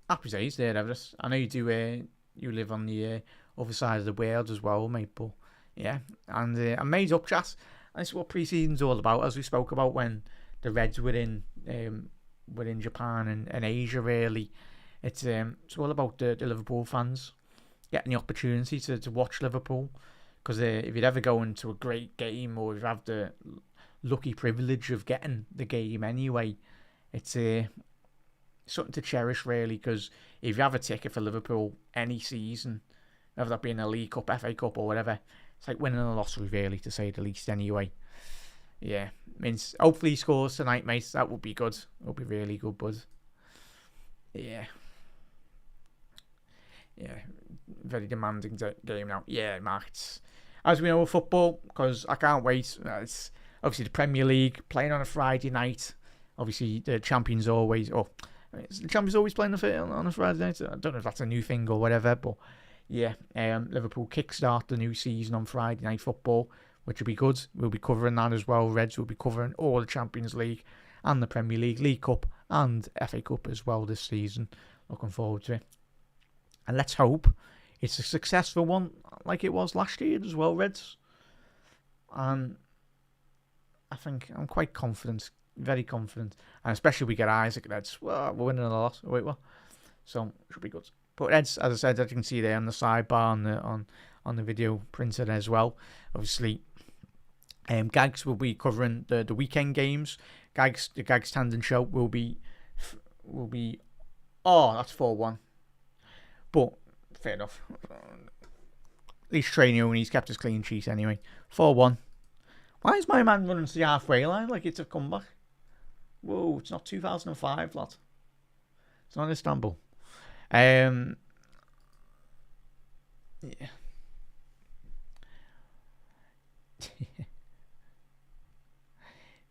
[SPEAKER 1] Happy days there, Everest. I know you do. You live on the other side of the world as well, mate. But yeah, and I made up, chat. And this is what pre-season's all about, as we spoke about when the Reds were in Japan and Asia. Really, it's all about the Liverpool fans getting the opportunity to watch Liverpool. Because if you'd ever go into a great game, or if you have the lucky privilege of getting the game anyway, it's something to cherish, really. Because if you have a ticket for Liverpool any season, whether that be in a League Cup, FA Cup, or whatever, it's like winning a lottery, really, to say the least. Anyway, yeah, means hopefully he scores tonight, mate. That would be good. It would be really good, bud. Yeah, very demanding game now. Yeah, Mark. As we know with football, because I can't wait. It's obviously the Premier League playing on a Friday night. Obviously, the champions always. The champions always playing on a Friday night. I don't know if that's a new thing or whatever, but yeah, Liverpool kickstart the new season on Friday Night Football, which will be good. We'll be covering that as well. Reds will be covering all the Champions League and the Premier League, League Cup and FA Cup as well this season. Looking forward to it. And let's hope it's a successful one like it was last year as well, Reds. And I think I'm quite confident, very confident. And especially if we get Isaac, Reds. Well, we're winning a lot. Wait, what? So it should be good. But Reds, as I said, as you can see there on the sidebar on the video printed as well. Obviously, Gags will be covering the weekend games. The Gags Tandem Show will be. Oh, that's 4-1. But fair enough. At least Trainio, and he's kept his clean sheet anyway. 4-1. Why is my man running to the halfway line like it's a comeback? Whoa, it's not 2005, lad. It's not Istanbul. Yeah.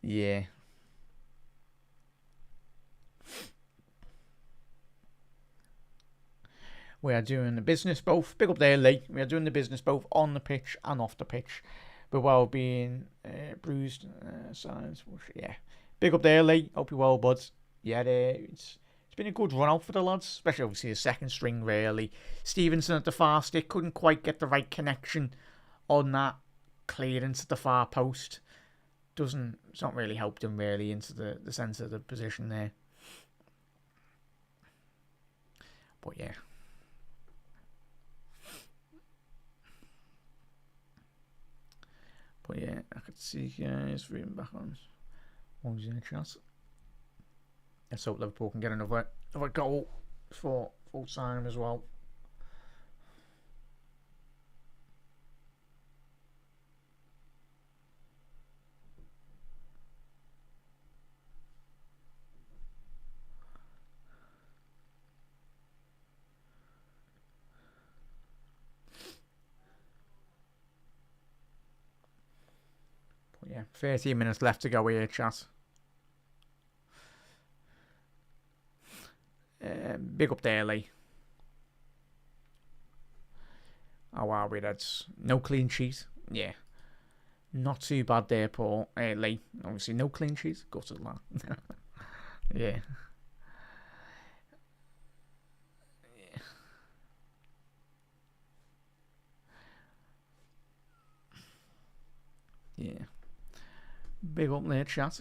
[SPEAKER 1] Yeah. We are doing the business both. Big up there, Lee. We are doing the business both on the pitch and off the pitch, but while being bruised, signs. Yeah. Big up there, Lee. Hope you're well, buds. Yeah, it's been a good run out for the lads, especially obviously the second string, really. Stevenson at the far stick couldn't quite get the right connection on that clearance at the far post. It's not really helped him really into the centre of the position there. But yeah. I could see guys reading back on. What was in the chat? Let's hope Liverpool can get another goal for full time as well. But yeah, 13 minutes left to go here, chat. Big up there, Lee. How are we? That's no clean sheet. Yeah. Not too bad there, Paul. Lee. Obviously, no clean sheet. Gutted that. Yeah. Yeah. Big up there, chat.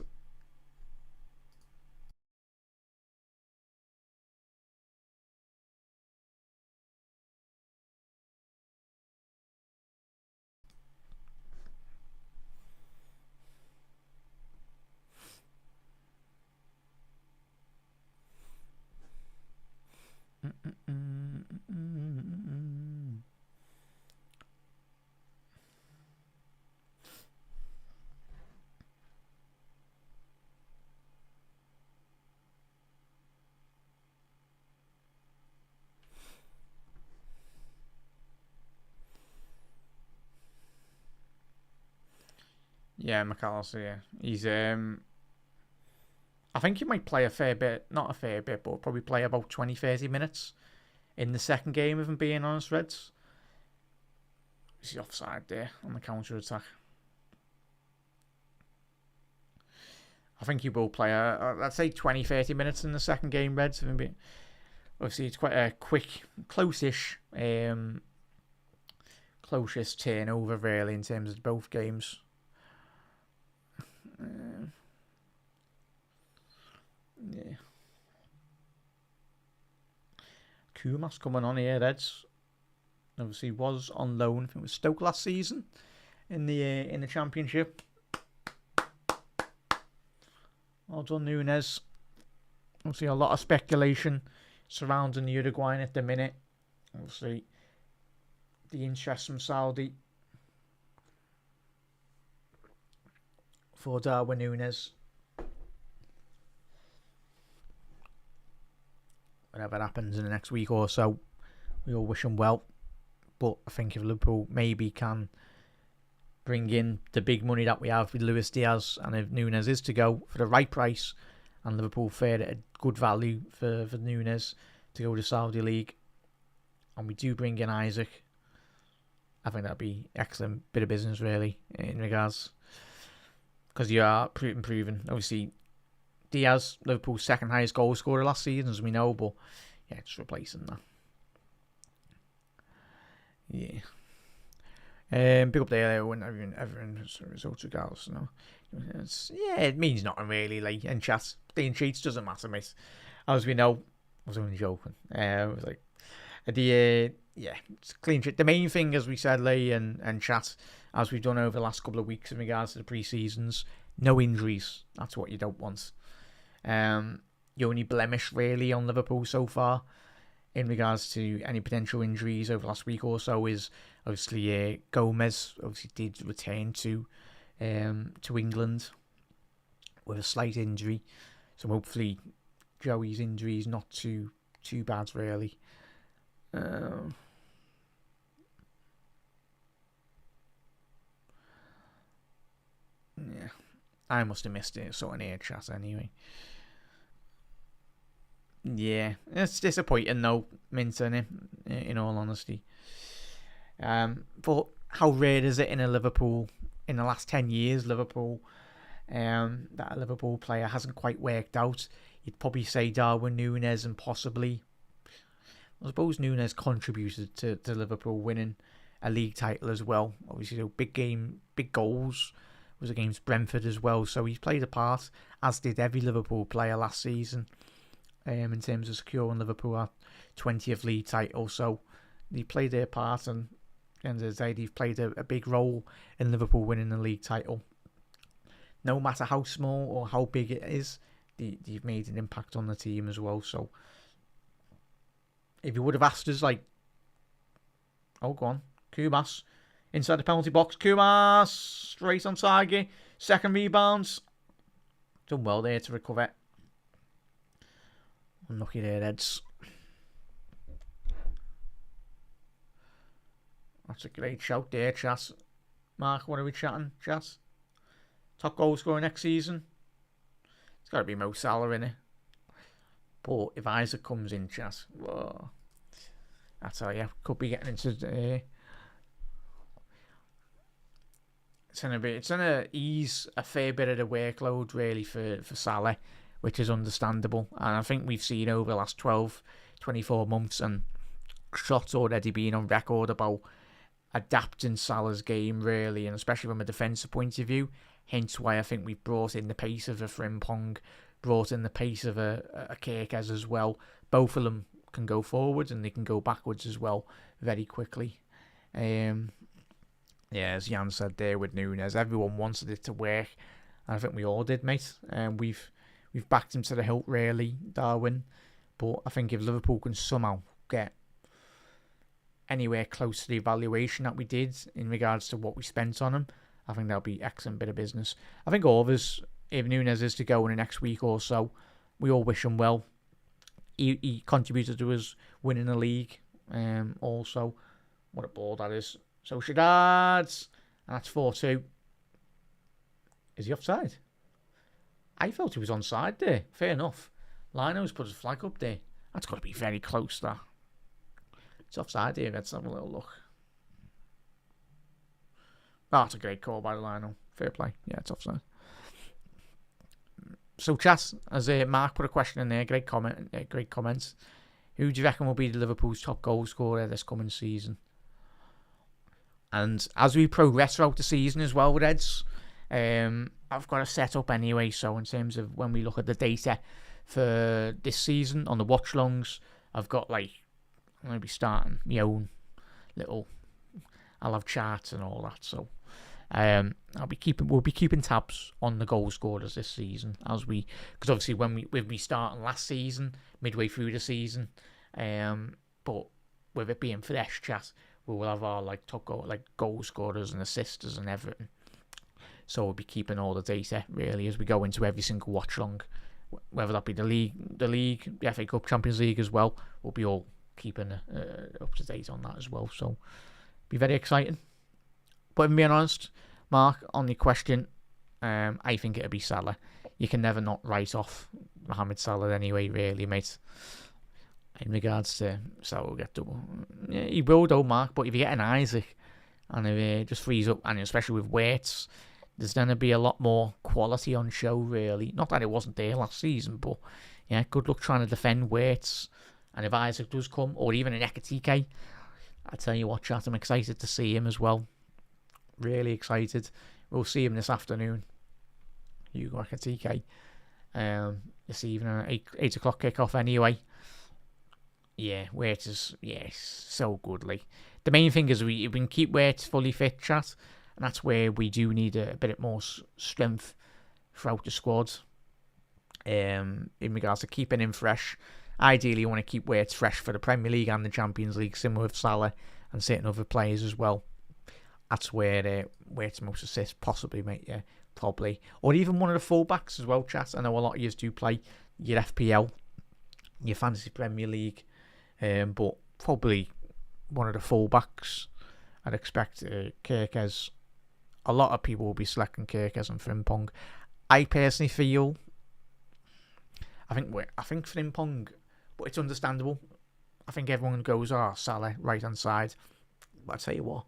[SPEAKER 1] Yeah, McAllister, yeah. He's I think you might play a fair bit, not a fair bit, but probably play about 20, 30 minutes in the second game, if I'm being honest, Reds. Is he offside there on the counter-attack? I think you will play, let's say 20, 30 minutes in the second game, Reds. Obviously, it's quite a quick, close-ish turnover, really, in terms of both games. Yeah. Kumas coming on here, Reds. Obviously, was on loan. I think it was Stoke last season in the Championship. Well done, Nunes. Obviously, a lot of speculation surrounding the Uruguayan at the minute. Obviously, the interest from Saudi for Darwin Nunes. Whatever happens in the next week or so, we all wish him well. But I think if Liverpool maybe can bring in the big money that we have with Luis Diaz, and if Nunes is to go for the right price, and Liverpool fared at a good value for Nunes to go to Saudi League, and we do bring in Isaac, I think that'd be excellent bit of business, really, in regards, because you are improving. Obviously, Diaz, Liverpool's second highest goal scorer last season, as we know, but yeah, just replacing that. Yeah. Big up there when everyone's results regardless. No, it means nothing really. Like, and chat, clean sheets doesn't matter, mate. As we know, I was only joking. I was like, it's clean sheet. The main thing, as we said, Lee and chat, as we've done over the last couple of weeks in regards to the pre-seasons, no injuries. That's what you don't want. The only blemish really on Liverpool so far, in regards to any potential injuries over the last week or so, is obviously Gomez obviously did return to England with a slight injury, so hopefully Joey's injury is not too bad really. Yeah, I must have missed it sort of air chat anyway. Yeah, it's disappointing though, Minton, in all honesty. But how rare is it in a Liverpool, in the last 10 years, Liverpool, that a Liverpool player hasn't quite worked out? You'd probably say Darwin Nunes, and possibly, I suppose Nunes contributed to Liverpool winning a league title as well. Obviously, big goals was against Brentford as well, so he's played a part, as did every Liverpool player last season. In terms of securing Liverpool our 20th league title, so they played their part, and at the end of the day, they've played a big role in Liverpool winning the league title. No matter how small or how big it is, they've made an impact on the team as well. So, if you would have asked us, like, go on, Kumas inside the penalty box, Kumas straight on target, second rebounds, done well there to recover. Unlucky there, Eds. That's a great shout there, chat. Mark, what are we chatting, chat? Top goal scorer next season? It's got to be Mo Salah, innit? But if Isaac comes in, chat, whoa, I tell you, could be getting into it's gonna ease a fair bit of the workload really for Salah, which is understandable. And I think we've seen over the last 12, 24 months, and shots already being on record about adapting Salah's game, really, and especially from a defensive point of view. Hence why I think we've brought in the pace of a Frimpong, brought in the pace of a Kirkes as well. Both of them can go forwards and they can go backwards as well very quickly. Yeah, as Jan said there with Nunes, everyone wanted it to work. And I think we all did, mate. And we've backed him to the hilt, really, Darwin. But I think if Liverpool can somehow get anywhere close to the evaluation that we did in regards to what we spent on him, I think that'll be excellent bit of business. I think all of us, if Nunes is to go in the next week or so, we all wish him well. He contributed to us winning the league. Also, what a ball that is. So Shaddad's, and that's 4-2. Is he offside? I felt he was onside there. Fair enough. Lino's put his flag up there. That's got to be very close, that. It's offside here. Let's have a little look. Oh, that's a great call by Lino. Fair play. Yeah, it's offside. So, chat, as Mark put a question in there, great comments. Who do you reckon will be the Liverpool's top goal scorer this coming season? And as we progress throughout the season as well, Reds, I've got a set up anyway. So in terms of when we look at the data for this season on the watch longs, I've got I'm going to be starting my own little. I'll have charts and all that. So we'll be keeping tabs on the goal scorers this season because obviously when we starting last season, midway through the season, but with it being fresh, chat, we will have our top goal scorers and assisters and everything. So we'll be keeping all the data really as we go into every single watch long, whether that be the league, the FA Cup, Champions League as well. We'll be all keeping up to date on that as well. So be very exciting. But being honest, Mark, on the question, I think it'll be Salah. You can never not write off Mohamed Salah anyway, really, mate. In regards to Salah will get double. Yeah, he will though, Mark, but if you get an Isaac and if it just frees up, and especially with weights, there's going to be a lot more quality on show, really. Not that it wasn't there last season, but yeah, good luck trying to defend weights. And if Isaac does come, or even an Ekatike, I tell you what, chat, I'm excited to see him as well. Really excited. We'll see him this afternoon. Hugo Ekatike. This evening at 8 o'clock kickoff anyway. Yeah, Waits is so good. The main thing is we can keep Waits fully fit, chat, and that's where we do need a bit more strength throughout the squad. In regards to keeping him fresh, ideally you want to keep Waits fresh for the Premier League and the Champions League, similar with Salah and certain other players as well. That's where Waits most assists, possibly, mate. Yeah, probably, or even one of the fullbacks as well, chat. I know a lot of you do play your FPL, your Fantasy Premier League. But probably one of the fullbacks. I'd expect Kirkes. A lot of people will be selecting Kirkes and Frimpong. I personally feel, I think Frimpong, but it's understandable. I think everyone goes, Salah, right hand side. But I tell you what,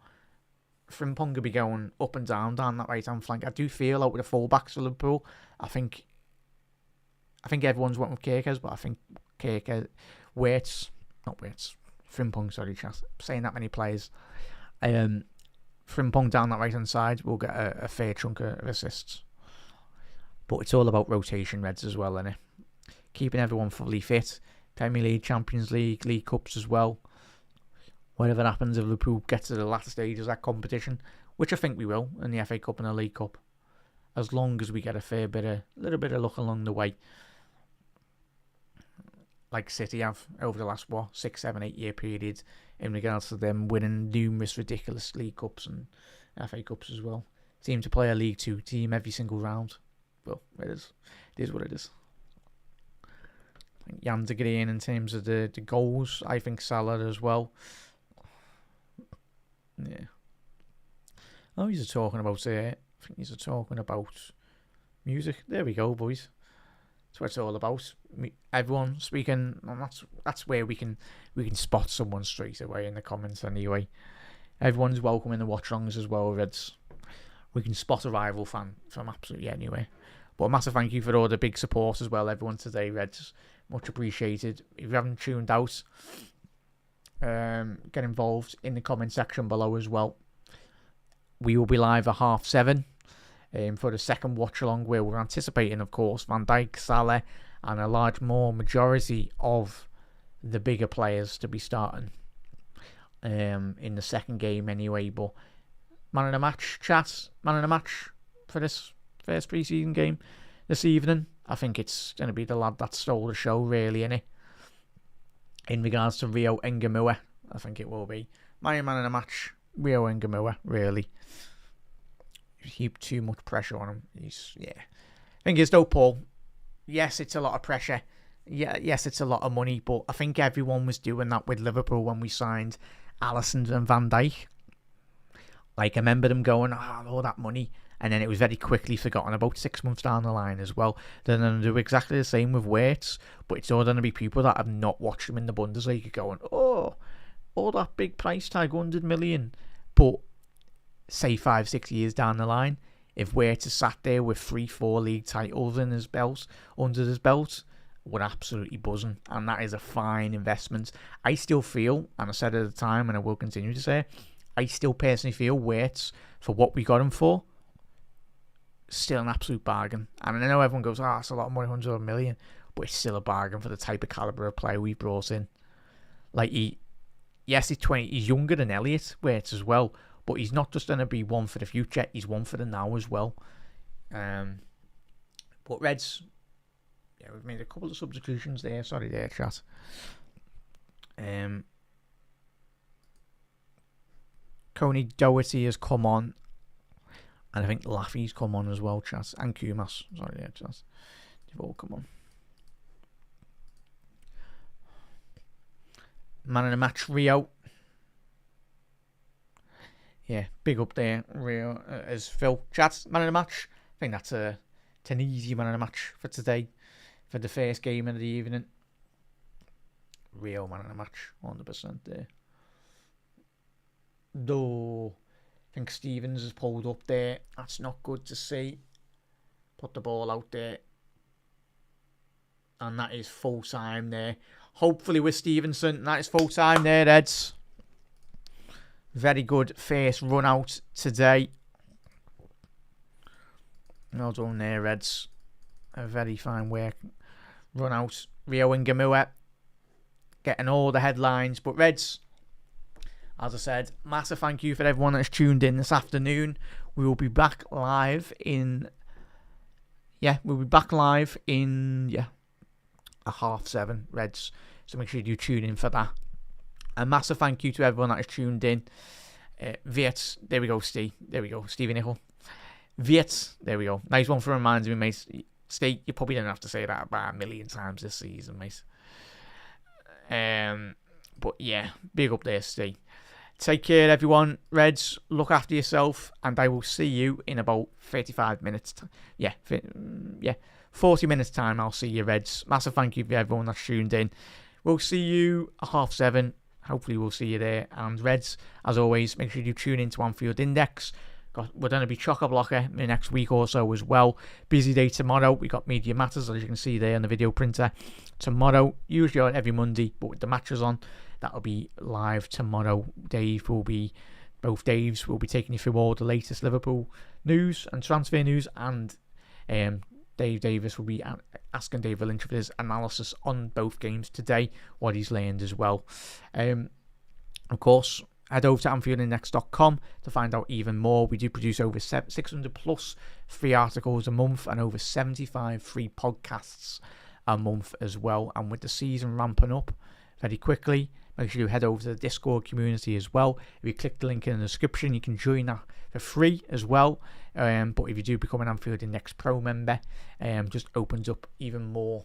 [SPEAKER 1] Frimpong could be going up and down that right hand flank. I do feel with the fullbacks for Liverpool. I think everyone's went with Kirkes, but I think Frimpong, sorry, chat. Saying that many players. Frimpong down that right hand side will get a fair chunk of assists. But it's all about rotation, Reds, as well, isn't it? Keeping everyone fully fit. Premier League, Champions League, League Cups as well. Whatever happens if Liverpool get to the latter stages of that competition, which I think we will in the FA Cup and the League Cup, as long as we get a little bit of luck along the way. Like City have over the last 6, 7, 8 year period in regards to them winning numerous ridiculous League Cups and FA Cups as well. Seem to play a League 2 team every single round. Well, it is what it is. I think Jan's agreeing in terms of the goals. I think Salah as well. Yeah. Oh, he's talking about I think he's talking about music. There we go, boys. That's what it's all about. Everyone speaking, and that's where we can spot someone straight away in the comments anyway. Everyone's welcome in the watch-alongs as well, Reds. We can spot a rival fan from absolutely anywhere. But a massive thank you for all the big support as well, everyone today, Reds. Much appreciated. If you haven't tuned out, get involved in the comment section below as well. We will be live at 7:30. For the second watch along, where we're anticipating, of course, Van Dijk, Salah, and a large majority of the bigger players to be starting in the second game anyway. But man of the match, chat, man of the match for this first pre-season game this evening. I think it's going to be the lad that stole the show, really, innit? In regards to Rio Ngamua, I think it will be my man of the match, Rio Ngamua, really. Heap too much pressure on him. Thing is though, Paul, yes, it's a lot of pressure. Yeah, yes, it's a lot of money, but I think everyone was doing that with Liverpool when we signed Alisson and Van Dijk. I remember them going, all that money, and then it was very quickly forgotten about 6 months down the line as well. They're going to do exactly the same with Wirtz, but it's all going to be people that have not watched him in the Bundesliga going, oh, all that big price tag, 100 million. But say 5-6 years down the line, if Wirtz is sat there with 3-4 league titles in his belt, under his belt, we're absolutely buzzing, and that is a fine investment. I still feel, and I said at the time, and I will continue to say, I still personally feel Wirtz, for what we got him for, still an absolute bargain. And I know everyone goes, it's a lot of money, 100 million, but it's still a bargain for the type of calibre of player we brought in. Like, he's 20, he's younger than Elliott, Wirtz as well, but he's not just going to be one for the future, he's one for the now as well. But Reds, yeah, we've made a couple of substitutions there. Sorry there, chat. Coney Doherty has come on, and I think Laffy's come on as well, chat. And Kumas. Sorry there, chat. They've all come on. Man of the match, Rio. Yeah, big up there, Rio, as Phil. Chat, man of the match. I think that's an easy man of the match for today, for the first game of the evening. Rio man of the match, 100% there. Though, I think Stevens has pulled up there. That's not good to see. Put the ball out there. And that is full time there. Hopefully with Stevenson, that is full time there, Reds. Very good first run out today. Well done there, Reds. A very fine work. Run out. Rio and Gamua getting all the headlines. But Reds, as I said, massive thank you for everyone that's tuned in this afternoon. We will be back live in... Yeah, we'll be back live in... Yeah, 7:30, Reds. So make sure you tune in for that. A massive thank you to everyone that has tuned in. Viet, there we go, Steve. There we go, Stevie Nickel. Viet, there we go. Nice one for reminding me, mate. Steve, you probably don't have to say that about a million times this season, mate. But yeah, big up there, Steve. Take care, everyone. Reds, look after yourself, and I will see you in about 35 minutes. 40 minutes time, I'll see you, Reds. Massive thank you for everyone that's tuned in. We'll see you at 7:30. Hopefully we'll see you there. And Reds, as always, make sure you tune into Anfield Index. We're going to be chock-a-blocker in the next week or so as well. Busy day tomorrow. We got Media Matters, as you can see there on the video printer. Tomorrow, usually on every Monday, but with the matches on, that'll be live tomorrow. Both Daves will be taking you through all the latest Liverpool news and transfer news, and Dave Davis will be asking David Lynch for his analysis on both games today, what he's learned as well. Of course, head over to AnfieldIndex.com to find out even more. We do produce over 600 plus free articles a month and over 75 free podcasts a month as well. And with the season ramping up very quickly, make sure you head over to the Discord community as well. If you click the link in the description, you can join that for free as well. But if you do become an Anfield Index Pro member, just opens up even more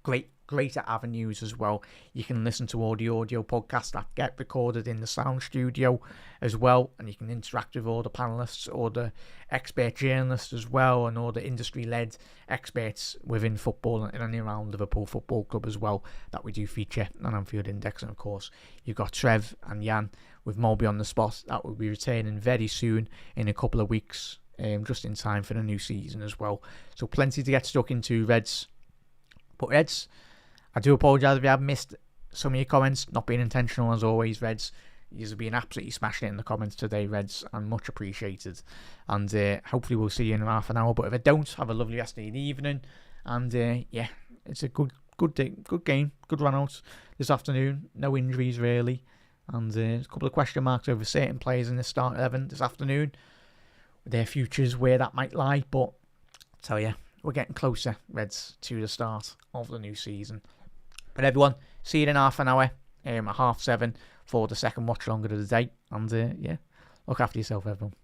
[SPEAKER 1] greater avenues as well. You can listen to all the audio podcasts that get recorded in the sound studio as well, and you can interact with all the panelists, all the expert journalists as well, and all the industry-led experts within football and around Liverpool Football Club as well that we do feature on Anfield Index. And of course, you've got Trev and Jan with Molby on the spot that will be returning very soon in a couple of weeks, just in time for the new season as well. So plenty to get stuck into, Reds. But Reds, I do apologise if you have missed some of your comments. Not being intentional as always, Reds. You've been absolutely smashing it in the comments today, Reds, and much appreciated. And hopefully we'll see you in half an hour. But if I don't, have a lovely rest of the evening. And yeah, it's a good day, good game, good run out this afternoon. No injuries really. And there's a couple of question marks over certain players in the start 11 this afternoon, with their futures, where that might lie. But I tell you, we're getting closer, Reds, to the start of the new season. But everyone, see you in half an hour at 7:30 for the second watch longer of the day. And yeah, look after yourself, everyone.